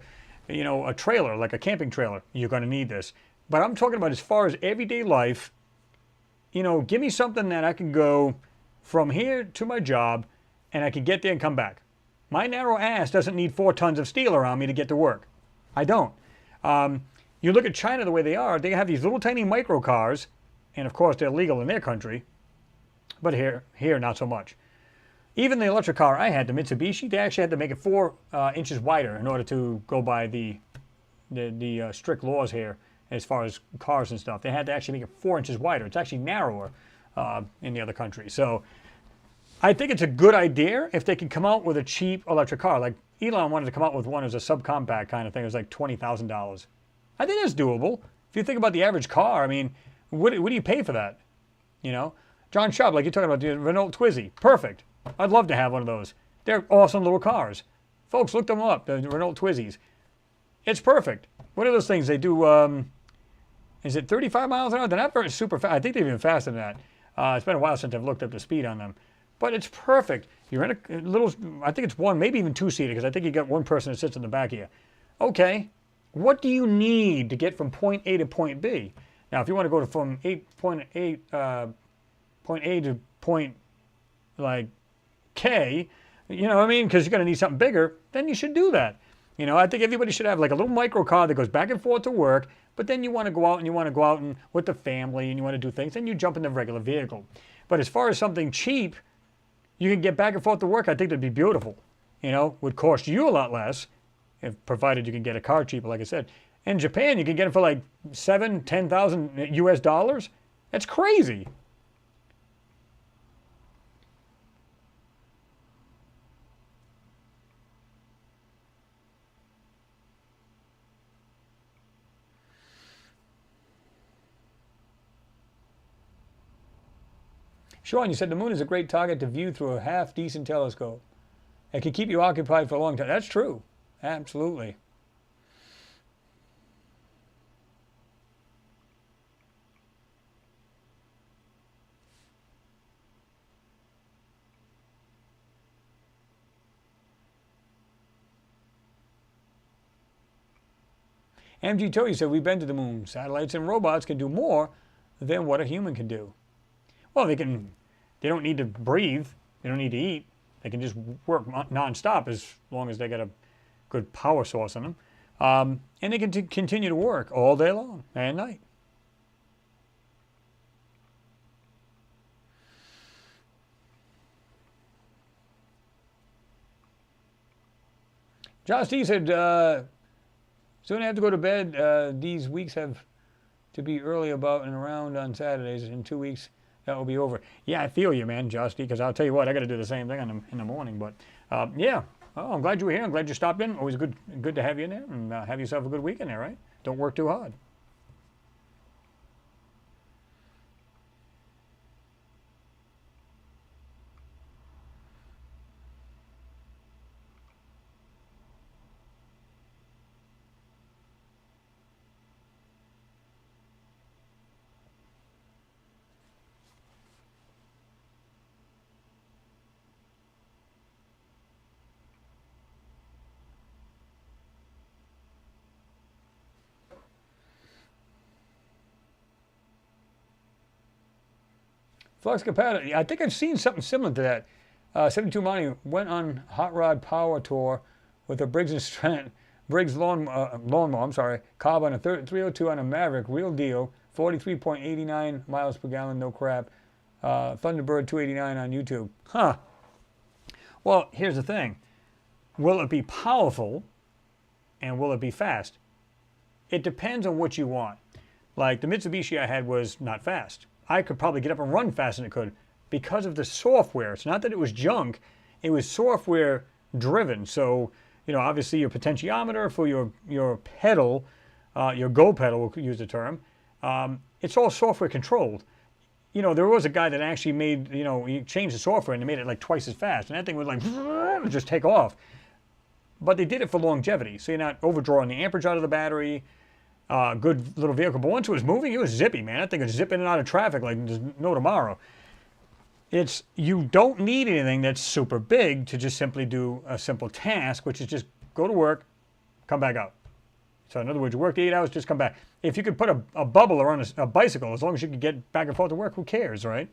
trailer, like a camping trailer, you're going to need this. But I'm talking about as far as everyday life, give me something that I can go from here to my job and I can get there and come back. My narrow ass doesn't need 4 tons of steel around me to get to work. I don't. You look at China the way they are, they have these little tiny micro cars, and of course they're legal in their country, but here not so much. Even the electric car I had, the Mitsubishi, they actually had to make it 4 inches wider in order to go by the strict laws here as far as cars and stuff. They had to actually make it 4 inches wider. It's actually narrower in the other countries. So I think it's a good idea if they can come out with a cheap electric car. Like Elon wanted to come out with one as a subcompact kind of thing. It was like $20,000. I think that's doable. If you think about the average car, I mean, what do you pay for that? John Schaub, like you're talking about the Renault Twizy. Perfect. I'd love to have one of those. They're awesome little cars. Folks, look them up, the Renault Twizzies. It's perfect. What are those things? They do, is it 35 miles an hour? They're not very super fast. I think they're even faster than that. It's been a while since I've looked up the speed on them. But it's perfect. You're in a little, I think it's 1, maybe even 2-seater, because I think you got one person that sits in the back of you. Okay, what do you need to get from point A to point B? Now, if you want to go from point A to point, like, K, you know what I mean? Because you're going to need something bigger, then you should do that. I think everybody should have like a little micro car that goes back and forth to work, but then you want to go out and with the family and you want to do things, then you jump in the regular vehicle. But as far as something cheap, you can get back and forth to work, I think that'd be beautiful. Would cost you a lot less, provided you can get a car cheaper, like I said. In Japan, you can get it for like $7,000-10,000 US dollars. That's crazy. Sean, you said the moon is a great target to view through a half-decent telescope. It can keep you occupied for a long time. That's true. Absolutely. MG Toy said, we've been to the moon. Satellites and robots can do more than what a human can do. Well, they don't need to breathe. They don't need to eat. They can just work nonstop as long as they got a good power source in them. And they can continue to work all day long and night. Josh D said, soon I have to go to bed. These weeks have to be early about and around on Saturdays. In 2 weeks, that will be over. Yeah, I feel you, man, Justy, because I'll tell you what, I got to do the same thing in the morning. But yeah, oh, I'm glad you were here. I'm glad you stopped in. Always good to have you in there, and have yourself a good weekend there, right? Don't work too hard. Flux capacity. I think I've seen something similar to that. 72 Monty went on Hot Rod Power Tour with a Briggs and Stratton, Briggs lawnmower, I'm sorry, carb on a 302 on a Maverick, real deal, 43.89 miles per gallon, no crap. Thunderbird 289 on YouTube. Huh. Well, here's the thing. Will it be powerful and will it be fast? It depends on what you want. Like the Mitsubishi I had was not fast. I could probably get up and run faster than it could because of the software. It's not that it was junk, it was software driven. So, obviously your potentiometer for your pedal, your go pedal, we'll use the term, it's all software controlled. There was a guy that actually made, he changed the software and they made it like twice as fast. And that thing would like just take off. But they did it for longevity. So you're not overdrawing the amperage out of the battery. Good little vehicle. But once it was moving, it was zippy, man. That thing was zipping in and out of traffic like there's no tomorrow. You don't need anything that's super big to just simply do a simple task, which is just go to work, come back out. So in other words, you work the 8 hours, just come back. If you could put a bubble around a bicycle, as long as you could get back and forth to work, who cares, right?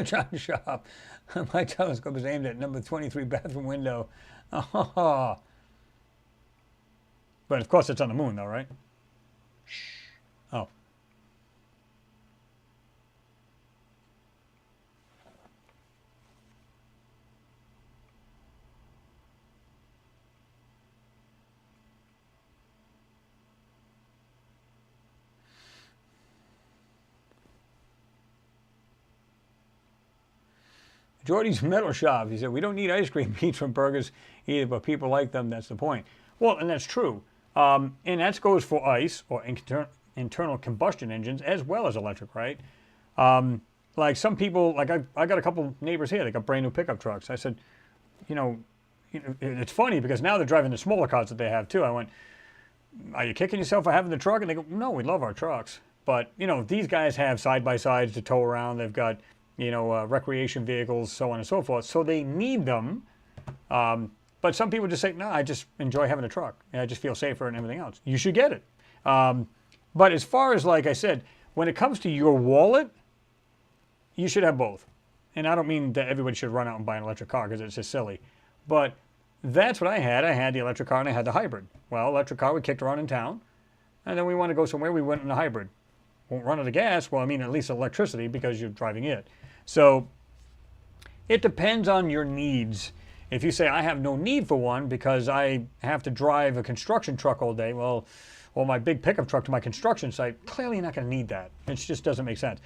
John Shop. My telescope is aimed at number 23 bathroom window. Oh. But of course it's on the moon though, right? Shh. Oh. Jordy's Metal Shop. He said, we don't need ice cream pizza from burgers either, but people like them. That's the point. Well, and that's true. And that goes for ICE or internal combustion engines as well as electric, right? Like some people, like I got a couple neighbors here. They got brand new pickup trucks. I said, it's funny because now they're driving the smaller cars that they have too. I went, are you kicking yourself for having the truck? And they go, no, we love our trucks. But, these guys have side-by-sides to tow around. They've got recreation vehicles, so on and so forth. So they need them. But some people just say, no, I just enjoy having a truck. I just feel safer and everything else. You should get it. But as far as, like I said, when it comes to your wallet, you should have both. And I don't mean that everybody should run out and buy an electric car because it's just silly. But that's what I had. I had the electric car and I had the hybrid. Well, electric car we kicked around in town. And then we want to go somewhere, we went in the hybrid. Won't run out of gas. Well, I mean, at least electricity because you're driving it. So it depends on your needs. If you say, I have no need for one because I have to drive a construction truck all day, well, or my big pickup truck to my construction site, clearly you're not going to need that. It just doesn't make sense.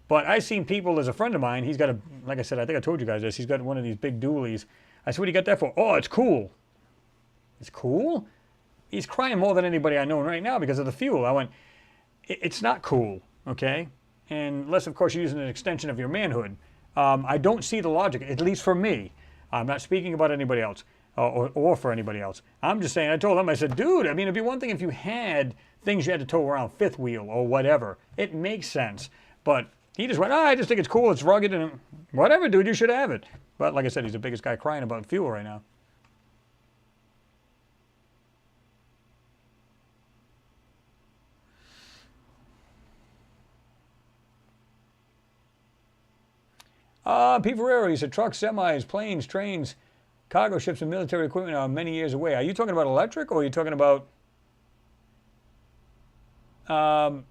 But I've seen people, there's a friend of mine, he's got like I said, I think I told you guys this, he's got one of these big dualies. I said, what do you got that for? Oh, it's cool. It's cool? He's crying more than anybody I know right now because of the fuel. I went, it's not cool, okay? And unless, of course, you're using an extension of your manhood. I don't see the logic, at least for me. I'm not speaking about anybody else or for anybody else. I'm just saying, I told him, I said, dude, I mean, it'd be one thing if you had things you had to tow around, fifth wheel or whatever. It makes sense. But he just went, I just think it's cool, it's rugged, and whatever, dude, you should have it. But like I said, he's the biggest guy crying about fuel right now. Pete Ferrero, he said trucks, semis, planes, trains, Cargo ships and military equipment are many years away. Are you talking about electric, or are you talking about... I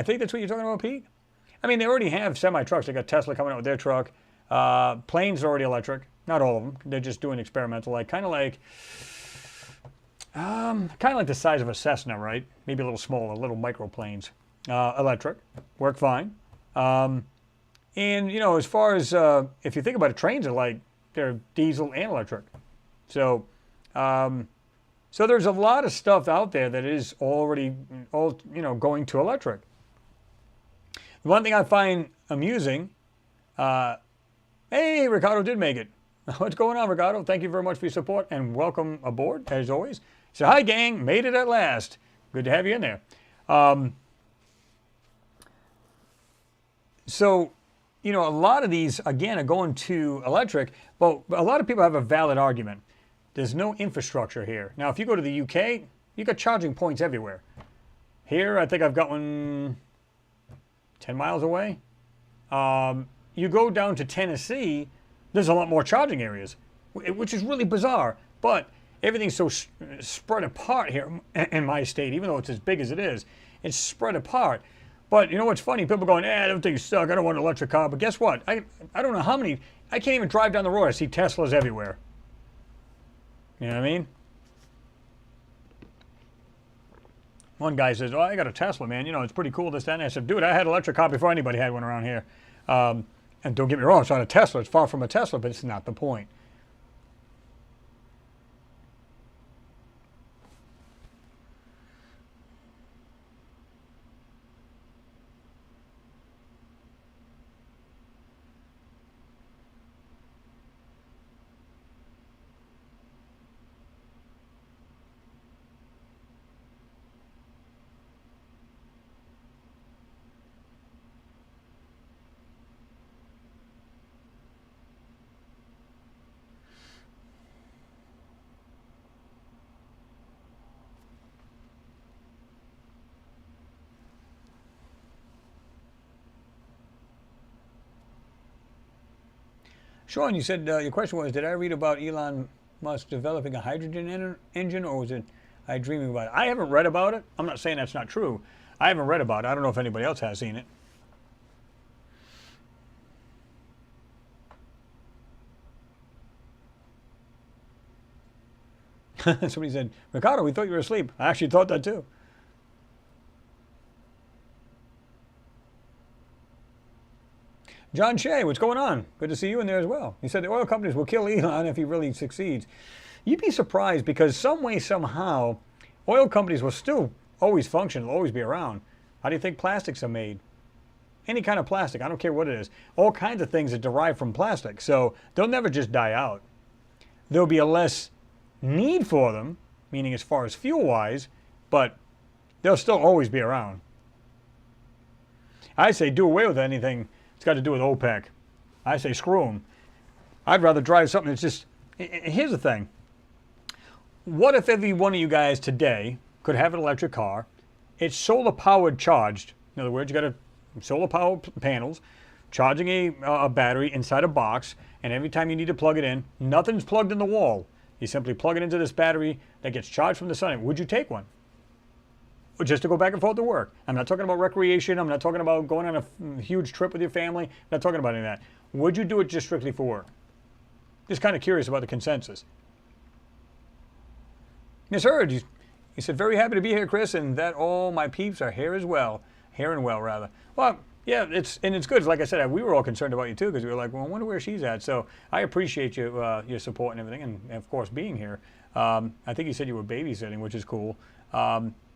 think that's what you're talking about, Pete. I mean, they already have semi-trucks. They got Tesla coming out with their truck. Planes are already electric. Not all of them. They're just doing experimental, like kind of like the size of a Cessna, right? Maybe a little smaller, little microplanes. Electric, work fine. And you know, as far as if you think about it, trains are like they're diesel and electric. So, so there's a lot of stuff out there that is already going to electric. The one thing I find amusing, hey, Ricardo did make it. What's going on, Ricardo? Thank you very much for your support and welcome aboard, as always. So, hi, gang, made it at last. Good to have you in there. So, you know, a lot of these, again, are going to electric, but a lot of people have a valid argument. There's no infrastructure here. Now, if you go to the UK, you got charging points everywhere. Here, I think I've got one 10 miles away. You go down to Tennessee, there's a lot more charging areas, which is really bizarre. But everything's so spread apart here in my state, even though it's as big as it is, it's spread apart. But you know what's funny? People are going, them things suck, I don't want an electric car. But guess what? I don't know how many, I can't even drive down the road. I see Teslas everywhere. You know what I mean? One guy says, oh, I got a Tesla, man. You know, it's pretty cool, this, that. And I said, dude, I had an electric car before anybody had one around here. And don't get me wrong, it's not a Tesla. It's far from a Tesla, but it's not the point. Sean, you said your question was, did I read about Elon Musk developing a hydrogen engine, or was it I dreaming about it? I haven't read about it. I'm not saying that's not true. I haven't read about it. I don't know if anybody else has seen it. Somebody said, Ricardo, we thought you were asleep. I actually thought that too. John Shea, what's going on? Good to see you in there as well. He said the oil companies will kill Elon if he really succeeds. You'd be surprised, because some way, somehow, oil companies will still always function, will always be around. How do you think plastics are made? Any kind of plastic, I don't care what it is. All kinds of things that derive from plastic. So they'll never just die out. There'll be a less need for them, meaning as far as fuel-wise, but they'll still always be around. I say do away with anything it's got to do with OPEC. I say screw them. I'd rather drive something that's just... Here's the thing. What if every one of you guys today could have an electric car? It's solar-powered charged. In other words, you got a solar power panels, charging a battery inside a box, and every time you need to plug it in, nothing's plugged in the wall. You simply plug it into this battery that gets charged from the sun. Would you take one? Or just to go back and forth to work? I'm not talking about recreation. I'm not talking about going on a huge trip with your family. I'm not talking about any of that. Would you do it just strictly for work? Just kind of curious about the consensus. Yes, sir. You said, very happy to be here, Chris, and that all my peeps are here as well. Here and well, rather. Well, yeah, it's good. Like I said, we were all concerned about you, too, because we were like, well, I wonder where she's at. So I appreciate you, your support and everything, and, of course, being here. I think you said you were babysitting, which is cool.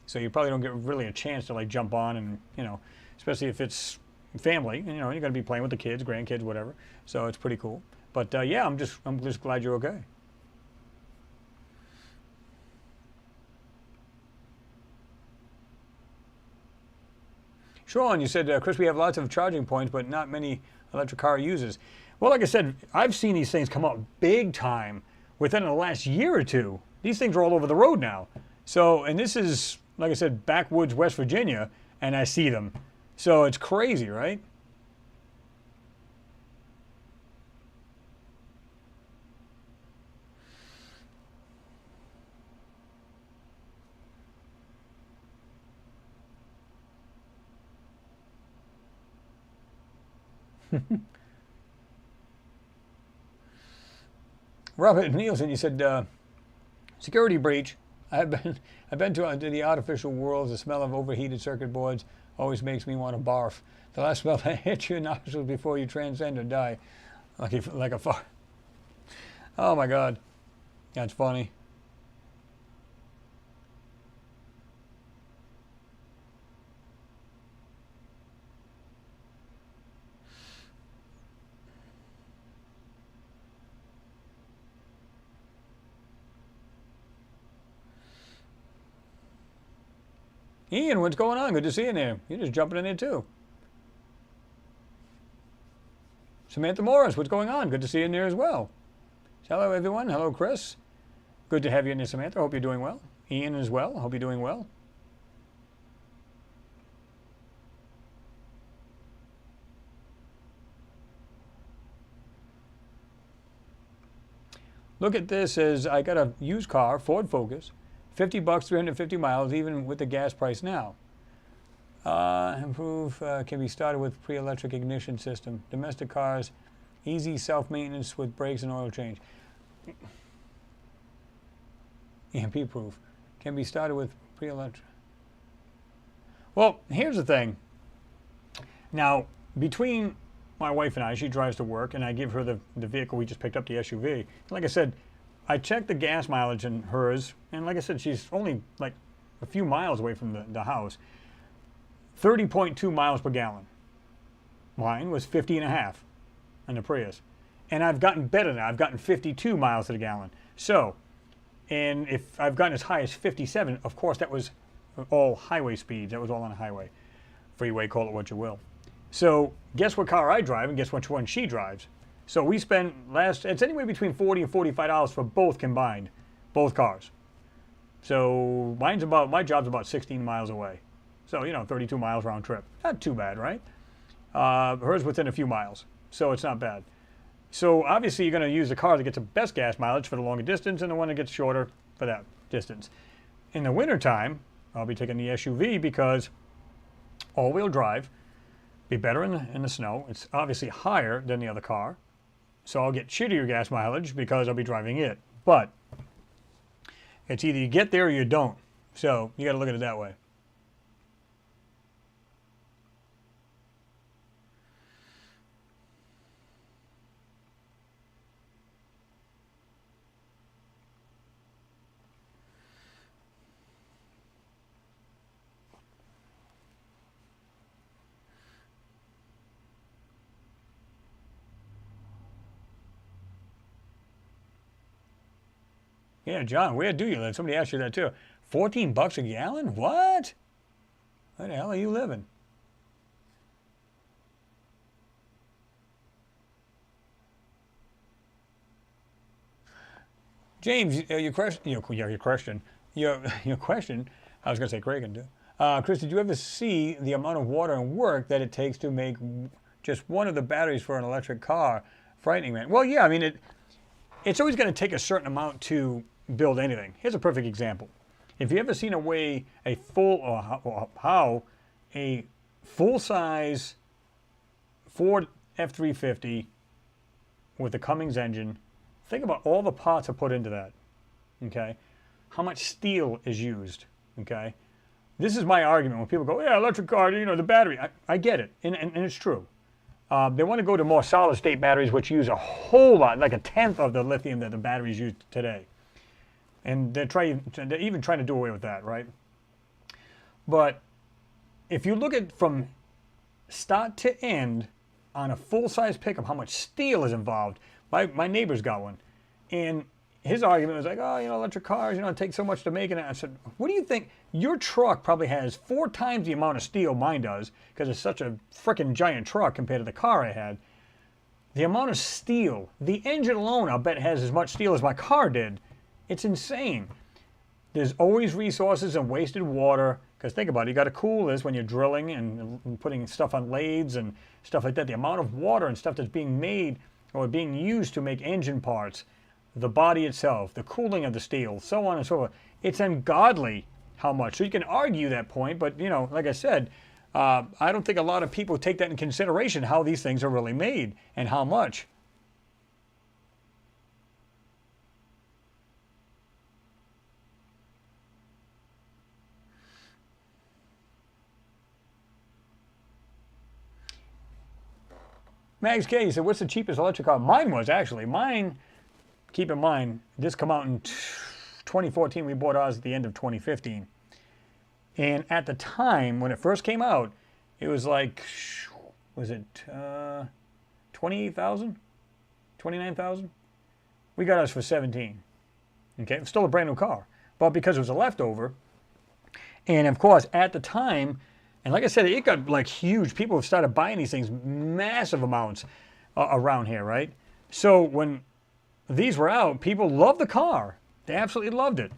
So you probably don't get really a chance to, like, jump on and, you know, especially if it's family, you know, you're going to be playing with the kids, grandkids, whatever. So it's pretty cool. But, yeah, I'm just glad you're okay. Sean, you said, Chris, we have lots of charging points, but not many electric car users. Well, like I said, I've seen these things come up big time within the last year or two. These things are all over the road now. So, and this is, like I said, backwoods West Virginia, and I see them. So it's crazy, right? Robert Nielsen, you said, security breach. I've been to the artificial worlds. The smell of overheated circuit boards always makes me want to barf. The last smell that hits your nostrils before you transcend or die, like a fart. Oh my God, that's funny. Ian, what's going on? Good to see you there. You're just jumping in there too. Samantha Morris, what's going on? Good to see you in there as well. Hello, everyone. Hello, Chris. Good to have you in there, Samantha. Hope you're doing well. Ian as well. Hope you're doing well. Look at this as I got a used car, Ford Focus, 50 bucks, 350 miles, even with the gas price now. Improve can be started with pre-electric ignition system. Domestic cars, easy self-maintenance with brakes and oil change. EMP proof can be started with pre-electric. Well, here's the thing. Now, between my wife and I, she drives to work, and I give her the vehicle we just picked up, the SUV. Like I said, I checked the gas mileage in hers, and like I said, she's only like a few miles away from the house. 30.2 miles per gallon. Mine was 50.5 in the Prius. And I've gotten better now. I've gotten 52 miles to the gallon. So, and if I've gotten as high as 57, of course that was all highway speeds. That was all on a highway. Freeway, call it what you will. So, guess what car I drive and guess which one she drives. So we spent it's anywhere between $40 and $45 for both combined, both cars. So my job's about 16 miles away. So, 32 miles round trip. Not too bad, right? Hers within a few miles, so it's not bad. So obviously you're going to use the car that gets the best gas mileage for the longer distance and the one that gets shorter for that distance. In the wintertime, I'll be taking the SUV because all-wheel drive, be better in the snow. It's obviously higher than the other car, so I'll get shittier gas mileage because I'll be driving it. But it's either you get there or you don't. So you got to look at it that way. Yeah, John, where do you live? Somebody asked you that too. 14 bucks a gallon? What? Where the hell are you living? James, your question, I was going to say Craig too. Chris, did you ever see the amount of water and work that it takes to make just one of the batteries for an electric car? Frightening, man. Well, yeah, I mean, it's always going to take a certain amount to build anything. Here's a perfect example. If you ever seen a full-size Ford F-350 with a Cummins engine, think about all the parts are put into that, okay? How much steel is used, okay? This is my argument when people go, yeah, electric car, the battery. I get it, and it's true. They want to go to more solid-state batteries, which use a whole lot, like a tenth of the lithium that the batteries use today. And they're even trying to do away with that, right? But if you look at from start to end on a full-size pickup, how much steel is involved. My neighbor's got one, and his argument was like, oh, electric cars, it takes so much to make it. And I said, what do you think? Your truck probably has 4 times the amount of steel mine does, because it's such a freaking giant truck compared to the car I had. The amount of steel, the engine alone, I'll bet has as much steel as my car did. It's insane. There's always resources and wasted water, because think about it, you got to cool this when you're drilling and putting stuff on lathes and stuff like that. The amount of water and stuff that's being made or being used to make engine parts, the body itself, the cooling of the steel, so on and so forth. It's ungodly how much. So you can argue that point, but like I said, I don't think a lot of people take that in consideration, how these things are really made and how much. Max K said, what's the cheapest electric car? Mine was actually. Mine, keep in mind, this come out in 2014. We bought ours at the end of 2015. And at the time, when it first came out, it was like, was it 28,000? 29,000? We got ours for 17. Okay, it was still a brand new car. But because it was a leftover, and of course, at the time, and like I said, it got like huge. People have started buying these things, massive amounts around here, right? So when these were out, people loved the car. They absolutely loved it.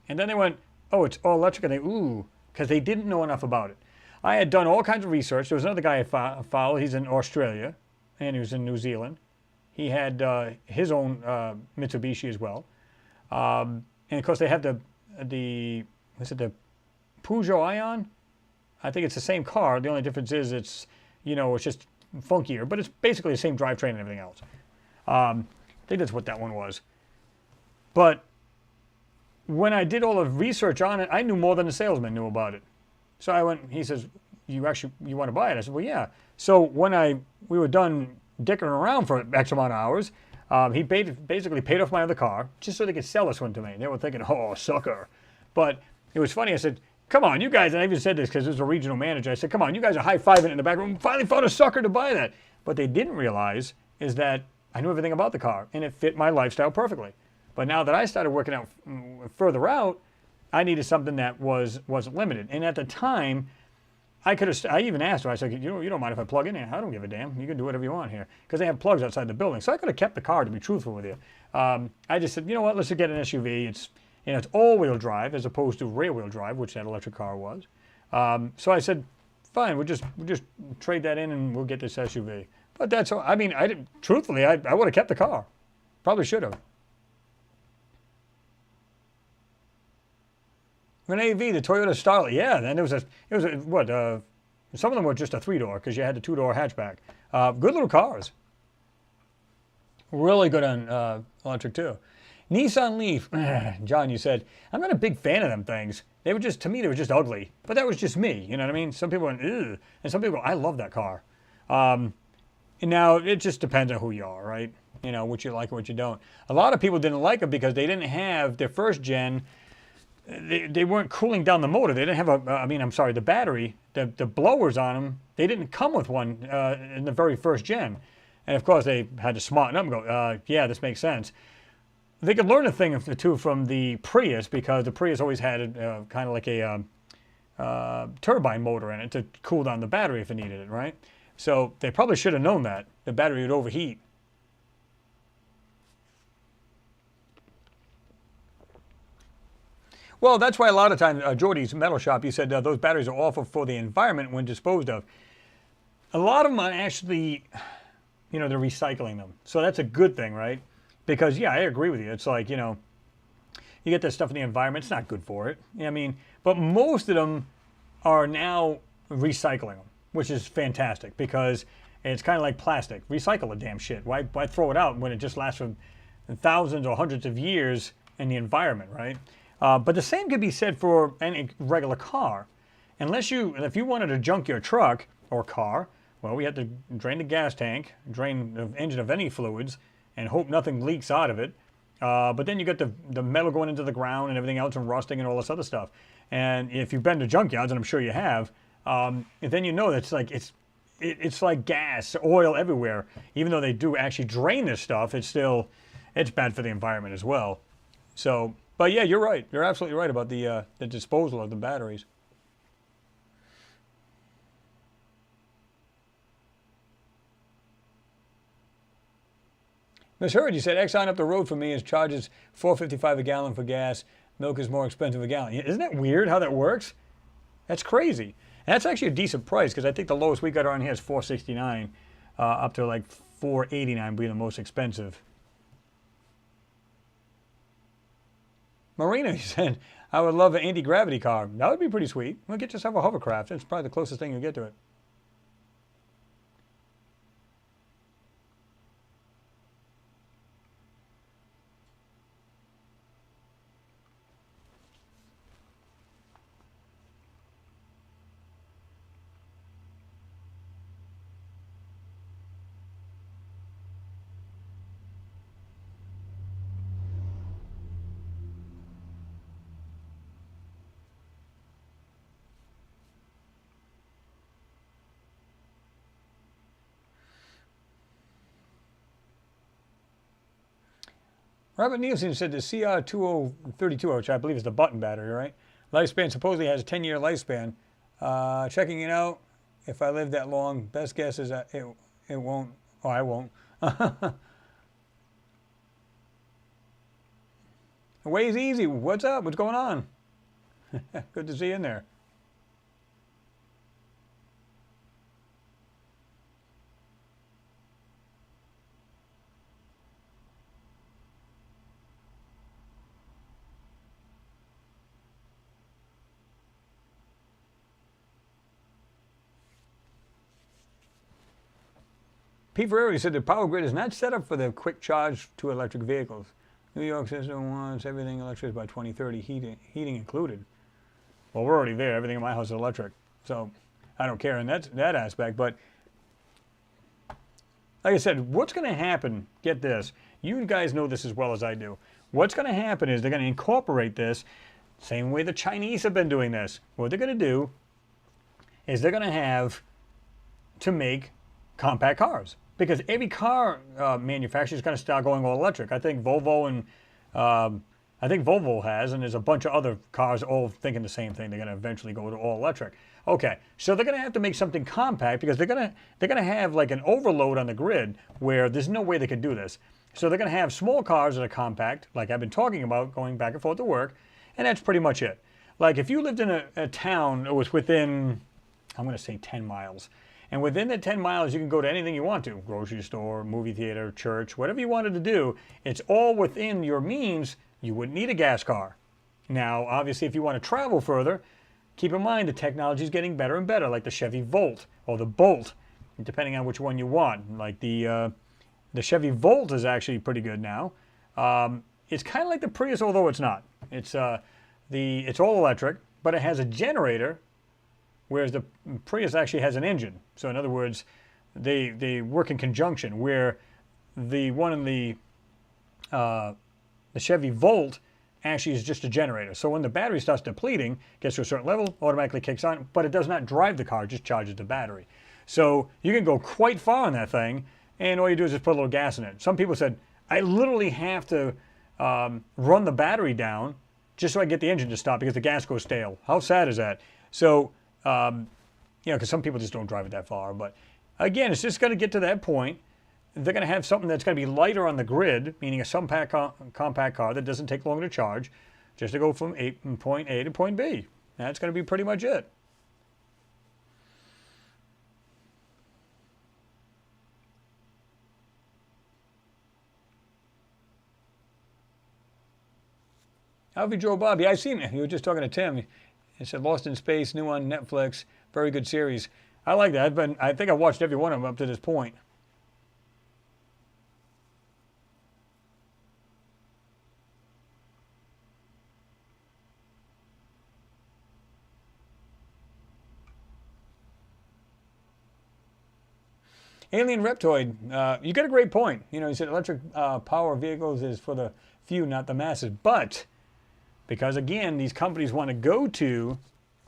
And then they went, oh, it's all electric, and they, ooh, because they didn't know enough about it. I had done all kinds of research. There was another guy I followed. He's in Australia, and he was in New Zealand. He had his own Mitsubishi as well. And of course, they have the Peugeot Ion? I think it's the same car. The only difference is it's, it's just funkier, but it's basically the same drivetrain and everything else. I think that's what that one was. But when I did all the research on it, I knew more than the salesman knew about it. So I went, he says, you want to buy it? I said, well, yeah. So when we were done dickering around for X amount of hours, he basically paid off my other car just so they could sell this one to me. They were thinking, oh, sucker. But it was funny. I said, come on, you guys, and I even said this because it was a regional manager. I said, come on, you guys are high-fiving it in the back room. Finally found a sucker to buy that. What they didn't realize is that I knew everything about the car, and it fit my lifestyle perfectly. But now that I started working out further out, I needed something that wasn't limited. And at the time, I even asked her, I said, you don't mind if I plug in here? I don't give a damn. You can do whatever you want here. Because they have plugs outside the building. So I could have kept the car, to be truthful with you. I just said, you know what, let's just get an SUV. It's all-wheel drive as opposed to rear-wheel drive, which that electric car was. So I said, fine, we'll just trade that in and we'll get this SUV. But that's all. I mean, truthfully, I would have kept the car. Probably should have. Renee V, the Toyota Starlet, yeah. And it was some of them were just a 3-door because you had the 2-door hatchback. Good little cars. Really good on electric too. Nissan Leaf, John, you said, I'm not a big fan of them things. They were just, to me, they were just ugly. But that was just me, you know what I mean? Some people went, ugh. And some people go, I love that car. And now, it just depends on who you are, right? What you like and what you don't. A lot of people didn't like them because they didn't have their first gen. They weren't cooling down the motor. They didn't have the battery, the blowers on them, they didn't come with one in the very first gen. And of course, they had to smarten up and go, yeah, this makes sense. They could learn a thing or two from the Prius because the Prius always had kind of like a turbine motor in it to cool down the battery if it needed it, right? So they probably should have known that. The battery would overheat. Well, that's why a lot of times, Jordy's Metal Shop, you said those batteries are awful for the environment when disposed of. A lot of them are actually, they're recycling them. So that's a good thing, right? Because, yeah, I agree with you. It's like, you get that stuff in the environment. It's not good for it. But most of them are now recycling them, which is fantastic because it's kind of like plastic. Recycle the damn shit. Why throw it out when it just lasts for thousands or hundreds of years in the environment, right? But the same could be said for any regular car. If you wanted to junk your truck or car, well, we had to drain the gas tank, drain the engine of any fluids, and hope nothing leaks out of it. But then you get the metal going into the ground and everything else and rusting and all this other stuff. And if you've been to junkyards, and I'm sure you have, then you know that it's like gas, oil everywhere. Even though they do actually drain this stuff, it's bad for the environment as well. So, but yeah, you're right. You're absolutely right about the disposal of the batteries. Miss Hurd, you said Exxon up the road for me charges $4.55 a gallon for gas. Milk is more expensive a gallon. Isn't that weird how that works? That's crazy. And that's actually a decent price because I think the lowest we got on here is $4.69, up to like $4.89 being the most expensive. Marina, you said, I would love an anti-gravity car. That would be pretty sweet. Well, get yourself a hovercraft. It's probably the closest thing you'll get to it. Robert Nielsen said the CR2032, which I believe is the button battery, right? Lifespan supposedly has a 10-year lifespan. Checking it out. If I live that long, best guess is that it won't. Oh, I won't. Ways easy. What's up? What's going on? Good to see you in there. Pete Ferrari said the power grid is not set up for the quick charge to electric vehicles. New York system wants everything electric by 2030, heating included. Well, we're already there. Everything in my house is electric, so I don't care in that aspect. But like I said, what's going to happen, get this, you guys know this as well as I do. What's going to happen is they're going to incorporate this, same way the Chinese have been doing this. What they're going to do is they're going to have to make compact cars. Because every car manufacturer is going to start going all electric. I think Volvo has, and there's a bunch of other cars all thinking the same thing. They're going to eventually go to all electric. Okay, so they're going to have to make something compact because they're going to have like an overload on the grid where there's no way they can do this. So they're going to have small cars that are compact, like I've been talking about, going back and forth to work, and that's pretty much it. Like if you lived in a town that was within, I'm going to say 10 miles. And within the 10 miles, you can go to anything you want to. Grocery store, movie theater, church, whatever you wanted to do. It's all within your means. You wouldn't need a gas car. Now, obviously, if you want to travel further, keep in mind the technology is getting better and better, like the Chevy Volt or the Bolt, depending on which one you want. Like the Chevy Volt is actually pretty good now. It's kind of like the Prius, although it's not. It's all electric, but it has a generator, whereas the Prius actually has an engine. So in other words, they work in conjunction, where the one in the Chevy Volt actually is just a generator. So when the battery starts depleting, gets to a certain level, automatically kicks on, but it does not drive the car, it just charges the battery. So you can go quite far on that thing, and all you do is just put a little gas in it. Some people said, I literally have to run the battery down just so I get the engine to stop because the gas goes stale. How sad is that? So because some people just don't drive it that far. But again, it's just going to get to that point. They're going to have something that's going to be lighter on the grid, meaning a compact car that doesn't take long to charge, just to go from point A to point B. That's going to be pretty much it. Alfie Joe Bobby, I've seen it. You were just talking to Tim. He said Lost in Space, new on Netflix, very good series. I like that. I think I've watched every one of them up to this point. Alien Reptoid, you got a great point. You know, you said electric power vehicles is for the few, not the masses. But because again, these companies want to go to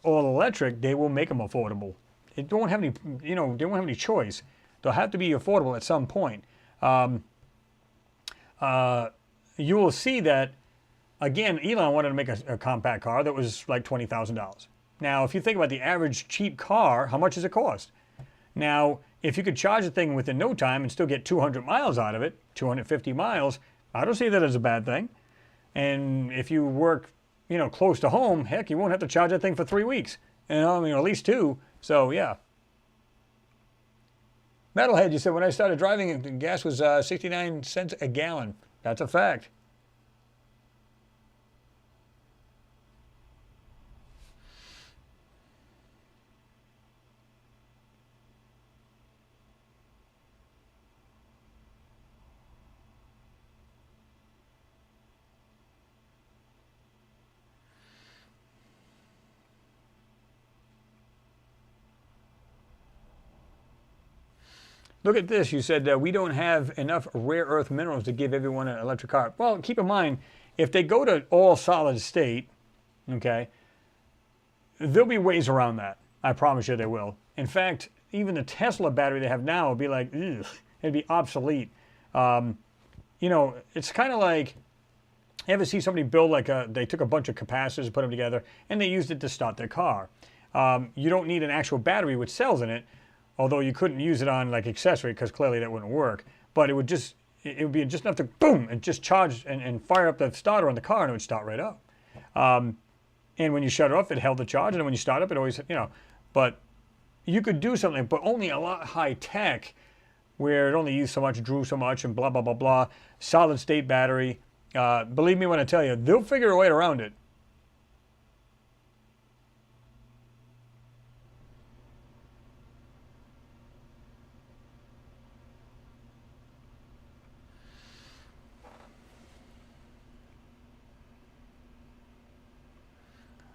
all electric, they will make them affordable. They won't have any, they won't have any choice. They'll have to be affordable at some point. You will see that, again, Elon wanted to make a compact car that was like $20,000. Now, if you think about the average cheap car, how much does it cost? Now, if you could charge the thing within no time and still get 200 miles out of it, 250 miles, I don't see that as a bad thing. And if you work, close to home, heck, you won't have to charge that thing for 3 weeks. At least 2. So, yeah. Metalhead, you said, when I started driving, gas was 69 cents a gallon. That's a fact. Look at this. You said we don't have enough rare earth minerals to give everyone an electric car. Well, keep in mind, if they go to all solid state, okay, there'll be ways around that. I promise you they will. In fact, even the Tesla battery they have now will be like, ugh, it'd be obsolete. You know, it's kind of like, you ever see somebody build like they took a bunch of capacitors, put them together, and they used it to start their car. You don't need an actual battery with cells in it, although you couldn't use it on like accessory because clearly that wouldn't work. But it would be just enough to boom and just charge and fire up the starter on the car and it would start right up. And when you shut it off, it held the charge, and then when you start up, it always, you know. But you could do something, but only a lot high tech, where it only used so much, drew so much, and blah blah blah blah. Solid state battery. Believe me when I tell you, they'll figure a way around it.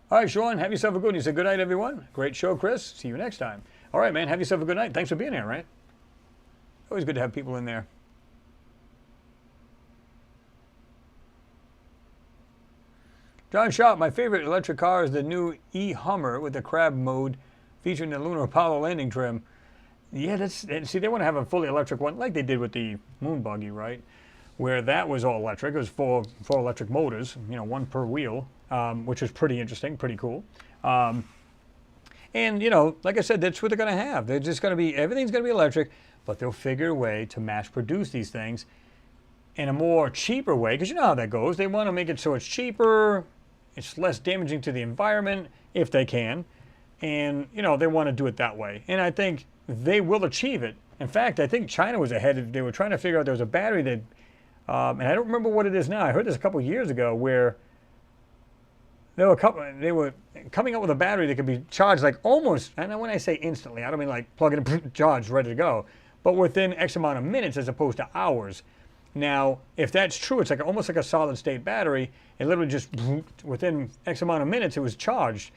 All right, Sean, have yourself a good one. You said good night, everyone. Great show, Chris. See you next time. All right, man, have yourself a good night. Thanks for being here, right? Always good to have people in there. John Sharp, my favorite electric car is the new E-Hummer with the crab mode featuring the Lunar Apollo landing trim. Yeah, see, they want to have a fully electric one like they did with the moon buggy, right? Where that was all electric. It was four electric motors, you know, one per wheel, which is pretty interesting, pretty cool. And, you know, like I said, that's what they're going to have. They're just going to be, everything's going to be electric, but they'll figure a way to mass produce these things in a more cheaper way, because you know how that goes. They want to make it so it's cheaper, it's less damaging to the environment, if they can. And, you know, they want to do it that way. And I think they will achieve it. In fact, I think China was ahead. They were trying to figure out there was a battery that, and I don't remember what it is now. I heard this a couple years ago where they were coming up with a battery that could be charged like almost, and when I say instantly, I don't mean like plug it in, charged, ready to go, but within X amount of minutes as opposed to hours. Now, if that's true, it's like almost like a solid state battery. It literally just, within X amount of minutes, it was charged,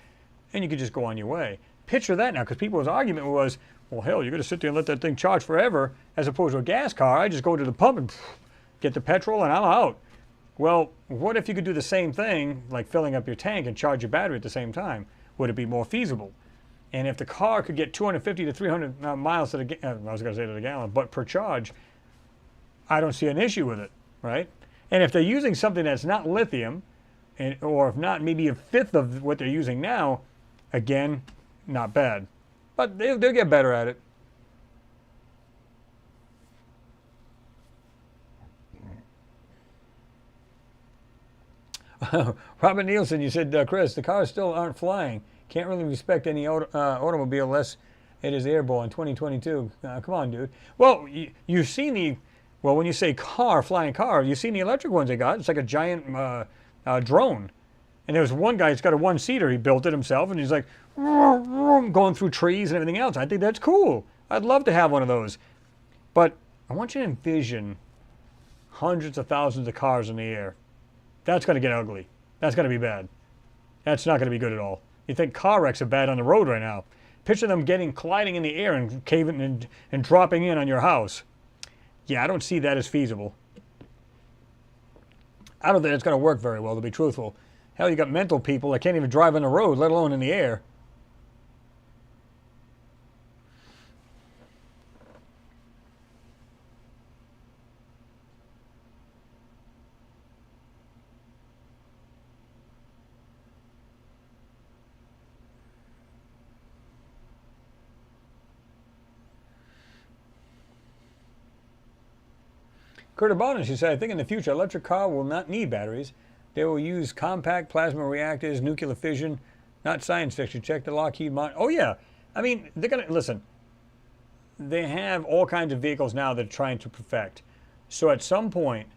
and you could just go on your way. Picture that now, because people's argument was, well, hell, you're going to sit there and let that thing charge forever, as opposed to a gas car. I just go to the pump and get the petrol, and I'm out. Well, what if you could do the same thing, like filling up your tank and charge your battery at the same time? Would it be more feasible? And if the car could get 250 to 300 miles to the, I was going to say to the gallon, but per charge, I don't see an issue with it, right? And if they're using something that's not lithium, or if not maybe a fifth of what they're using now, again, not bad. But they'll get better at it. Robert Nielsen, you said, Chris, the cars still aren't flying. Can't really respect any automobile unless it is airborne 2022. Come on, dude. Well, you've seen the, well, when you say car, flying car, you've seen the electric ones they got. It's like a giant drone. And there was one guy that's got a one-seater. He built it himself, and he's like going through trees and everything else. I think that's cool. I'd love to have one of those. But I want you to envision hundreds of thousands of cars in the air. That's going to get ugly. That's going to be bad. That's not going to be good at all. You think car wrecks are bad on the road right now. Picture them colliding in the air and caving and dropping in on your house. Yeah, I don't see that as feasible. I don't think it's going to work very well, to be truthful. Hell, you got mental people that can't even drive on the road, let alone in the air. Kurt Abonus, you said, I think in the future, electric car will not need batteries. They will use compact plasma reactors, nuclear fission, not science fiction. Check the Lockheed Martin. Oh, yeah. I mean, they're going to, listen, they have all kinds of vehicles now that are trying to perfect. So at some point,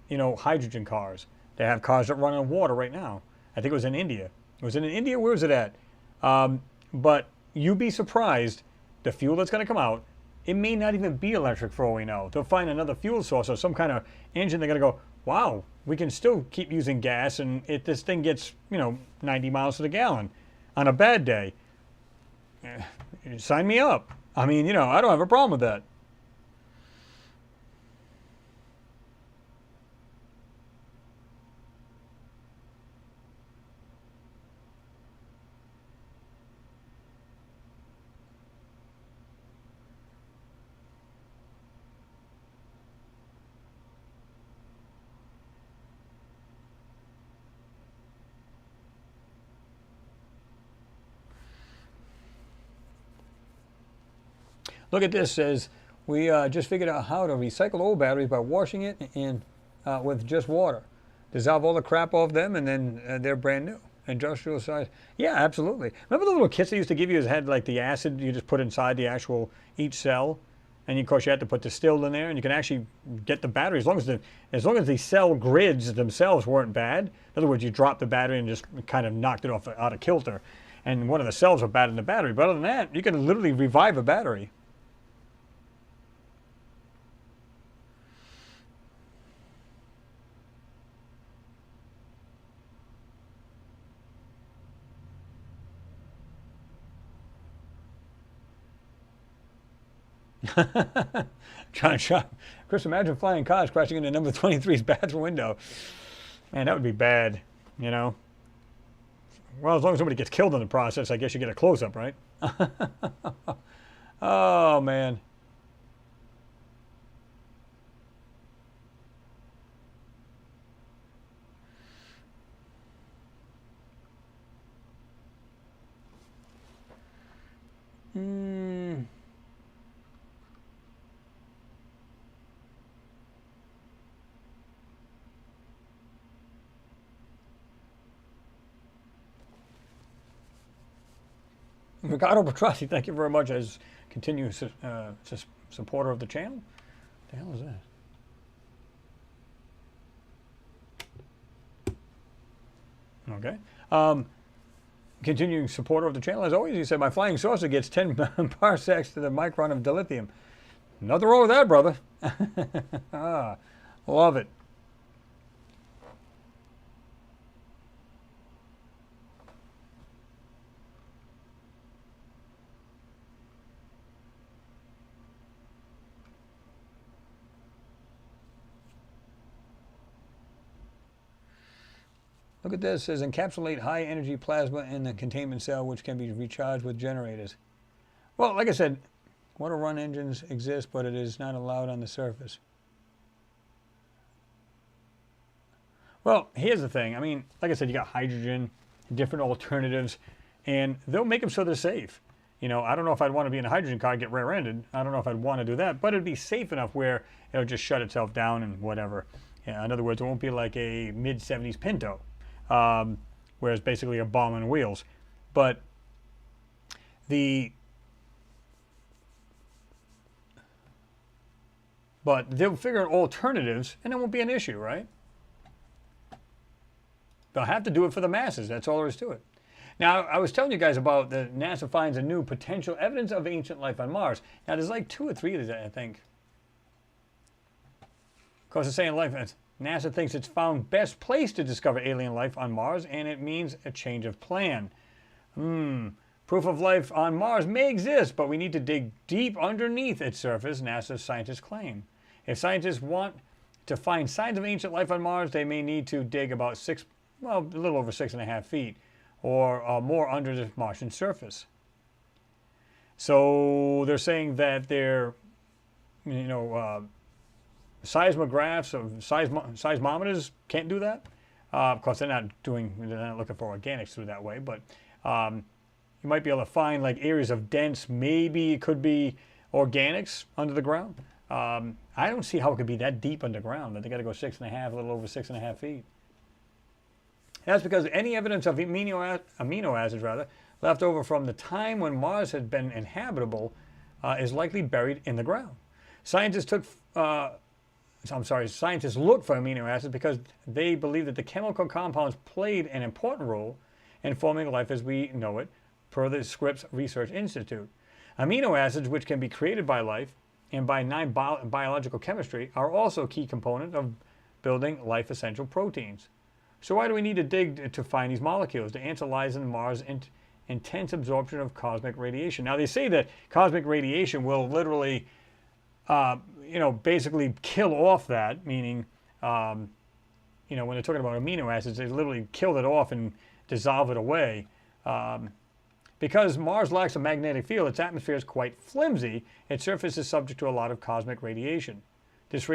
you know, hydrogen cars. They have cars that run on water right now. I think it was in India. Was it in India? Where was it at? But you'd be surprised, the fuel that's going to come out, it may not even be electric for all we know. They'll find another fuel source or some kind of engine. They're going to go, wow, we can still keep using gas, and if this thing gets, you know, 90 miles to the gallon on a bad day, sign me up. I mean, you know, I don't have a problem with that. Look at this. Says we just figured out how to recycle old batteries by washing it in with just water. Dissolve all the crap off them, and then they're brand new. Industrial size. Yeah, absolutely. Remember the little kits they used to give you? It had like the acid you just put inside the actual each cell, and of course you had to put distilled in there, and you can actually get the battery as long as the cell grids themselves weren't bad. In other words, you dropped the battery and just kind of knocked it off out of kilter, and one of the cells were bad in the battery. But other than that, you can literally revive a battery. Trying to shop. Chris, imagine flying cars crashing into number 23's bathroom window. Man, that would be bad, you know. Well, as long as nobody gets killed in the process, I guess you get a close-up, right? Oh, man. Ricardo Petrossi, thank you very much as continuous supporter of the channel. What the hell is that? Okay. Continuing supporter of the channel, as always, he said, my flying saucer gets 10 parsecs to the micron of dilithium. Nothing wrong with that, brother. Love it. Look at this. It says encapsulate high energy plasma in the containment cell, which can be recharged with generators. Well, like I said, water run engines exist, but it is not allowed on the surface. Well, here's the thing. I mean, like I said, you got hydrogen, different alternatives, and they'll make them so they're safe. You know, I don't know if I'd want to be in a hydrogen car and get rear-ended. I don't know if I'd want to do that, but it'd be safe enough where it'll just shut itself down and whatever. Yeah, in other words, it won't be like a mid-70s Pinto. Where it's basically a bomb on wheels. But they'll figure out alternatives, and it won't be an issue, right? They'll have to do it for the masses. That's all there is to it. Now, I was telling you guys about the NASA finds a new potential evidence of ancient life on Mars. Now, there's like 2 or 3 of these, I think. Of course, it's saying life. NASA thinks it's found best place to discover alien life on Mars, and it means a change of plan. Proof of life on Mars may exist, but we need to dig deep underneath its surface, NASA scientists claim. If scientists want to find signs of ancient life on Mars, they may need to dig about a little over 6.5 feet, or more under the Martian surface. So they're saying that they're, seismographs of seismometers can't do that. Of course, they're not looking for organics through that way, but you might be able to find like areas of dense, maybe it could be organics under the ground. I don't see how it could be that deep underground, but they got to go 6.5, a little over 6.5 feet. That's because any evidence of amino acids left over from the time when Mars had been inhabitable is likely buried in the ground. Scientists look for amino acids because they believe that the chemical compounds played an important role in forming life as we know it, per the Scripps Research Institute. Amino acids, which can be created by life and by biological chemistry, are also a key component of building life-essential proteins. So why do we need to dig to find these molecules? The answer lies in Mars' intense absorption of cosmic radiation. Now, they say that cosmic radiation will literally basically kill off that, meaning, when they're talking about amino acids, they literally kill it off and dissolve it away. Because Mars lacks a magnetic field, its atmosphere is quite flimsy. Its surface is subject to a lot of cosmic radiation. This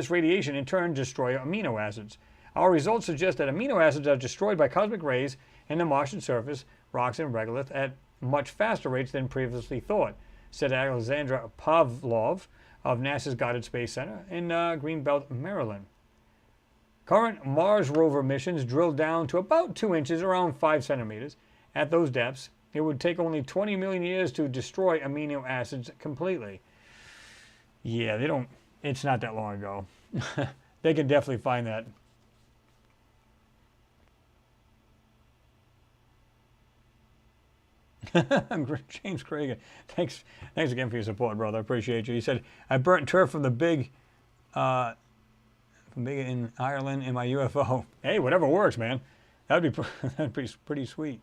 radiation, in turn, destroys amino acids. Our results suggest that amino acids are destroyed by cosmic rays in the Martian surface, rocks, and regolith at much faster rates than previously thought. said Alexandra Pavlov of NASA's Goddard Space Center in Greenbelt, Maryland. Current Mars rover missions drill down to about 2 inches, around 5 centimeters. At those depths, it would take only 20 million years to destroy amino acids completely. Yeah, they don't, it's not that long ago. They can definitely find that. James Craig, thanks again for your support, brother. I appreciate you. He said, I burnt turf from big in Ireland in my UFO. Hey, whatever works, man. That'd be pretty sweet.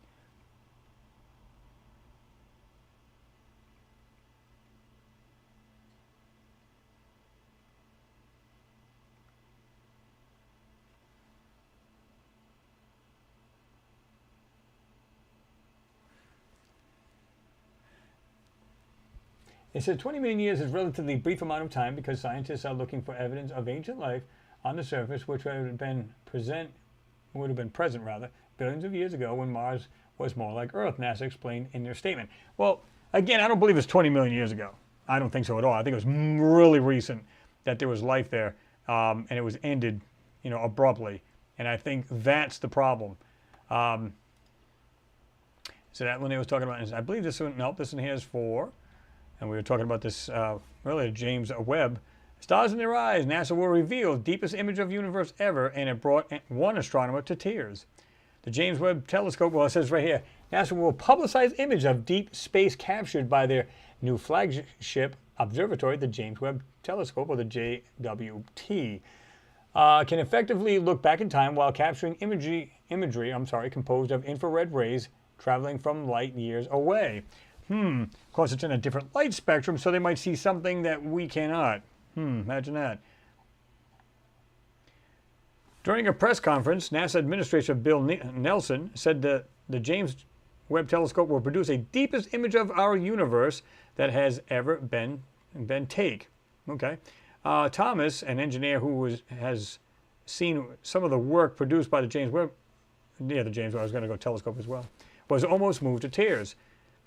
It said 20 million years is a relatively brief amount of time because scientists are looking for evidence of ancient life on the surface, which would have been present billions of years ago when Mars was more like Earth, NASA explained in their statement. Well, again, I don't believe it's 20 million years ago. I don't think so at all. I think it was really recent that there was life there, and it was ended, abruptly. And I think that's the problem. So that when they was talking about, I believe this one, nope, this one here is 4. And we were talking about this earlier, James Webb. Stars in their eyes, NASA will reveal deepest image of universe ever, and it brought one astronomer to tears. The James Webb Telescope, well, it says right here, NASA will publicize image of deep space captured by their new flagship observatory, the James Webb Telescope, or the JWT. Can effectively look back in time while capturing imagery composed of infrared rays traveling from light years away. Of course, it's in a different light spectrum, so they might see something that we cannot. Imagine that. During a press conference, NASA Administrator Bill Nelson said that the James Webb Telescope will produce a deepest image of our universe that has ever been take. Okay. Thomas, an engineer who has seen some of the work produced by the James Webb, the James Webb, I was going to go telescope as well, was almost moved to tears.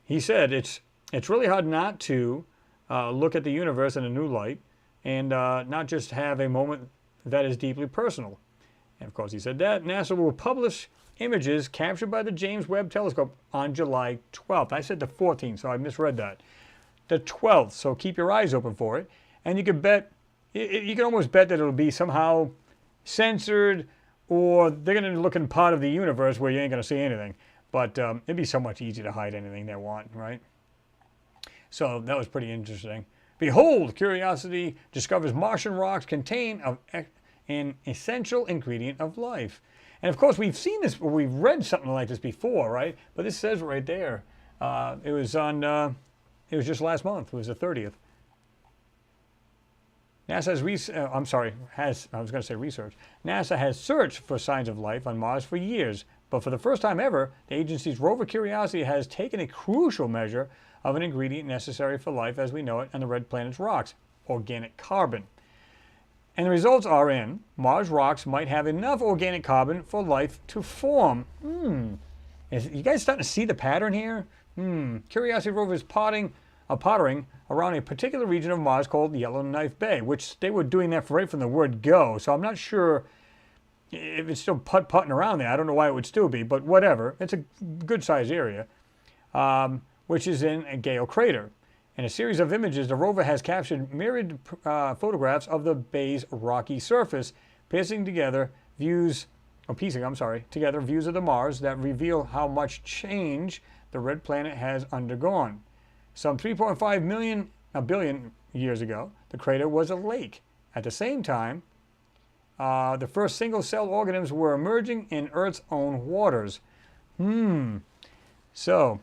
He said it's really hard not to look at the universe in a new light and not just have a moment that is deeply personal. And of course, he said that NASA will publish images captured by the James Webb Telescope on July 12th. I said the 14th, so I misread that. The 12th, so keep your eyes open for it. And you can almost bet that it'll be somehow censored, or they're going to look in part of the universe where you ain't going to see anything. But it'd be so much easier to hide anything they want, right? So that was pretty interesting. Behold, Curiosity discovers Martian rocks contain an essential ingredient of life. And of course, we've seen this, or we've read something like this before, right? But this says right there. It was just last month. It was the 30th. NASA NASA has searched for signs of life on Mars for years. But for the first time ever, the agency's rover Curiosity has taken a crucial measure of an ingredient necessary for life as we know it on the red planet's rocks, organic carbon. And the results are in Mars rocks might have enough organic carbon for life to form. You guys starting to see the pattern here? Curiosity rover is pottering around a particular region of Mars called Yellowknife Bay, which they were doing that right from the word go. So I'm not sure if it's still putting around there. I don't know why it would still be, but whatever. It's a good-sized area, which is in a Gale crater. In a series of images, the rover has captured myriad photographs of the bay's rocky surface, piecing together views of the Mars that reveal how much change the red planet has undergone. Some 3.5 billion years ago, the crater was a lake. At the same time, the first single-cell organisms were emerging in Earth's own waters. So,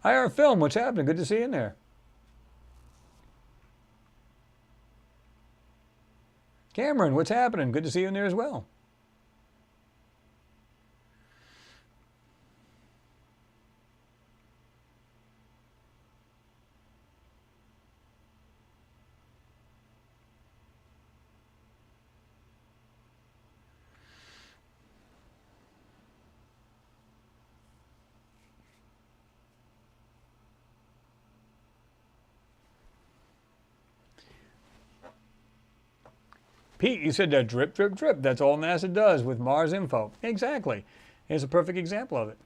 IR Film, what's happening? Good to see you in there. Cameron, what's happening? Good to see you in there as well. Pete, you said that drip, drip, drip. That's all NASA does with Mars info. Exactly. Here's a perfect example of it.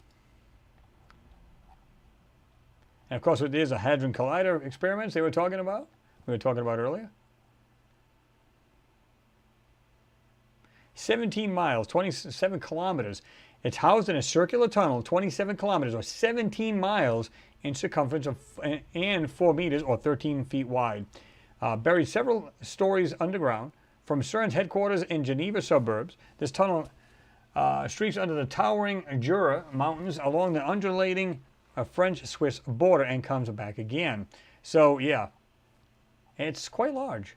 And of course, there's a Hadron Collider experiments they were talking about. We were talking about earlier. 17 miles, 27 kilometers. It's housed in a circular tunnel, 27 kilometers or 17 miles in circumference and 4 meters or 13 feet wide. Buried several stories underground. From CERN's headquarters in Geneva suburbs, this tunnel streaks under the towering Jura Mountains along the undulating French-Swiss border and comes back again. So, yeah, it's quite large.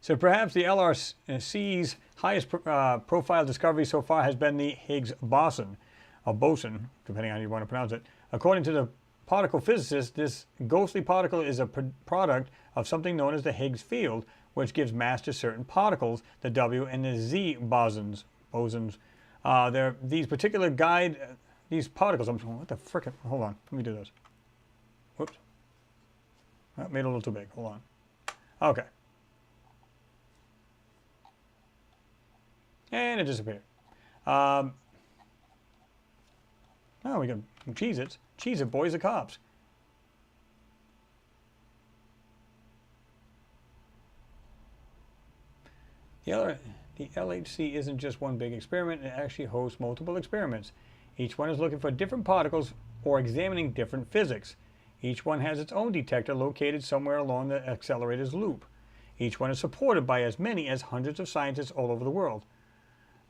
So perhaps the LRC's highest profile discovery so far has been the Higgs boson, or boson, depending on how you want to pronounce it. According to the particle physicist, this ghostly particle is a product of something known as the Higgs field, which gives mass to certain particles, the W and the Z bosons. These particular these particles. What the frickin'? Hold on, let me do this. Whoops. I made it a little too big. Hold on. Okay. And it disappeared. Oh, we got Cheez-Its. Cheez-It boys are cops. The LHC isn't just one big experiment. It actually hosts multiple experiments. Each one is looking for different particles or examining different physics. Each one has its own detector located somewhere along the accelerator's loop. Each one is supported by as many as hundreds of scientists all over the world.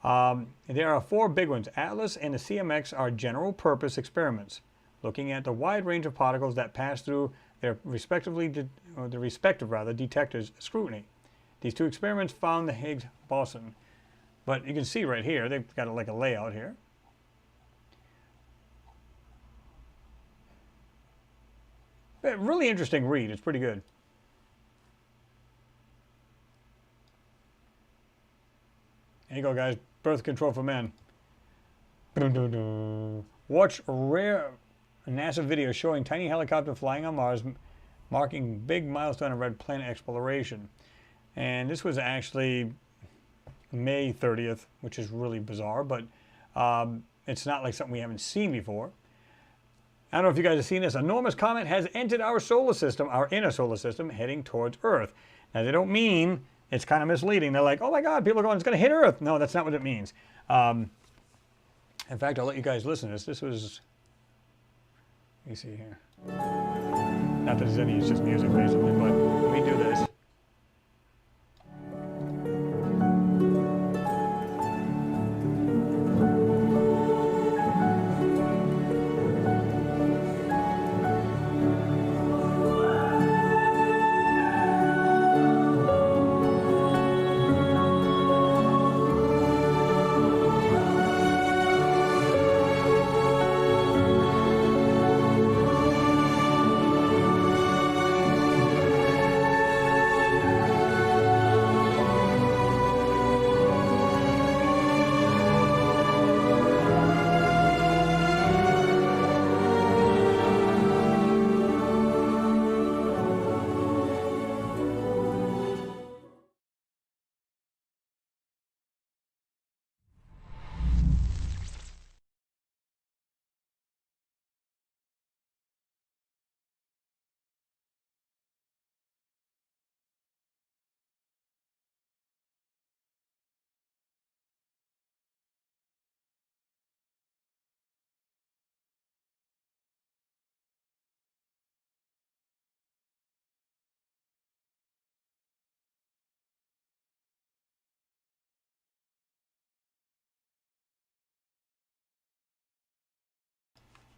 There are 4 big ones. Atlas and the CMX are general purpose experiments, looking at the wide range of particles that pass through their respective detectors' scrutiny. These 2 experiments found the Higgs boson. But you can see right here, they've got like a layout here. But really interesting read. It's pretty good. There you go, guys. Birth control for men. Watch rare NASA video showing tiny helicopter flying on Mars, marking big milestone in red planet exploration. And this was actually May 30th, which is really bizarre, but it's not like something we haven't seen before. I don't know if you guys have seen this. Enormous comet has entered our solar system, our inner solar system, heading towards Earth. Now, they don't mean, it's kind of misleading. They're like, oh my God, people are going, it's going to hit Earth. No, that's not what it means. In fact, I'll let you guys listen to this. This was, let me see here. Not that there's any, it's just music basically, but let me do this.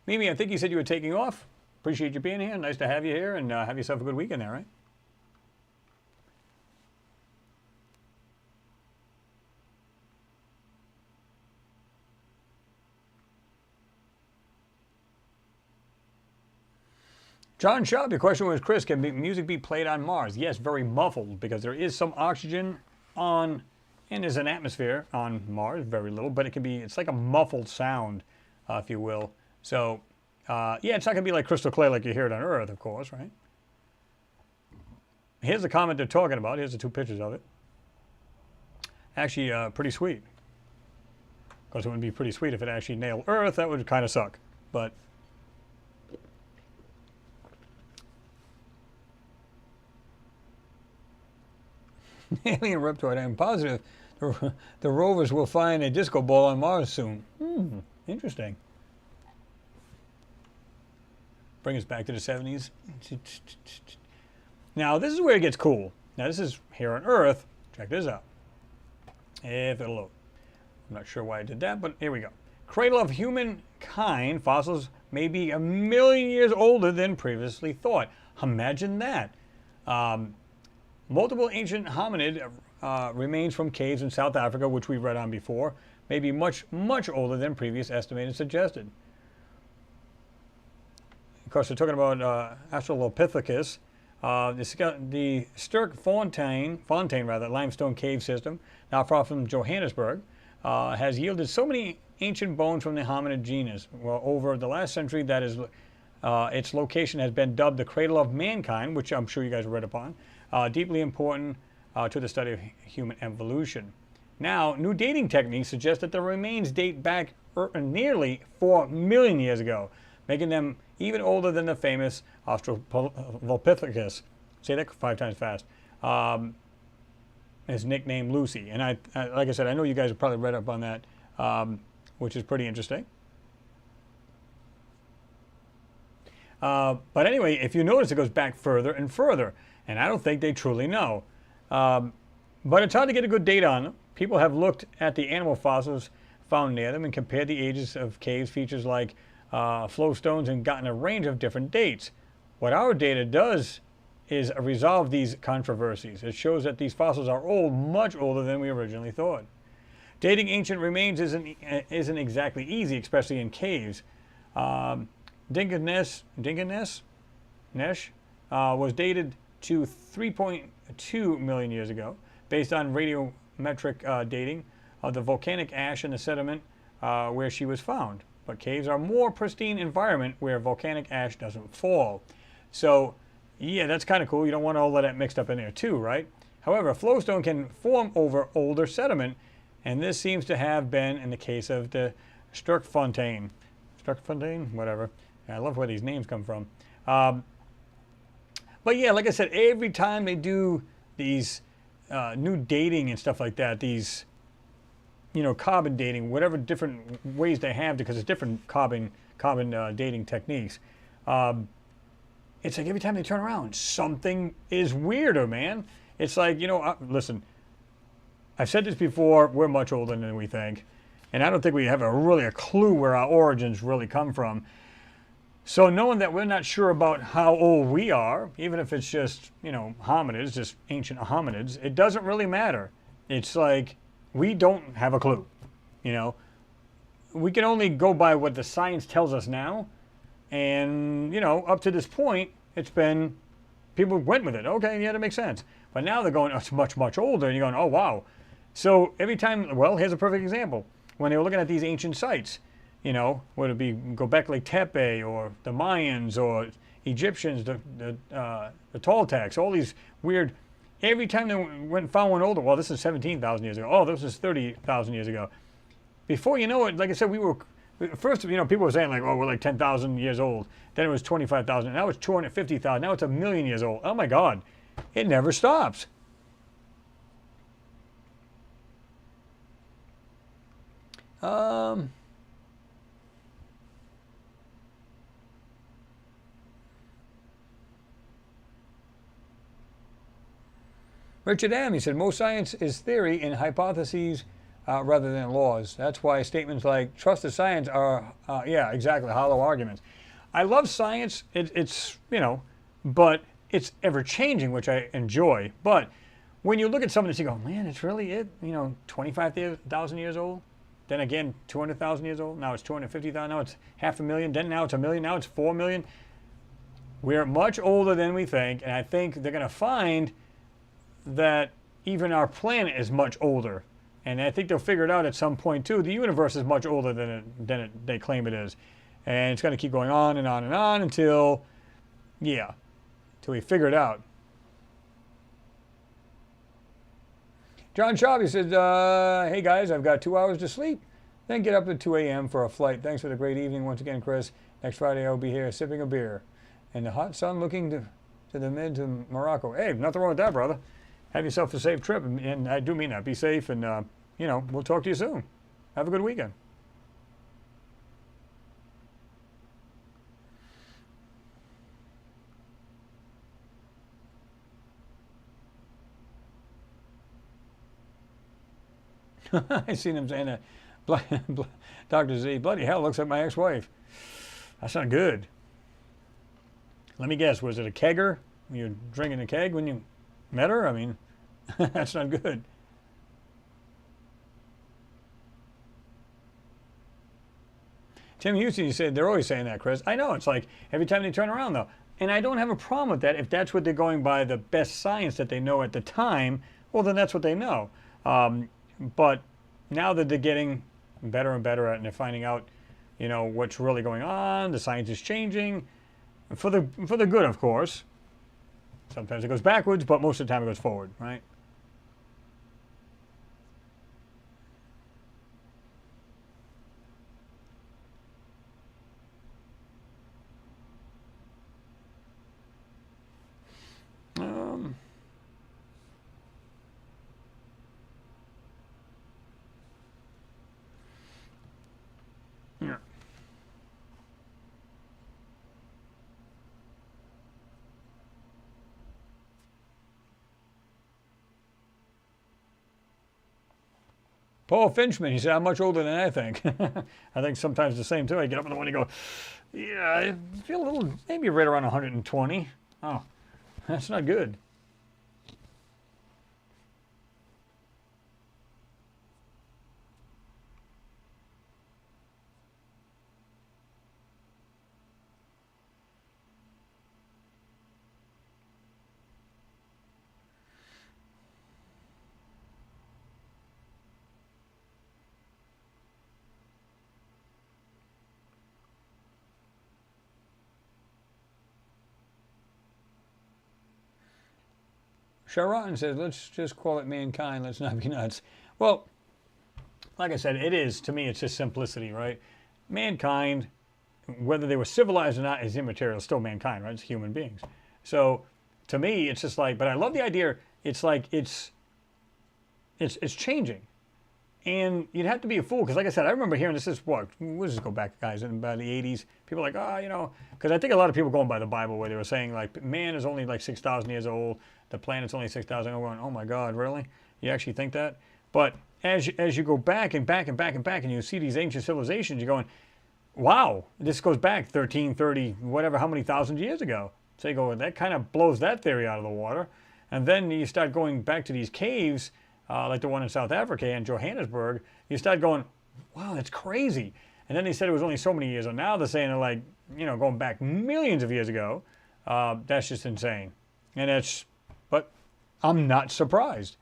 Mimi, I think you said you were taking off. Appreciate you being here. Nice to have you here, and have yourself a good weekend there, right? John Schaub, your question was, Chris, can music be played on Mars? Yes, very muffled, because there is some oxygen on, and there's an atmosphere on Mars, very little, but it can be, it's like a muffled sound, if you will. So, yeah, it's not going to be like crystal clear like you hear it on Earth, of course, right? Here's the comet they're talking about. Here's the 2 pictures of it. Actually, pretty sweet. Of course, it wouldn't be pretty sweet if it actually nailed Earth. That would kind of suck. But alien reptoid, I'm positive the rovers will find a disco ball on Mars soon. Interesting. Bring us back to the 70s. Now, this is where it gets cool. Now, this is here on Earth. Check this out. If it'll load. I'm not sure why I did that, but here we go. Cradle of humankind fossils may be 1 million years older than previously thought. Imagine that. Multiple ancient hominid remains from caves in South Africa, which we read on before, may be much, much older than previous estimated suggested. Of course, we're talking about Australopithecus. The Sterkfontein limestone cave system, not far from Johannesburg, has yielded so many ancient bones from the hominid genus. Well, over the last century, that is, its location has been dubbed the cradle of mankind, which I'm sure you guys read upon, deeply important to the study of human evolution. Now, new dating techniques suggest that the remains date back nearly 4 million years ago, making them even older than the famous Australopithecus. Say that 5 times fast. His nickname Lucy. And I like I said, I know you guys have probably read up on that, which is pretty interesting. But anyway, if you notice, it goes back further and further. And I don't think they truly know. But it's hard to get a good date on them. People have looked at the animal fossils found near them and compared the ages of caves features like flowstones and gotten a range of different dates. What our data does is resolve these controversies. It shows that these fossils are old, much older than we originally thought. Dating ancient remains isn't exactly easy, especially in caves. Dinganesh was dated to 3.2 million years ago, based on radiometric dating of the volcanic ash in the sediment where she was found. But caves are a more pristine environment where volcanic ash doesn't fall. So, yeah, that's kind of cool. You don't want all of that mixed up in there too, right? However, flowstone can form over older sediment, and this seems to have been in the case of the Sterkfontein. Sterkfontein? Whatever. I love where these names come from. But yeah, like I said, every time they do these new dating and stuff like that, these, you know, carbon dating, whatever different ways they have, because it's different carbon dating techniques. It's like every time they turn around, something is weirder, man. It's like, you know, listen, I've said this before, we're much older than we think. And I don't think we have really a clue where our origins really come from. So knowing that we're not sure about how old we are, even if it's just, you know, hominids, just ancient hominids, it doesn't really matter. It's like we don't have a clue, you know. We can only go by what the science tells us now. And, you know, up to this point, it's been, people went with it. Okay, yeah, that makes sense. But now they're going, oh, it's much, much older. And you're going, oh, wow. So every time, well, here's a perfect example. When they were looking at these ancient sites, you know, whether it be Göbekli Tepe or the Mayans or Egyptians, the Toltecs, all these weird, every time they went and found one older, well, this is 17,000 years ago. Oh, this is 30,000 years ago. Before you know it, like I said, we were, first, you know, people were saying like, oh, we're like 10,000 years old. Then it was 25,000. Now it's 250,000. Now it's 1 million years old. Oh, my God. It never stops. Richard M., he said, most science is theory and hypotheses rather than laws. That's why statements like trust the science are, yeah, exactly, hollow arguments. I love science. It's, you know, but it's ever-changing, which I enjoy. But when you look at some of this, you go, man, it's really it? You know, 25,000 years old? Then again, 200,000 years old? Now it's 250,000. Now it's 500,000. Then now it's 1 million. Now it's 4 million. We're much older than we think, and I think they're going to find that even our planet is much older. And I think they'll figure it out at some point, too. The universe is much older than they claim it is. And it's going to keep going on and on and on until, yeah, until we figure it out. John Schaub, he says, hey guys, I've got 2 hours to sleep, then get up at 2 a.m. for a flight. Thanks for the great evening once again, Chris. Next Friday I'll be here sipping a beer. In the hot sun looking to the mid to Morocco. Hey, nothing wrong with that, brother. Have yourself a safe trip, and I do mean that. Be safe, and, we'll talk to you soon. Have a good weekend. I seen him saying that. Dr. Z, bloody hell, looks like my ex-wife. That's not good. Let me guess, was it a kegger? You were drinking a keg when you met her? I mean, that's not good. Tim Houston, you said they're always saying that, Chris. I know, it's like every time they turn around, though. And I don't have a problem with that. If that's what they're going by, the best science that they know at the time, well, then that's what they know. But now that they're getting better and better at it, and they're finding out, what's really going on, the science is changing, for the good, of course. Sometimes it goes backwards, but most of the time it goes forward, right? Yeah. Paul Finchman, he said, I'm much older than I think. I think sometimes the same too. I get up in the morning and go, yeah, I feel a little, maybe right around 120. Oh, that's not good. Sharon says, let's just call it mankind. Let's not be nuts. Well, like I said, it is, to me, it's just simplicity, right? Mankind, whether they were civilized or not, is immaterial. It's still mankind, right? It's human beings. So, to me, it's just like, but I love the idea, it's like, it's changing. And you'd have to be a fool, because like I said, I remember hearing this, we'll just go back, guys, in about the 80s. People are like, because I think a lot of people going by the Bible where they were saying, like, man is only like 6,000 years old, the planet's only 6,000. I'm going, oh my God, really? You actually think that? But as you go back and back and back and back, and you see these ancient civilizations, you're going, wow, this goes back 13, 30, whatever, how many thousand years ago? So you go, that kind of blows that theory out of the water. And then you start going back to these caves, like the one in South Africa and Johannesburg, you start going, wow, that's crazy. And then they said it was only so many years, and now they're saying they're like, going back millions of years ago. That's just insane. And but I'm not surprised.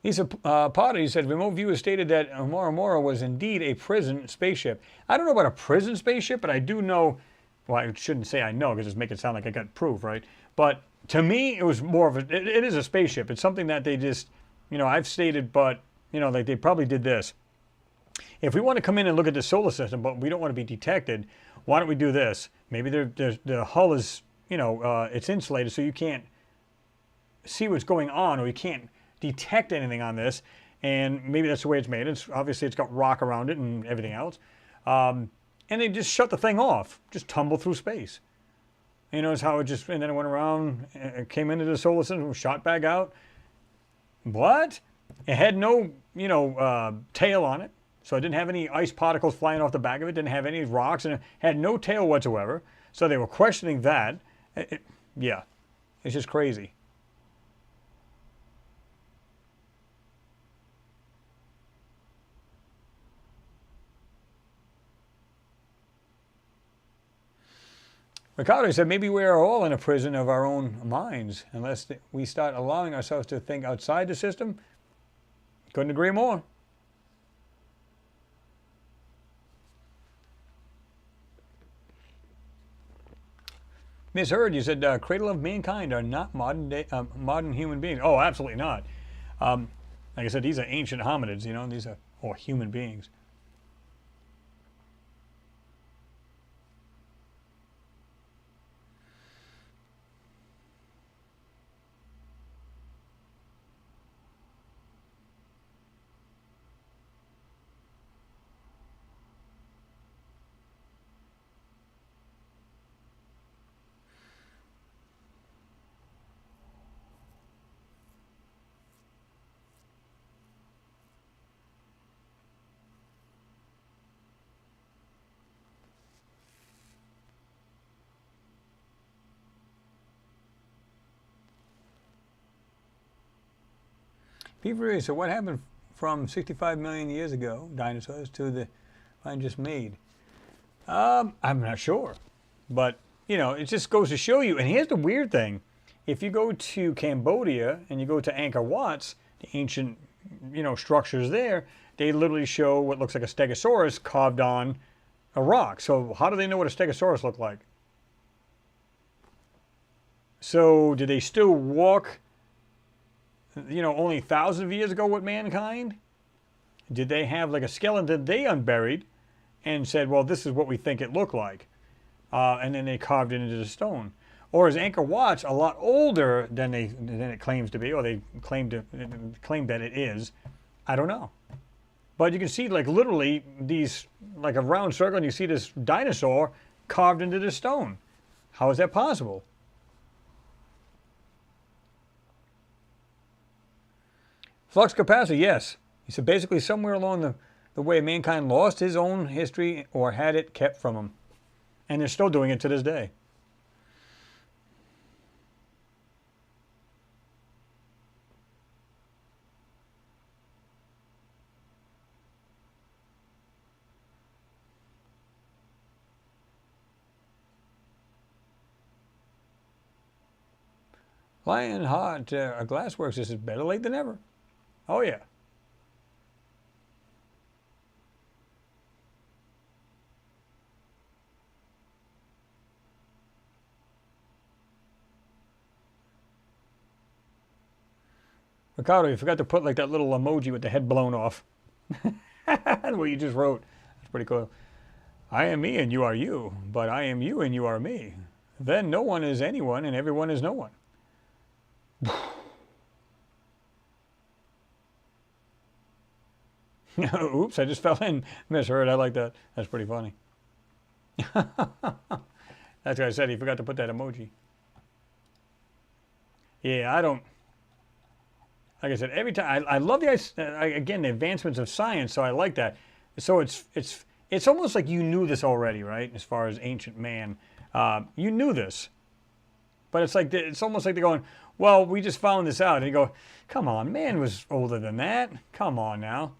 Lisa Potter, he said, remote viewers stated that Oumuamua was indeed a prison spaceship. I don't know about a prison spaceship, but I do know, well, I shouldn't say I know, because it's make it sound like I got proof, right? But to me, it was more of it is a spaceship. It's something that they just, I've stated, but, like they probably did this. If we want to come in and look at the solar system, but we don't want to be detected, why don't we do this? Maybe the hull is, it's insulated, so you can't see what's going on, or you can't detect anything on this, and maybe that's the way it's made. Obviously it's got rock around it and everything else, and they just shut the thing off, just tumble through space. You notice how and then it went around, it came into the solar system, shot back out. What? It had no, tail on it, so it didn't have any ice particles flying off the back of it, didn't have any rocks, and it had no tail whatsoever. So they were questioning that. Yeah, it's just crazy. Ricardo said, maybe we are all in a prison of our own minds, unless we start allowing ourselves to think outside the system. Couldn't agree more. Misheard, you said cradle of mankind are not modern human beings. Oh, absolutely not. Like I said, these are ancient hominids, you know, these are or human beings. Beaver, so what happened from 65 million years ago, dinosaurs, to the find just made? I'm not sure. But, you know, it just goes to show you. And here's the weird thing. If you go to Cambodia and you go to Angkor Wat's, the ancient, you know, structures there, they literally show what looks like a stegosaurus carved on a rock. So how do they know what a stegosaurus looked like? So did they still walk, you know, only thousands of years ago with mankind? Did they have like a skeleton that they unburied and said, well, this is what we think it looked like? And then they carved it into the stone. Or is Angkor Wat a lot older than it claims to be, or they claim that it is? I don't know. But you can see, like, literally these, like a round circle, and you see this dinosaur carved into the stone. How is that possible? Flux capacity, yes. He said basically somewhere along the way mankind lost his own history or had it kept from him. And they're still doing it to this day. Lionheart Glassworks, this is better late than ever. Oh, yeah. Ricardo, you forgot to put like that little emoji with the head blown off. What you just wrote. That's pretty cool. I am me and you are you, but I am you and you are me. Then no one is anyone and everyone is no one. Oops, I just fell in. Misheard. I like that. That's pretty funny. That's what I said. He forgot to put that emoji. Yeah, I don't. Like I said, every time I love again the advancements of science, so I like that. So it's almost like you knew this already, right? As far as ancient man, you knew this, but it's almost like they're going, well, we just found this out, and you go, come on, man was older than that. Come on now.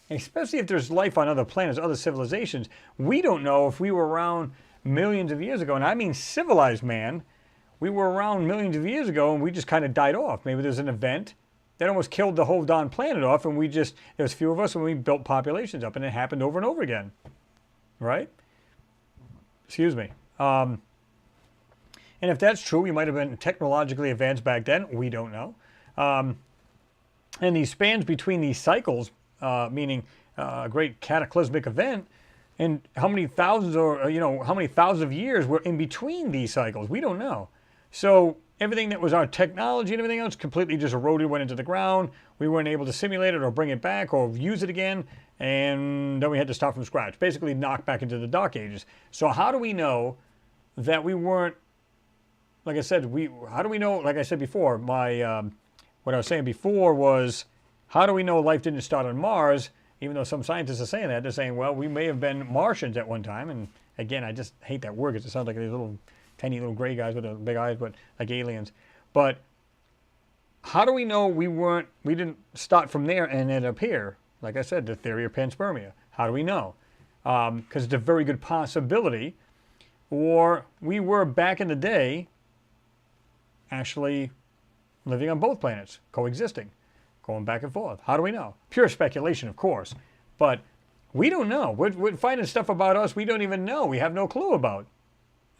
Especially if there's life on other planets, other civilizations, we don't know if we were around millions of years ago, and I mean civilized man. We were around millions of years ago and we just kind of died off. Maybe there's an event that almost killed the whole darn planet off, and there was few of us and we built populations up, and it happened over and over again. Right? Excuse me. And if that's true, we might have been technologically advanced back then. We don't know. And these spans between these cycles, meaning a great cataclysmic event, and how many thousands how many thousands of years were in between these cycles, we don't know. So everything that was our technology and everything else completely just eroded, went into the ground. We weren't able to simulate it or bring it back or use it again. And then we had to start from scratch, basically knocked back into the dark ages. So how do we know that we weren't, like I said, how do we know, like I said before, what I was saying before was, how do we know life didn't start on Mars? Even though some scientists are saying that, they're saying, well, we may have been Martians at one time. And again, I just hate that word because it sounds like these little tiny little gray guys with the big eyes, but like aliens. But how do we know we didn't start from there and end up here? Like I said, the theory of panspermia. How do we know? Because it's a very good possibility. Or we were back in the day actually living on both planets, coexisting, going back and forth. How do we know? Pure speculation, of course. But we don't know. We're finding stuff about us we don't even know. We have no clue about.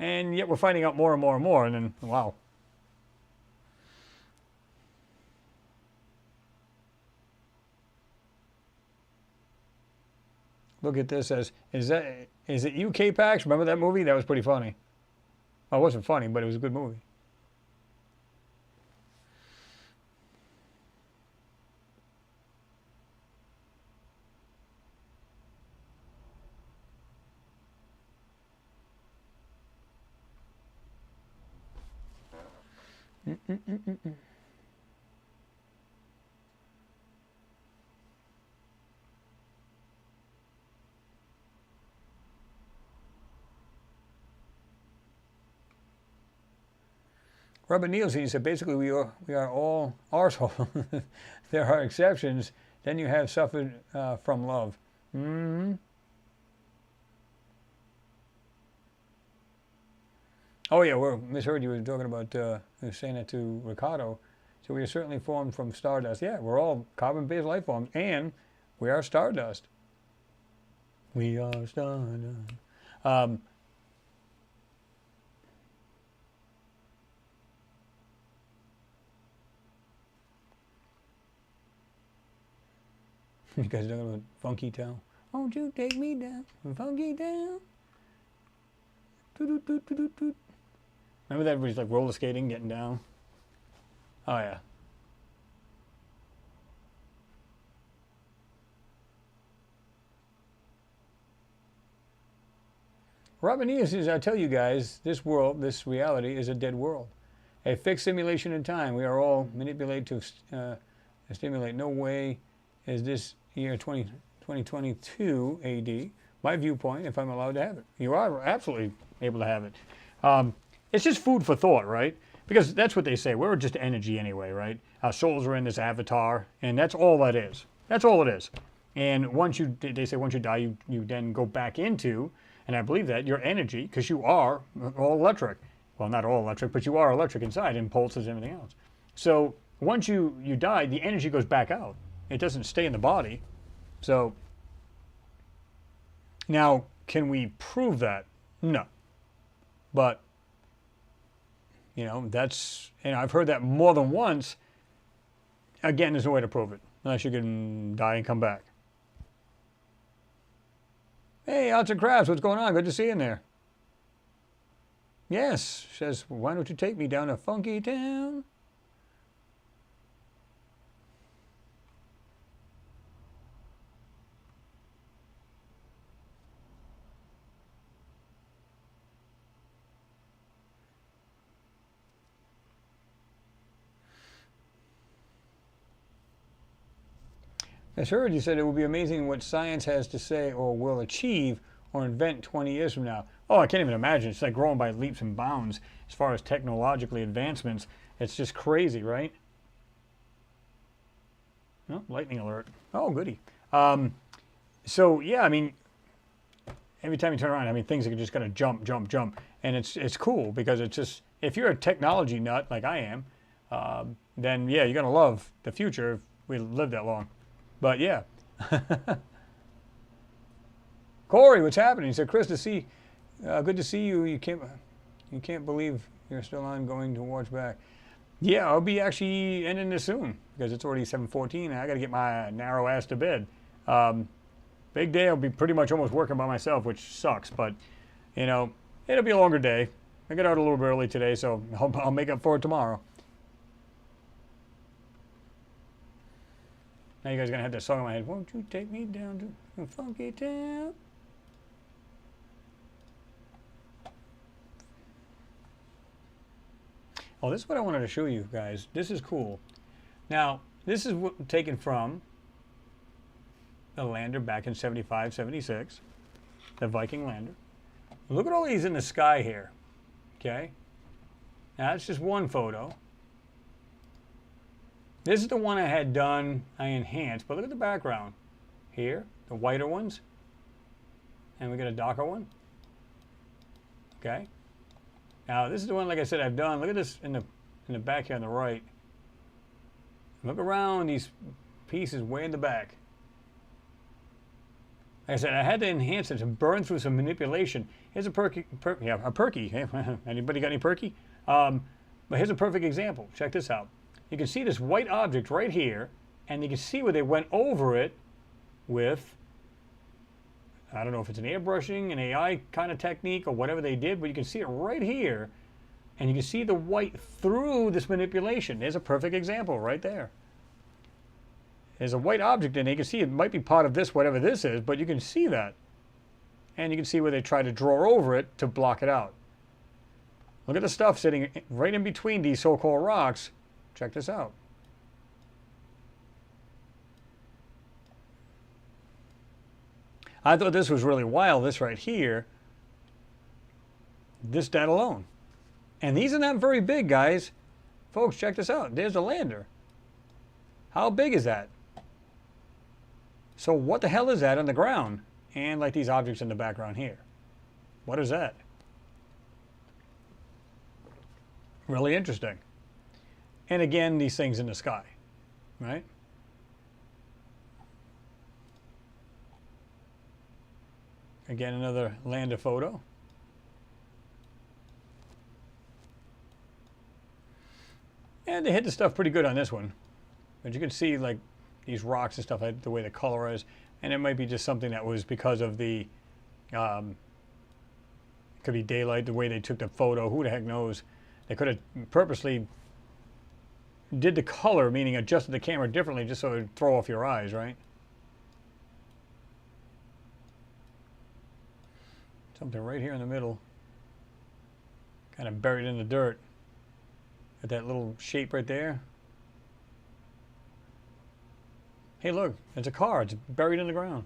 And yet we're finding out more and more and more, and then, wow. Look at this as, is it UK Pax? Remember that movie? That was pretty funny. Well, it wasn't funny, but it was a good movie. Robert Nielsen said basically we are all arseholes. There are exceptions. Then you have suffered from love. Mm-hmm. Oh yeah, well, misheard you were talking about saying that to Ricardo. So we are certainly formed from stardust. Yeah, we're all carbon-based life forms, and we are stardust. We are stardust. You guys talking about Funky Town? Won't you take me down, Funky Town? Toot, toot, toot, toot, toot. Remember that everybody's like roller skating, getting down? Oh yeah. Robin E says, I tell you guys, this world, this reality is a dead world. A fixed simulation in time. We are all manipulated to stimulate. No way is this year 2022 AD, my viewpoint, if I'm allowed to have it. You are absolutely able to have it. It's just food for thought, right? Because that's what they say. We're just energy anyway, right? Our souls are in this avatar, and that's all that is. That's all it is. And they say once you die, you then go back into, and I believe that, your energy, because you are all electric. Well, not all electric, but you are electric inside, impulses and everything else. So once you die, the energy goes back out. It doesn't stay in the body. So now, can we prove that? No. But, I've heard that more than once. Again, there's no way to prove it, unless you can die and come back. Hey, Arts and Crafts, what's going on? Good to see you in there. Yes, says, why don't you take me down to Funky Town? As heard, you said it will be amazing what science has to say or will achieve or invent 20 years from now. Oh, I can't even imagine. It's like growing by leaps and bounds as far as technologically advancements. It's just crazy, right? Oh, lightning alert. Oh, goody. So, yeah, I mean, every time you turn around, I mean, things are just going to jump, jump, jump. And it's cool because it's just, if you're a technology nut like I am, then, yeah, you're going to love the future if we live that long. But yeah. Corey, what's happening? He said, Chris, good to see you. You can't believe you're still on going to watch back. Yeah, I'll be actually ending this soon because it's already 7:14 and I got to get my narrow ass to bed. Big day, I'll be pretty much almost working by myself, which sucks, but it'll be a longer day. I got out a little bit early today, so I'll make up for it tomorrow. Now you guys are going to have that song in my head. Won't you take me down to a funky town? Oh, this is what I wanted to show you guys. This is cool. Now, this is taken from the lander back in 75, 76. The Viking lander. Look at all these in the sky here. Okay? Now, that's just one photo. This is the one I had done, I enhanced, but look at the background. Here, the whiter ones. And we got a darker one. Okay? Now, this is the one, like I said, I've done. Look at this in the back here on the right. Look around these pieces way in the back. Like I said, I had to enhance it to burn through some manipulation. Here's a perky. Anybody got any perky? But here's a perfect example. Check this out. You can see this white object right here, and you can see where they went over it with, I don't know if it's an airbrushing, an AI kind of technique, or whatever they did, but you can see it right here, and you can see the white through this manipulation. There's a perfect example right there. There's a white object in it. You can see it might be part of this, whatever this is, but you can see that. And you can see where they try to draw over it to block it out. Look at the stuff sitting right in between these so-called rocks. Check this out. I thought this was really wild, this right here. This dead alone. And these are not very big, guys. Folks, check this out. There's the lander. How big is that? So what the hell is that on the ground? And like these objects in the background here. What is that? Really interesting. And again, these things in the sky, right? Again, another lander photo. And they hit the stuff pretty good on this one. But you can see like these rocks and stuff, the way the color is. And it might be just something that was because of the, could be daylight, the way they took the photo. Who the heck knows? They could have purposely did the color, meaning adjusted the camera differently just so it would throw off your eyes, right? Something right here in the middle, kind of buried in the dirt. At that little shape right there. Hey, look, it's a car. It's buried in the ground.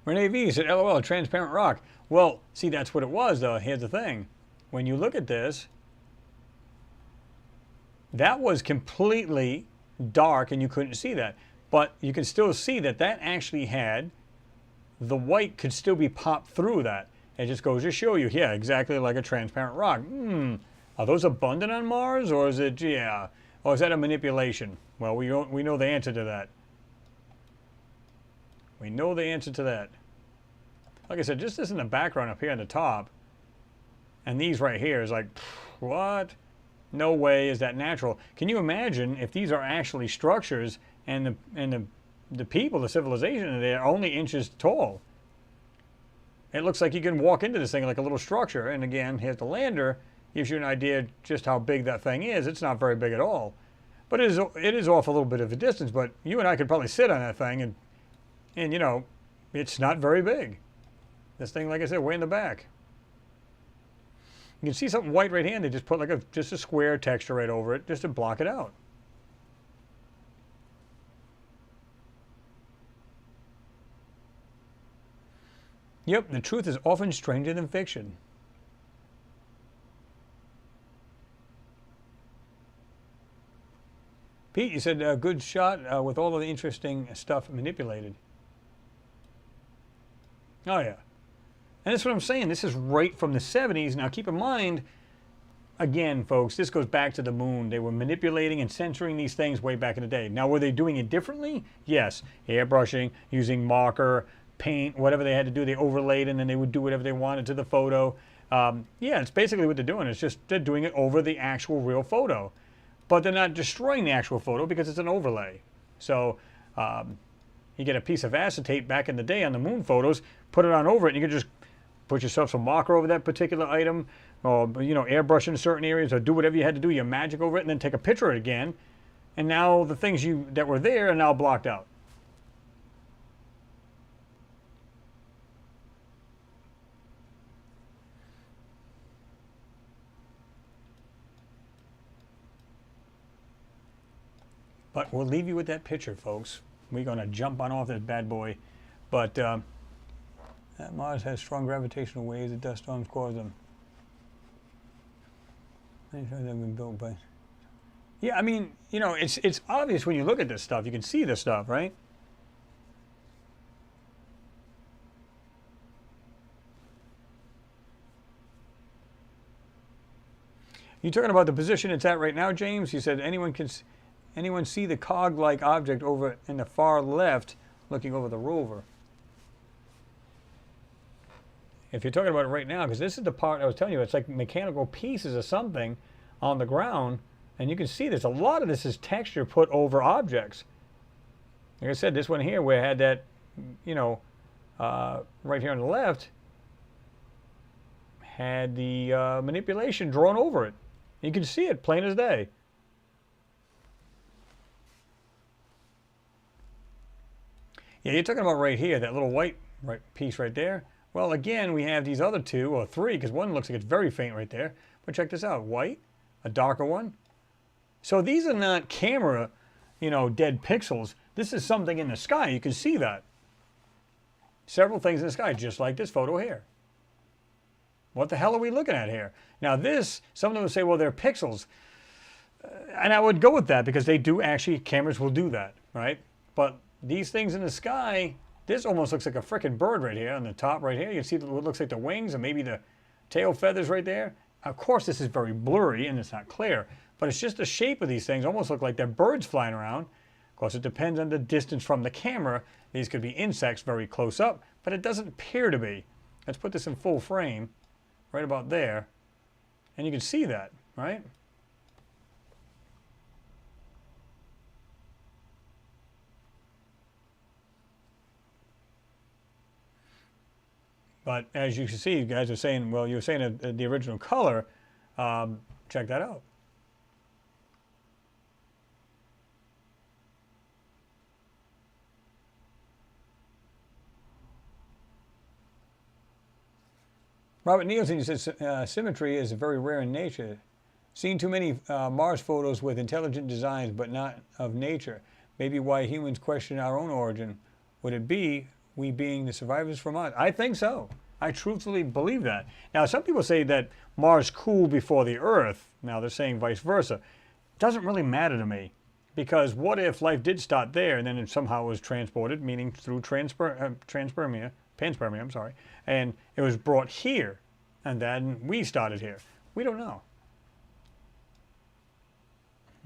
Renee V said, LOL, transparent rock. Well, see, that's what it was, though. Here's the thing. When you look at this, that was completely dark and you couldn't see that. But you can still see that that actually had, the white could still be popped through that. It just goes to show you, yeah, exactly like a transparent rock. Are those abundant on Mars, or is it, yeah, or is that a manipulation? Well, we know the answer to that. We know the answer to that. Like I said, just this in the background up here on the top, and these right here is like, what? No way is that natural. Can you imagine if these are actually structures and the people, the civilization, they're only inches tall? It looks like you can walk into this thing like a little structure. And again, here's the lander. Gives you an idea just how big that thing is. It's not very big at all. But it is off a little bit of a distance. But you and I could probably sit on that thing and you know, it's not very big. This thing, like I said, way in the back. You can see something white right here, and they just put like just a square texture right over it just to block it out. Yep, the truth is often stranger than fiction. Pete, you said good shot with all of the interesting stuff manipulated. Oh, yeah. And that's what I'm saying. This is right from the 70s. Now, keep in mind, again, folks, this goes back to the moon. They were manipulating and censoring these things way back in the day. Now, were they doing it differently? Yes. Airbrushing, using marker, paint, whatever they had to do, they overlaid, and then they would do whatever they wanted to the photo. Yeah, it's basically what they're doing. It's just they're doing it over the actual real photo. But they're not destroying the actual photo because it's an overlay. So you get a piece of acetate back in the day on the moon photos, put it on over it, and you can just put yourself some marker over that particular item, or, you know, airbrush in certain areas, or do whatever you had to do, your magic over it, and then take a picture of it again. And now the things that were there are now blocked out. But we'll leave you with that picture, folks. We're going to jump on off this bad boy. But Mars has strong gravitational waves that dust storms cause them. Many times have been built by... Yeah, I mean, you know, it's obvious when you look at this stuff. You can see this stuff, right? You talking about the position it's at right now, James? You said anyone see the cog-like object over in the far left, looking over the rover? If you're talking about it right now, because this is the part I was telling you, it's like mechanical pieces of something on the ground, and you can see this. A lot of this is texture put over objects. Like I said, this one here, where I had that, you know, right here on the left, had the manipulation drawn over it. You can see it plain as day. Yeah, you're talking about right here, that little white piece right there. Well, again, we have these other two, or three, because one looks like it's very faint right there. But check this out, white, a darker one. So these are not camera, you know, dead pixels. This is something in the sky. You can see that. Several things in the sky, just like this photo here. What the hell are we looking at here? Now this, some of them would say, well, they're pixels. And I would go with that because they do actually, cameras will do that, right? But these things in the sky, this almost looks like a frickin' bird right here on the top right here. You can see what looks like the wings and maybe the tail feathers right there. Of course, this is very blurry and it's not clear, but it's just the shape of these things almost look like they're birds flying around. Of course, it depends on the distance from the camera. These could be insects very close up, but it doesn't appear to be. Let's put this in full frame, right about there, and you can see that, right? But as you can see, you guys are saying, well, you were saying the original color. Check that out. Robert Nielsen says symmetry is very rare in nature. Seen too many Mars photos with intelligent designs, but not of nature. Maybe why humans question our own origin. Would it be we being the survivors from Mars? I think so. I truthfully believe that. Now, some people say that Mars cooled before the Earth. Now, they're saying vice versa. It doesn't really matter to me. Because what if life did start there and then it somehow was transported, meaning through panspermia, I'm sorry, and it was brought here, and then we started here. We don't know.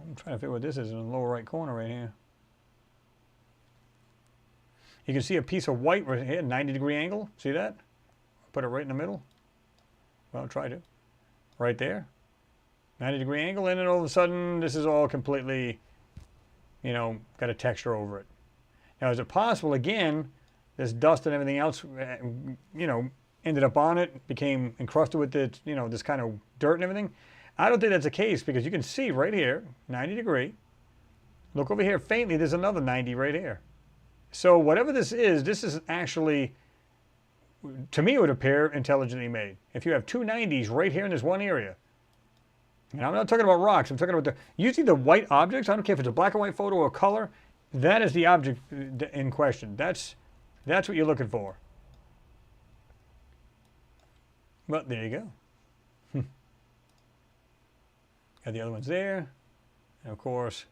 I'm trying to figure what this is in the lower right corner right here. You can see a piece of white right here, 90-degree angle. See that? Put it right in the middle. Well, try to. Right there. 90-degree angle, and then all of a sudden, this is all completely, you know, got a texture over it. Now, is it possible, again, this dust and everything else, you know, ended up on it, became encrusted with the, you know, this kind of dirt and everything? I don't think that's the case, because you can see right here, 90-degree. Look over here, faintly, there's another 90 right here. So whatever this is actually, to me, it would appear intelligently made. If you have two 90s right here in this one area, and I'm not talking about rocks, I'm talking about usually the white objects, I don't care if it's a black and white photo or color, that is the object in question. That's what you're looking for. Well, there you go. Got the other ones there. And of course,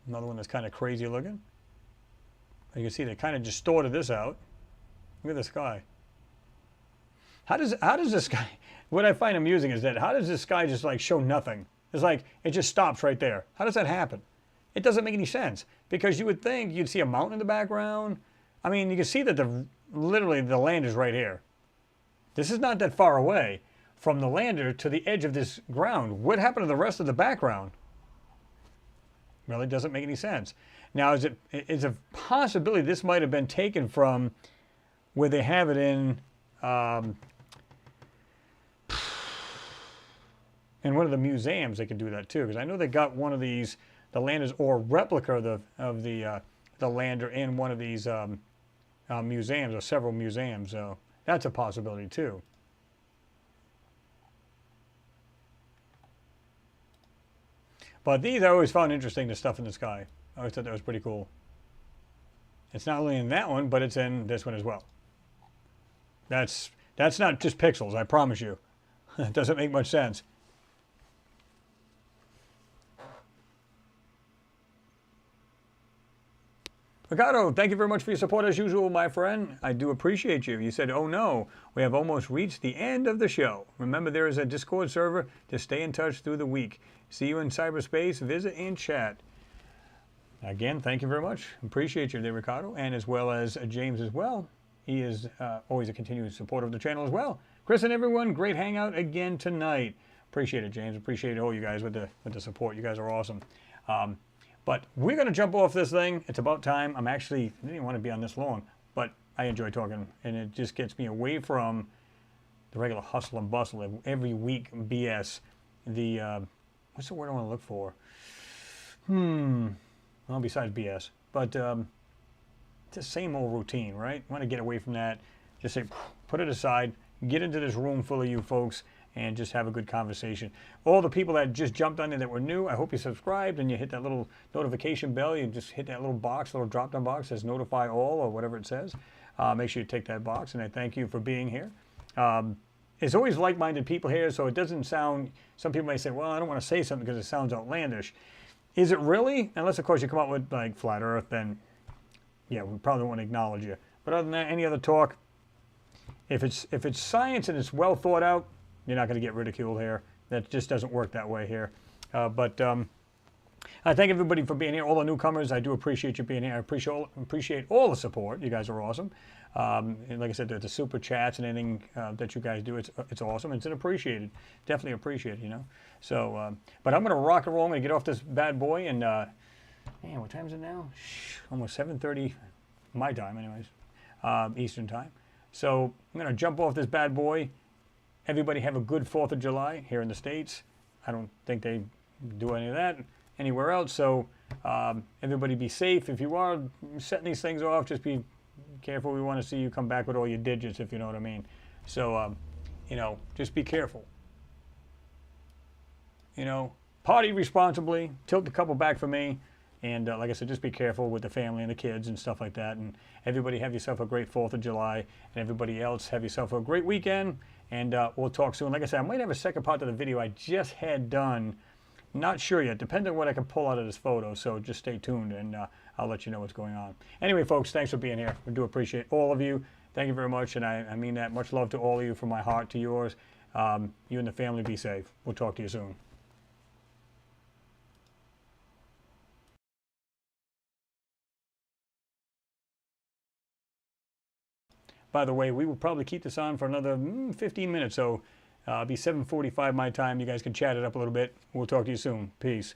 another one that's kind of crazy looking. You can see they kind of distorted this out. Look at the sky. How does this sky, what I find amusing is that how does this sky just like show nothing? It's like it just stops right there. How does that happen? It doesn't make any sense, because you would think you'd see a mountain in the background. I mean, you can see that literally the land is right here. This is not that far away from the lander to the edge of this ground. What happened to the rest of the background? Really doesn't make any sense. Now, is a possibility this might have been taken from where they have it in one of the museums? They could do that too, because I know they got one of these, the landers or replica of the lander in one of these museums, or several museums. So that's a possibility too. But these I always found interesting, the stuff in the sky. I always thought that was pretty cool. It's not only in that one, but it's in this one as well. That's not just pixels, I promise you. It doesn't make much sense. Ricardo, thank you very much for your support as usual, my friend. I do appreciate you. You said, oh no, we have almost reached the end of the show. Remember, there is a Discord server to stay in touch through the week. See you in cyberspace. Visit and chat. Again, thank you very much. Appreciate you there, Ricardo, and as well as James as well. He is always a continued supporter of the channel as well. Chris and everyone, great hangout again tonight. Appreciate it, James. Appreciate all you guys with the support. You guys are awesome. But we're going to jump off this thing. It's about time. I didn't want to be on this long, but I enjoy talking, and it just gets me away from the regular hustle and bustle of every week BS. What's the word I want to look for? Well, besides BS. But it's the same old routine, right? Want to get away from that. Just say, put it aside. Get into this room full of you folks and just have a good conversation. All the people that just jumped on there that were new, I hope you subscribed and you hit that little notification bell. You just hit that little box, little drop-down box that says notify all or whatever it says. Make sure you take that box, and I thank you for being here. There's always like-minded people here, so it doesn't sound, some people may say, well, I don't want to say something because it sounds outlandish. Is it really? Unless, of course, you come up with like flat Earth, then yeah, we probably won't acknowledge you. But other than that, any other talk, if it's science and it's well thought out, you're not going to get ridiculed here. That just doesn't work that way here. But I thank everybody for being here. All the newcomers, I do appreciate you being here. I appreciate all the support. You guys are awesome. And like I said, the super chats and anything that you guys do, it's awesome. It's appreciated. Definitely appreciated, you know. So, but I'm going to rock and roll. I'm going to get off this bad boy. And, man, what time is it now? Almost 7:30 my time, anyways, Eastern time. So I'm going to jump off this bad boy. Everybody have a good 4th of July here in the States. I don't think they do any of that anywhere else. So everybody be safe. If you are setting these things off, just be careful. We want to see you come back with all your digits, if you know what I mean. So, you know, just be careful. You know, party responsibly. Tilt the couple back for me. And like I said, just be careful with the family and the kids and stuff like that. And everybody have yourself a great 4th of July. And everybody else have yourself a great weekend. And we'll talk soon. Like I said, I might have a second part of the video I just had done. Not sure yet. Depends on what I can pull out of this photo. So just stay tuned and I'll let you know what's going on. Anyway, folks, thanks for being here. We do appreciate all of you. Thank you very much. And I mean that. Much love to all of you, from my heart to yours. You and the family be safe. We'll talk to you soon. By the way, we will probably keep this on for another 15 minutes, so it'll be 7:45 my time. You guys can chat it up a little bit. We'll talk to you soon. Peace.